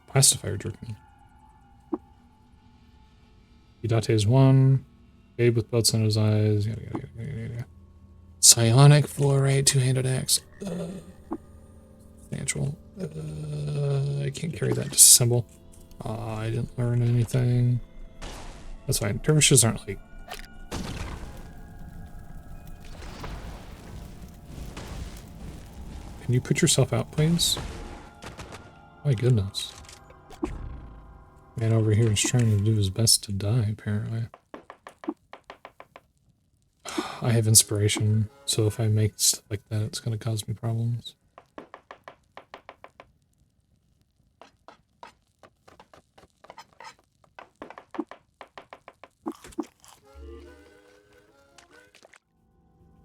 Pacifier jerkin. Idate is 1. Babe with belts on his eyes. Yada. Psionic fluorite, two-handed axe. Substantial. I can't carry that disassemble. I didn't learn anything. That's fine. Dervishes aren't like... Can you put yourself out, please? My goodness. Man over here is trying to do his best to die, apparently. I have inspiration, so if I make stuff like that, it's going to cause me problems.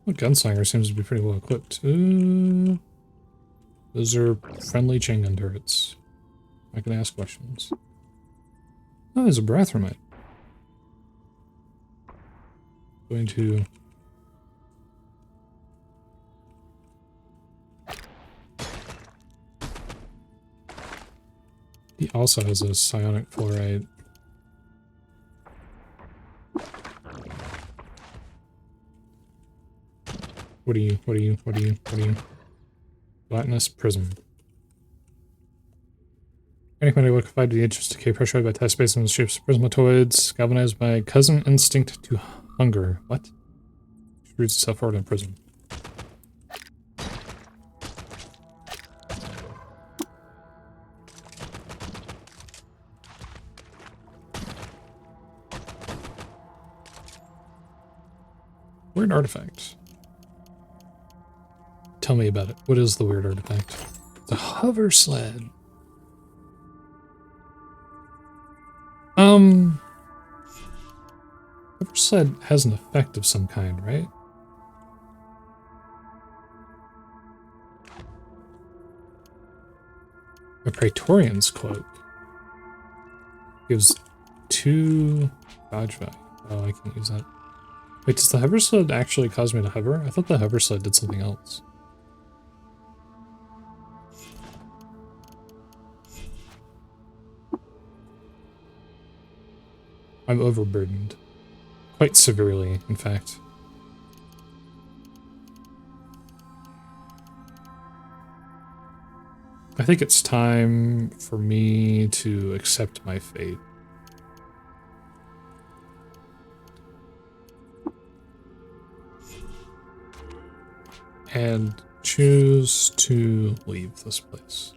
Well, Gunslinger seems to be pretty well equipped. Those are friendly chain gun turrets. I can ask questions. Oh, there's a Brathramite. Going to... He also has a psionic fluorite. What are you? Gelatinous prism. Anything liquefied to the edge of decay, pressurized by test space in the shapes of prismatoids, galvanized by cousin instinct to hunger. What? Roots itself forward in prism. Weird artifact. Tell me about it. What is the weird artifact? The hover sled. Hover sled has an effect of some kind, right? A Praetorian's cloak gives 2 dodge value. Oh, I can't use that. Wait, does the hover sled actually cause me to hover? I thought the hover sled did something else. I'm overburdened. Quite severely, in fact. I think it's time for me to accept my fate. And choose to leave this place.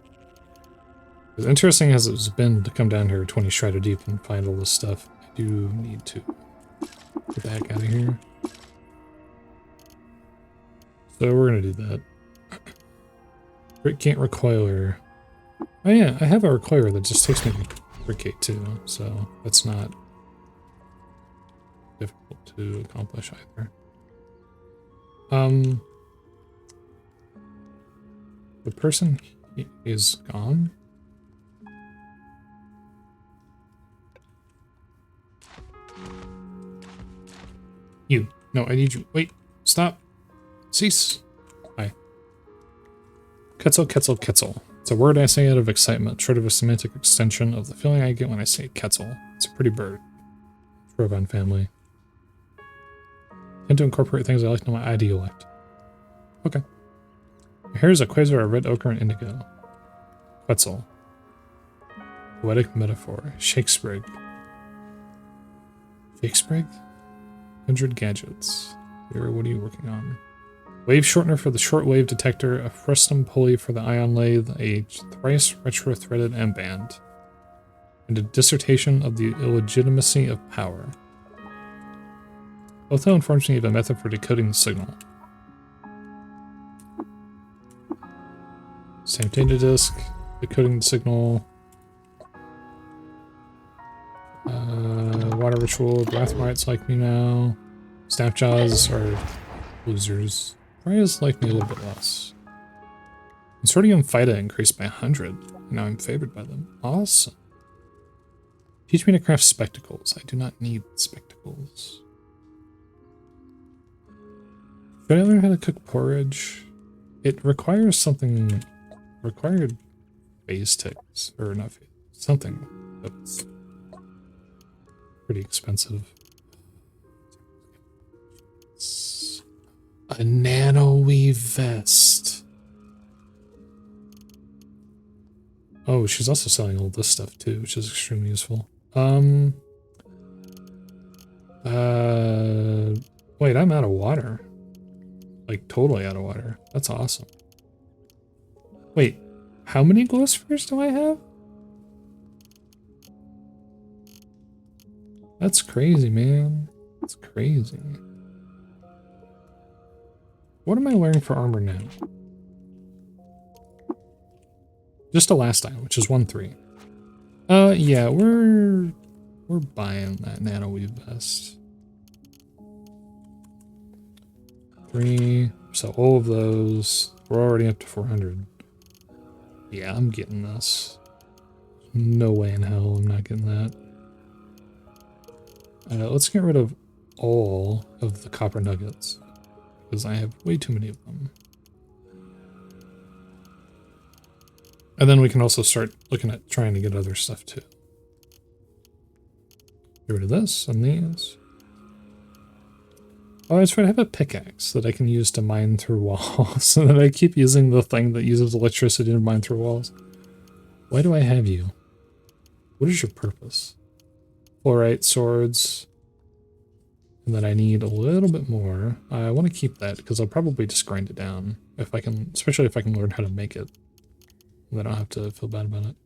As interesting as it's been to come down here 20 strata deep and find all this stuff, I do need to get the heck out of here. So we're gonna do that. Can't recoiler. Oh yeah, I have a recoiler that just takes me to Brickgate too, so that's not difficult to accomplish either. The person is gone. You. No, I need you. Wait. Stop. Cease. Hi. Ketzel, ketzel, ketzel. It's a word I say out of excitement, short of a semantic extension of the feeling I get when I say ketzel. It's a pretty bird. Trovan family. Tend to incorporate things I like in my idealect. Okay. Here's a quasar of red ochre and indigo. Quetzal. Poetic metaphor. Shakespeare. Shakespeare? 100 gadgets. Here, what are you working on? Wave shortener for the shortwave detector, a frustum pulley for the ion lathe, a thrice retro-threaded M-band, and a dissertation of the illegitimacy of power. Otho informs me of a method for decoding the signal. Same data disk, decoding the signal. Water ritual, Brathmites like me now. Snapjaws are losers. Pariahs like me a little bit less. Consortium Phyta increased by 100. Now I'm favored by them. Awesome. Teach me to craft spectacles. I do not need spectacles. Should I learn how to cook porridge? It requires something. Required phase ticks. Or not phase. Something that's pretty expensive. A nano-weave vest. Oh, she's also selling all this stuff too, which is extremely useful. Wait, I'm out of water. Like, totally out of water. That's awesome. Wait, how many glow spheres do I have? That's crazy, man. That's crazy. What am I wearing for armor now? Just a last item, which is 1-3. Yeah, we're buying that nano weave vest. 3. So all of those. We're already up to 400. Yeah, I'm getting this. No way in hell I'm not getting that. Let's get rid of all of the copper nuggets, because I have way too many of them. And then we can also start looking at trying to get other stuff too. Get rid of this and these. Oh, that's right, I have a pickaxe that I can use to mine through walls, and then I keep using the thing that uses electricity to mine through walls. Why do I have you? What is your purpose? Fluorite swords. And then I need a little bit more. I want to keep that because I'll probably just grind it down if I can, especially if I can learn how to make it. Then I don't have to feel bad about it.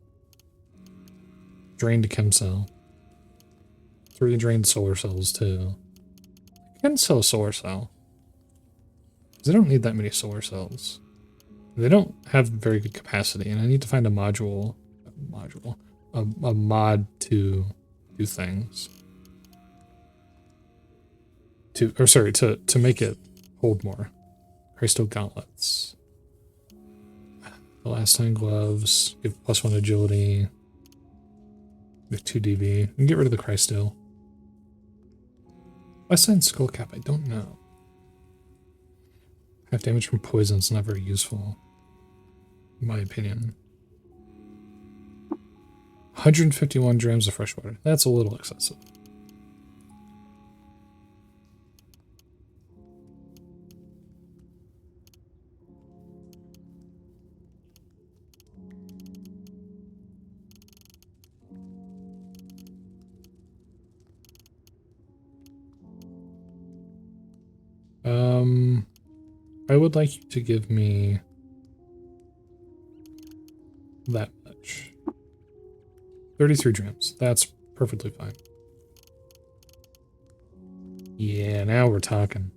Drained chem cell. 3 drained solar cells too. I can sell a solar cell. Because I don't need that many solar cells. They don't have very good capacity, and I need to find a module, a mod to do things. To make it hold more. Crystal gauntlets. The last time gloves. Give +1 agility. With 2 DB. We can get rid of the Crystal. Wasteland skull cap, I don't know. Half damage from poison's not very useful, in my opinion. 151 drams of fresh water. That's a little excessive. I would like you to give me that much. 33 drams. That's perfectly fine. Yeah, now we're talking.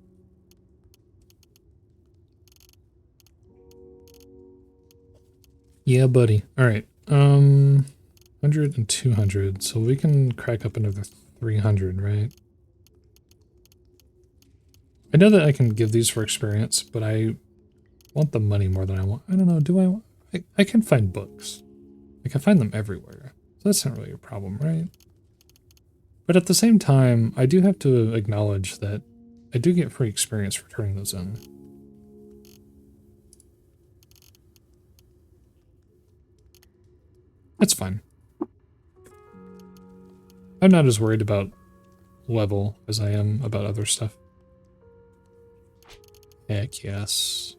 Yeah, buddy. All right. 100 and 200. So we can crack up another 300, right? I know that I can give these for experience, but I want the money more than I want. I don't know. Do I want... I can find books. I can find them everywhere. So that's not really a problem, right? But at the same time, I do have to acknowledge that I do get free experience for turning those in. That's fine. I'm not as worried about level as I am about other stuff. Heck yes.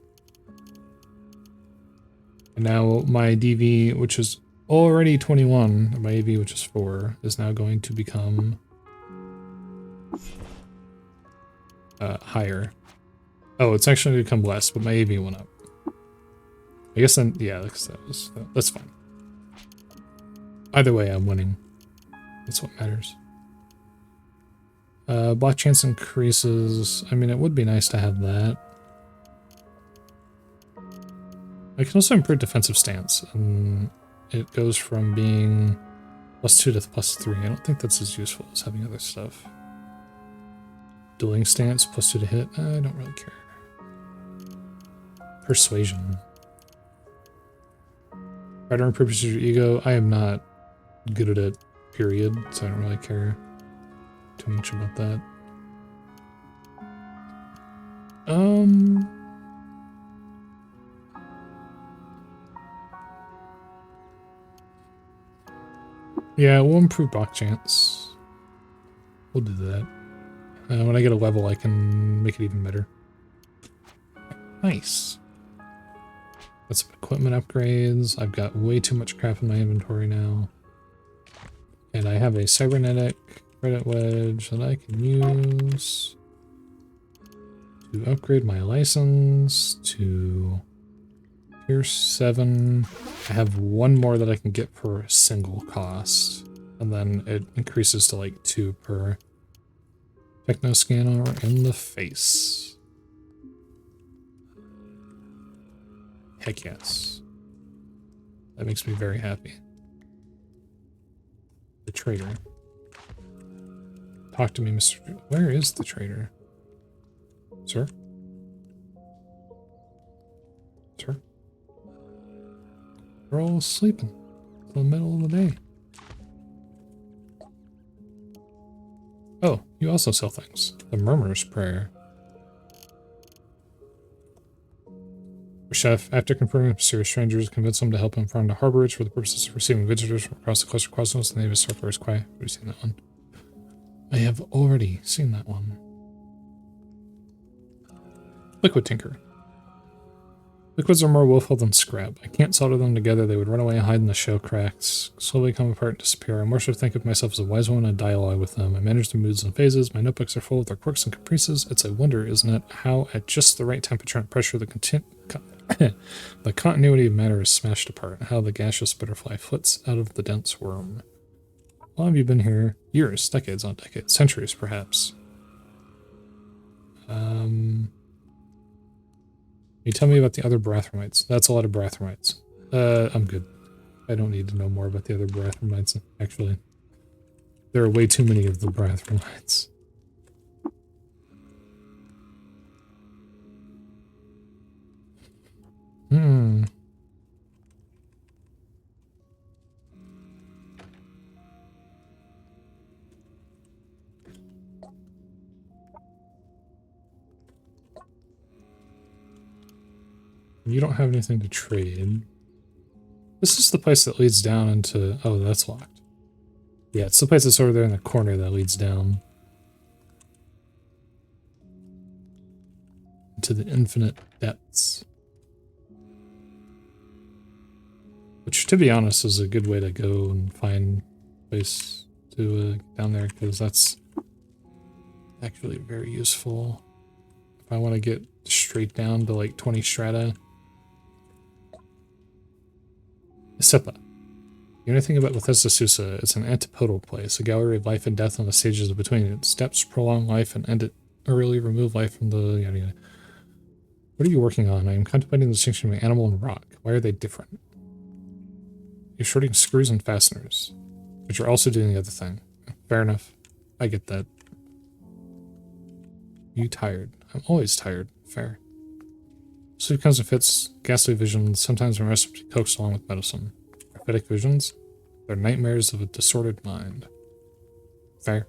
And now my DV, which is already 21, and my AV, which is 4, is now going to become higher. Oh, it's actually going to become less, but my AV went up. I guess then, yeah, that's fine. Either way, I'm winning. That's what matters. Block chance increases. I mean, it would be nice to have that. I can also improve defensive stance, and it goes from being +2 to +3. I don't think that's as useful as having other stuff. Dueling stance, +2 to hit. I don't really care. Persuasion. Try to improve your ego. I am not good at it, period, so I don't really care too much about that. Yeah, we'll improve block chance. We'll do that. When I get a level, I can make it even better. Nice. Got some equipment upgrades. I've got way too much crap in my inventory now. And I have a cybernetic credit wedge that I can use to upgrade my license to Tier 7. I have one more that I can get for a single cost. And then it increases to like 2 per techno scanner in the face. Heck yes. That makes me very happy. The trader. Talk to me, Mr. Where is the trader? Sir? Sir? We're all sleeping in the middle of the day. Oh, you also sell things. The Murmurer's Prayer. Chef, after confirming with mysterious strangers, convinced them to help him find a harborage for the purposes of receiving visitors from across the cluster cosmos, the name of Starfire's quiet. Have you seen that one? I have already seen that one. Liquid Tinker. Liquids are more willful than scrap. I can't solder them together. They would run away and hide in the shell cracks, slowly come apart and disappear. I more so think of myself as a wise woman in dialogue with them. I manage their moods and phases. My notebooks are full of their quirks and caprices. It's a wonder, isn't it, how at just the right temperature and pressure the continuity of matter is smashed apart, and how the gaseous butterfly flits out of the dense worm. How long have you been here? Years, decades on decades, centuries perhaps. You tell me about the other Brathromites. That's a lot of Brathromites. I'm good. I don't need to know more about the other Brathromites, actually. There are way too many of the Brathromites. You don't have anything to trade. This is the place that leads down into... Oh, that's locked. Yeah, it's the place that's over there in the corner that leads down into the infinite depths. Which, to be honest, is a good way to go and find a place to get down there, because that's actually very useful. If I want to get straight down to like 20 strata. Sepa. You know anything about Bethesda Susa? It's an antipodal place, a gallery of life and death on the stages between it. Steps prolong life and end it, or really remove life from the yada yada. What are you working on? I am contemplating the distinction between animal and rock. Why are they different? You're shorting screws and fasteners, but you're also doing the other thing. Fair enough. I get that. You tired? I'm always tired. Fair. Sleep comes and fits, ghastly visions, sometimes when rest coaxed along with medicine. Prophetic visions? They're nightmares of a disordered mind. Fair.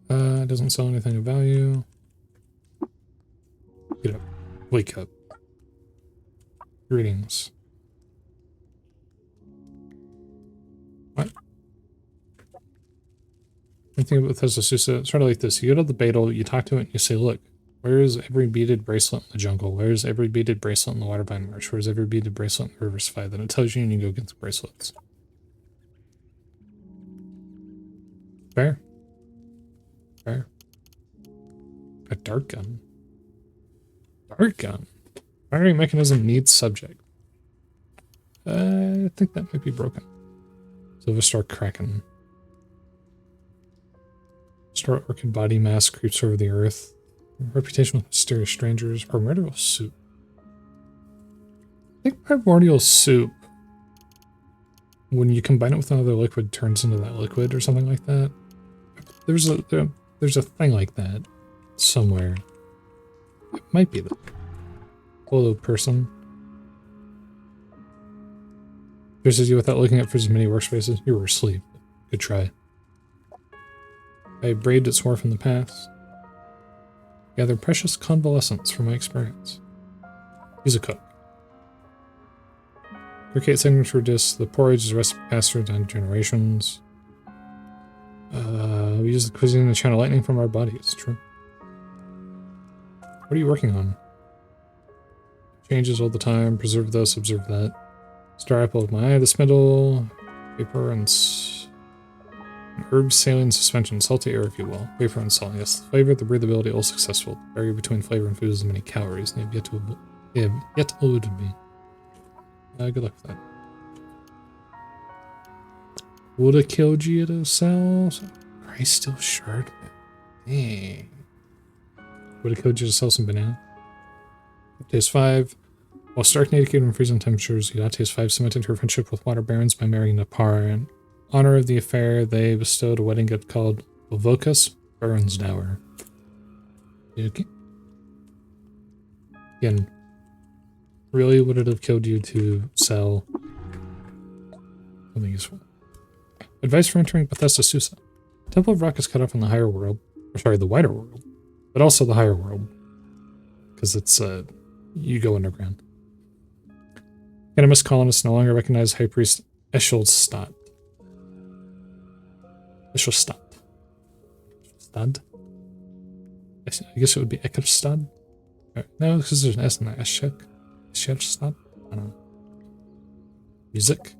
Doesn't sell anything of value. Get up. Wake up. Greetings. What? Anything about Bethesda Susa? It's sort of like this. You go to the Beetle, you talk to it, and you say, look, where is every beaded bracelet in the jungle? Where is every beaded bracelet in the Waterbind Marsh? Where is every beaded bracelet in the Rivers Fight? Then it tells you and you go get the bracelets. Fair. Fair. A dart gun. Dart gun. Firing mechanism needs subject. I think that might be broken. Silverstar Kraken. Star Orchid body mass creeps over the earth. Reputation with mysterious strangers. Primordial suit. think primordial soup, when you combine it with another liquid, turns into that liquid or something like that. There's a thing like that somewhere. It might be the Hello person. Versus you without looking up for as many workspaces. You were asleep. Good try. I braved its war from the past. Gather precious convalescence from my experience. He's a cook. Cricket signature dish. The porridge is a recipe passed through down generations. We use the cuisine to channel lightning from our bodies. True. What are you working on? Changes all the time. Preserve this, observe that. Star apple of my eye, the spindle, paper and herb saline suspension, salty air if you will. Wafer and salt, yes. The flavor, the breathability, all successful. The barrier between flavor and food is many calories. They have yet eluded me. Good luck with that. Would have killed you to sell. Price still short. Dang. Would have killed you to sell some banana. Taste 5. While stark naked and freezing temperatures, Taste 5 cemented her friendship with water barons by marrying Napar. In honor of the affair, they bestowed a wedding gift called Volvocus, Baron's Dower. Okay. Again, really would it have killed you to sell something useful? Advice for entering Bethesda Susa. Temple of Rock is cut off in the higher world, or sorry, the wider world, but also the higher world, because it's you go underground. Venomous colonists no longer recognize High Priest Eshelstad. Eshelstad. Stad? I guess it would be Eckerstad? No, because there's an S in there. Eshelstad? I don't know. Music.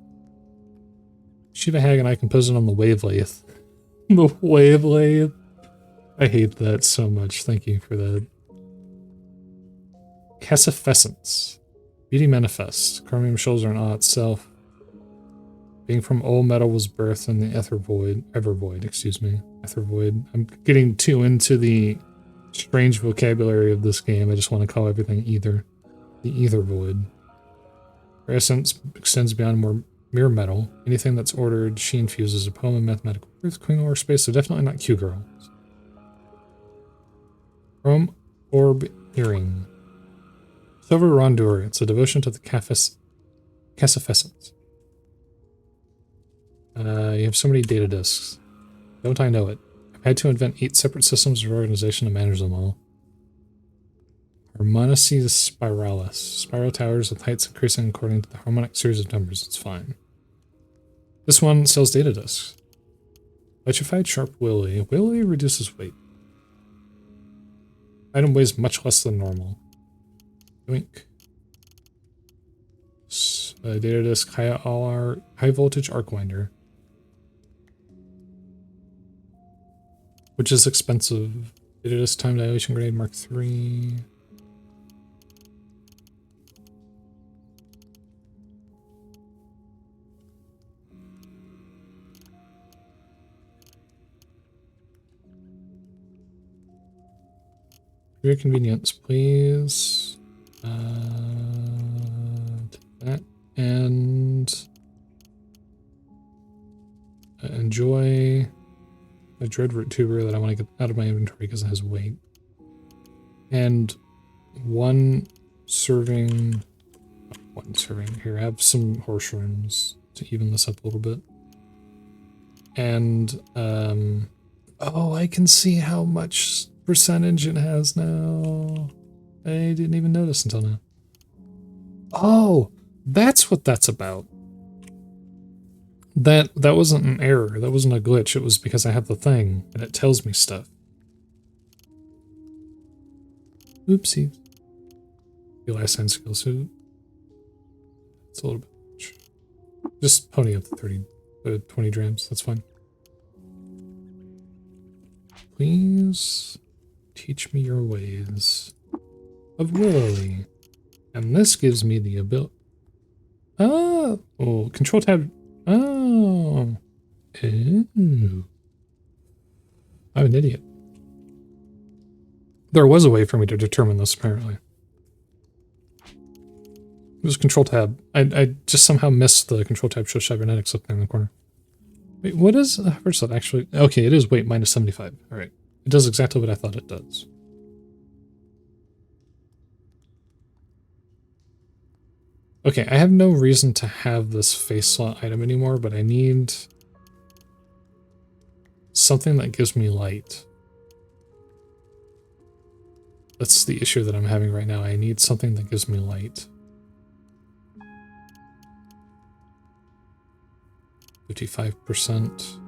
Shiva Hag and I composed it on the wavelength. The wavelength. I hate that so much. Thank you for that. Cassifescence. Beauty manifest. Chromium shows are in awe itself. Being from old metal was birthed in the ether void. Ether void. I'm getting too into the strange vocabulary of this game. I just want to call everything ether. The ether void. Her essence extends beyond mere metal. Anything that's ordered, she infuses a poem of mathematical truth, queen or space, so definitely not Q-Girl. Chrome orb earring. Silver Rondur. It's a devotion to the Cassifescence. You have so many data disks. Don't I know it? I've had to invent 8 separate systems of organization to manage them all. Harmonices Spiralis. Spiral towers with heights increasing according to the harmonic series of numbers. It's fine. This one sells data disks. Electrified Sharp Willy. Willy reduces weight. Item weighs much less than normal. Wink. Data disk, high voltage arc winder. Which is expensive. Data disk time dilation grade Mark III. For your convenience, please. That and enjoy a dreadroot tuber that I want to get out of my inventory because it has weight. And one serving here. Have some horse rooms to even this up a little bit. And oh, I can see how much percentage it has now. I didn't even notice until now. Oh, that's what that's about. That wasn't an error. That wasn't a glitch. It was because I have the thing and it tells me stuff. Oopsie. The last hand skill suit. It's a little bit much. Just pony up the 20 drams. That's fine. Please teach me your ways of Willowy. And this gives me the ability. Oh, control tab. Oh. Ew. I'm an idiot. There was a way for me to determine this, apparently. It was Control Tab. I just somehow missed the Control Tab show cybernetics up there in the corner. Wait, what is the hover slot actually? Okay, it is weight minus 75. All right. It does exactly what I thought it does. Okay, I have no reason to have this face slot item anymore, but I need something that gives me light. That's the issue that I'm having right now. I need something that gives me light. 55%.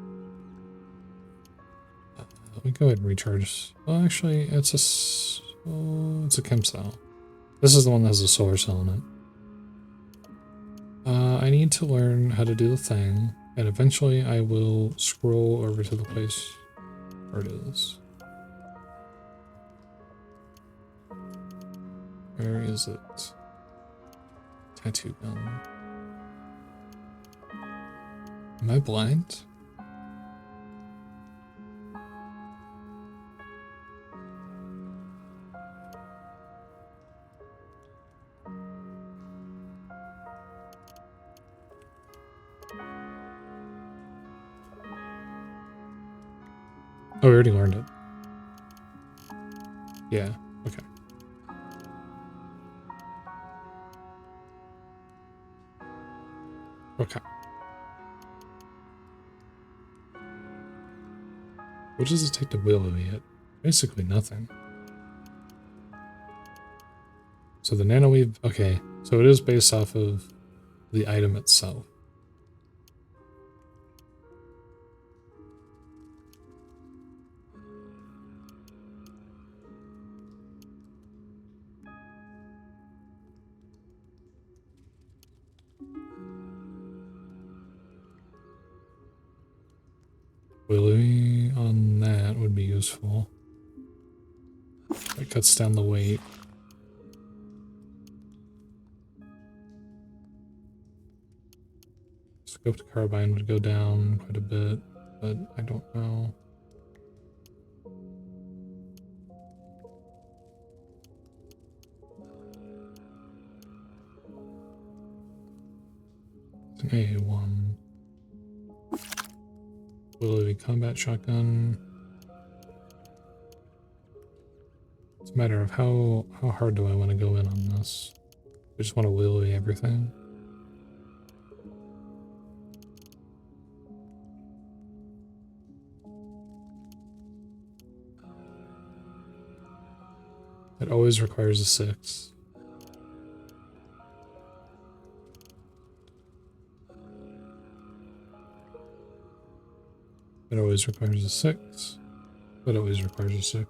Let me go ahead and recharge. Well, actually, it's a chem cell. This is the one that has a solar cell in it. I need to learn how to do the thing, and eventually I will scroll over to the place where it is. Where is it? Tattoo gun. Am I blind? Oh, we already learned it. Yeah, okay. Okay. What does it take to willow it? Basically nothing. So the nanoweave, okay. So it is based off of the item itself. Willowy on that would be useful. It cuts down the weight. Scoped carbine would go down quite a bit, but I don't know. It's an AA1. Willowy combat shotgun. It's a matter of how hard do I want to go in on this. I just want to willowy everything. It always requires a 6. It always requires a 6. It always requires a 6.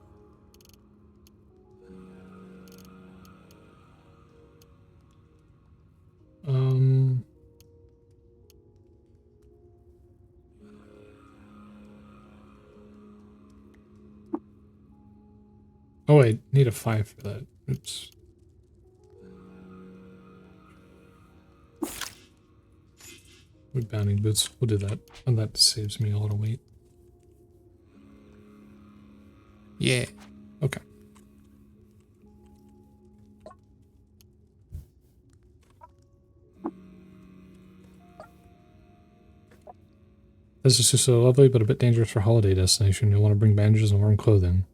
Oh, I need a 5 for that. Oops. With bounding boots, we'll do that. And that saves me a little weight. Yeah. Okay. This is just so lovely, but a bit dangerous for holiday destination. You'll want to bring bandages and warm clothing.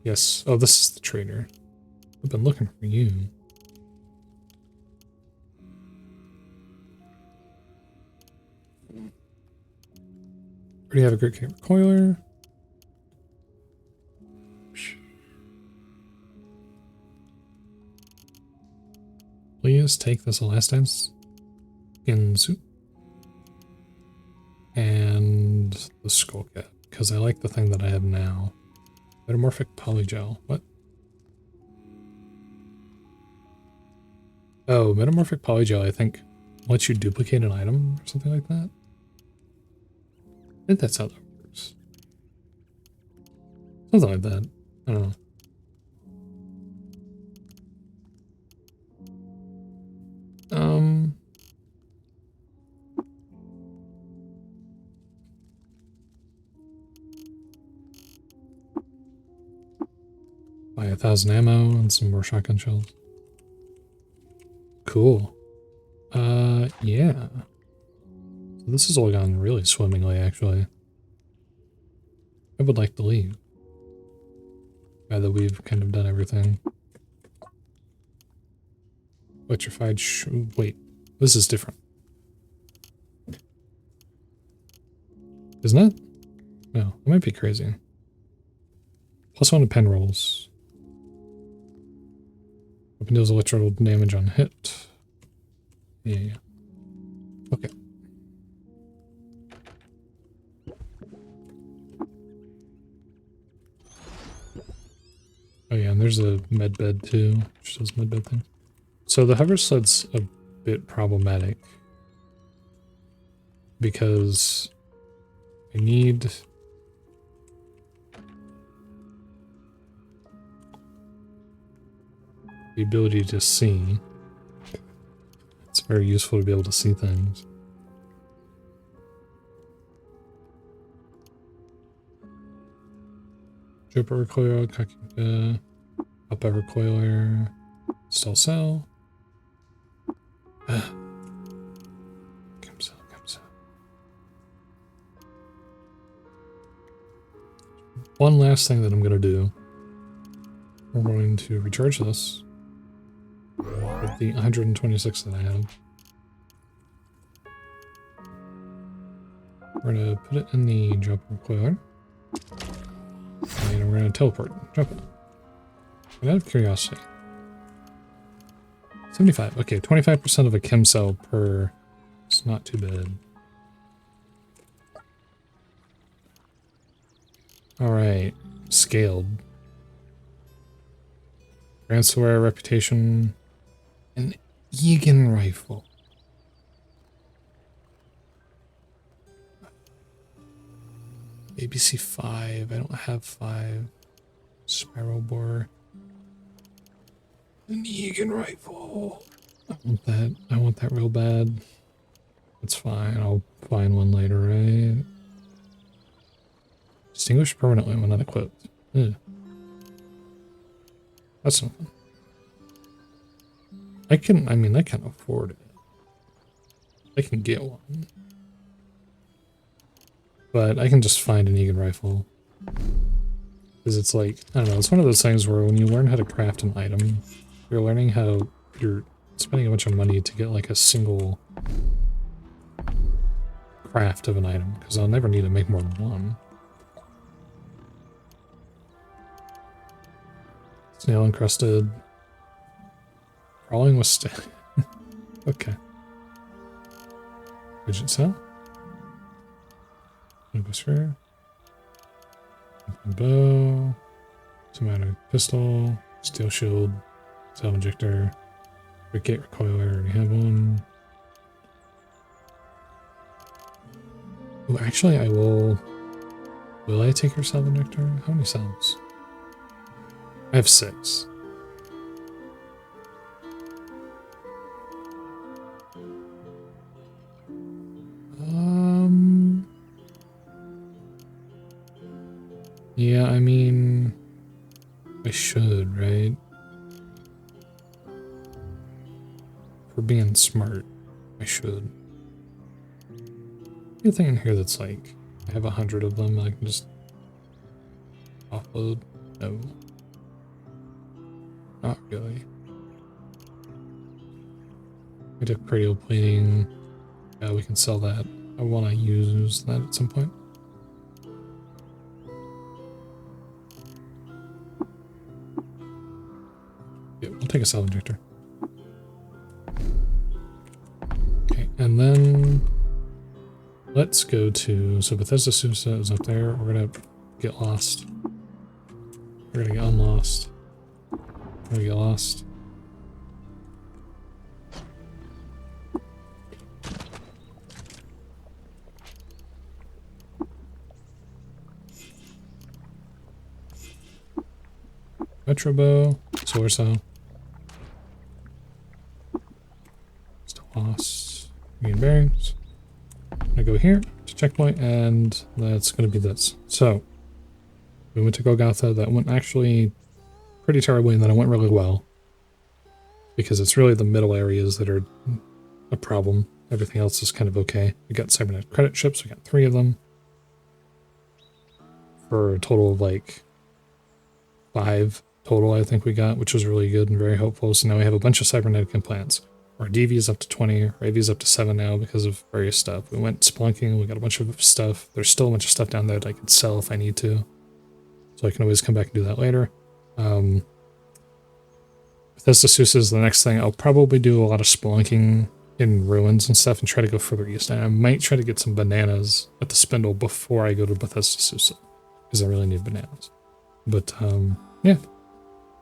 Yes. Oh, this is the trader. I've been looking for you. Already have a great camera coiler. Please take this elastance skin suit and the skull cap, because I like the thing that I have now. Metamorphic polygel. What? Oh, metamorphic polygel, I think, lets you duplicate an item or something like that. I think that's how that works. Something like that. I don't know. 1,000 ammo and some more shotgun shells. Cool. Yeah. So this has all gone really swimmingly, actually. I would like to leave. Now that we've kind of done everything. Electrified wait, this is different. Isn't it? No, I might be crazy. +1 to pen rolls. Weapon deals electrical damage on hit. Yeah. Okay. Oh yeah, and there's a med bed too, which does med bed thing. So the hover sled's a bit problematic because I need the ability to see. It's very useful to be able to see things. Jumper recoiler, Kakuka, up ever recoiler, still cell. Comes out. One last thing that I'm going to do. We're going to recharge this with the 126 that I have. We're going to put it in the jump recoiler. And we're going to teleport. Jump it. And out of curiosity. 75. Okay, 25% of a chem cell per. It's not too bad. Alright. Scaled. Ransomware reputation. An Egan rifle. ABC 5. I don't have 5. Spiral bore. An Egan rifle. I want that. I want that real bad. That's fine. I'll find one later, right? Extinguished permanently when not equipped. Ugh. That's something. I can afford it. I can get one. But I can just find an Egan rifle. Because it's like, I don't know, it's one of those things where when you learn how to craft an item, you're learning how you're spending a bunch of money to get like a single craft of an item. Because I'll never need to make more than one. Snail encrusted. Crawling with okay. Widget cell. Sphere. Bow. Automatic pistol. Steel shield. Self injector. Gate recoiler. I already have one. Oh, actually, I will. Will I take your self injector? How many cells? I have 6. Yeah, I mean, I should, right? For being smart, I should. Anything in here that's like, I have 100 of them, I can just offload? No. Not really. I took cranial plating. Yeah, we can sell that. I want to use that at some point. Yeah, we'll take a cell injector. Okay, and then let's go to, so Bethesda Susa is up there. We're gonna get lost. We're gonna get unlost. We're gonna get lost. Metro bow, solar cell. Still lost. Green bearings. I'm gonna go here to checkpoint, and that's gonna be this. So we went to Golgotha. That went actually pretty terribly and then it went really well. Because it's really the middle areas that are a problem. Everything else is kind of okay. We got cybernetic credit chips. We got 3 of them. For a total of like 5 total, I think we got, which was really good and very helpful. So now we have a bunch of cybernetic implants. Our DV is up to 20, our AV is up to 7 now because of various stuff. We went splunking, we got a bunch of stuff. There's still a bunch of stuff down there that I could sell if I need to. So I can always come back and do that later. Bethesda Susa is the next thing. I'll probably do a lot of spelunking in ruins and stuff and try to go further east. And I might try to get some bananas at the spindle before I go to Bethesda Susa, because I really need bananas. But yeah,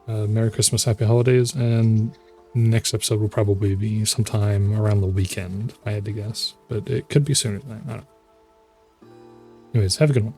Merry Christmas, Happy Holidays, and next episode will probably be sometime around the weekend, if I had to guess. But it could be sooner than that. I don't know. Anyways, have a good one.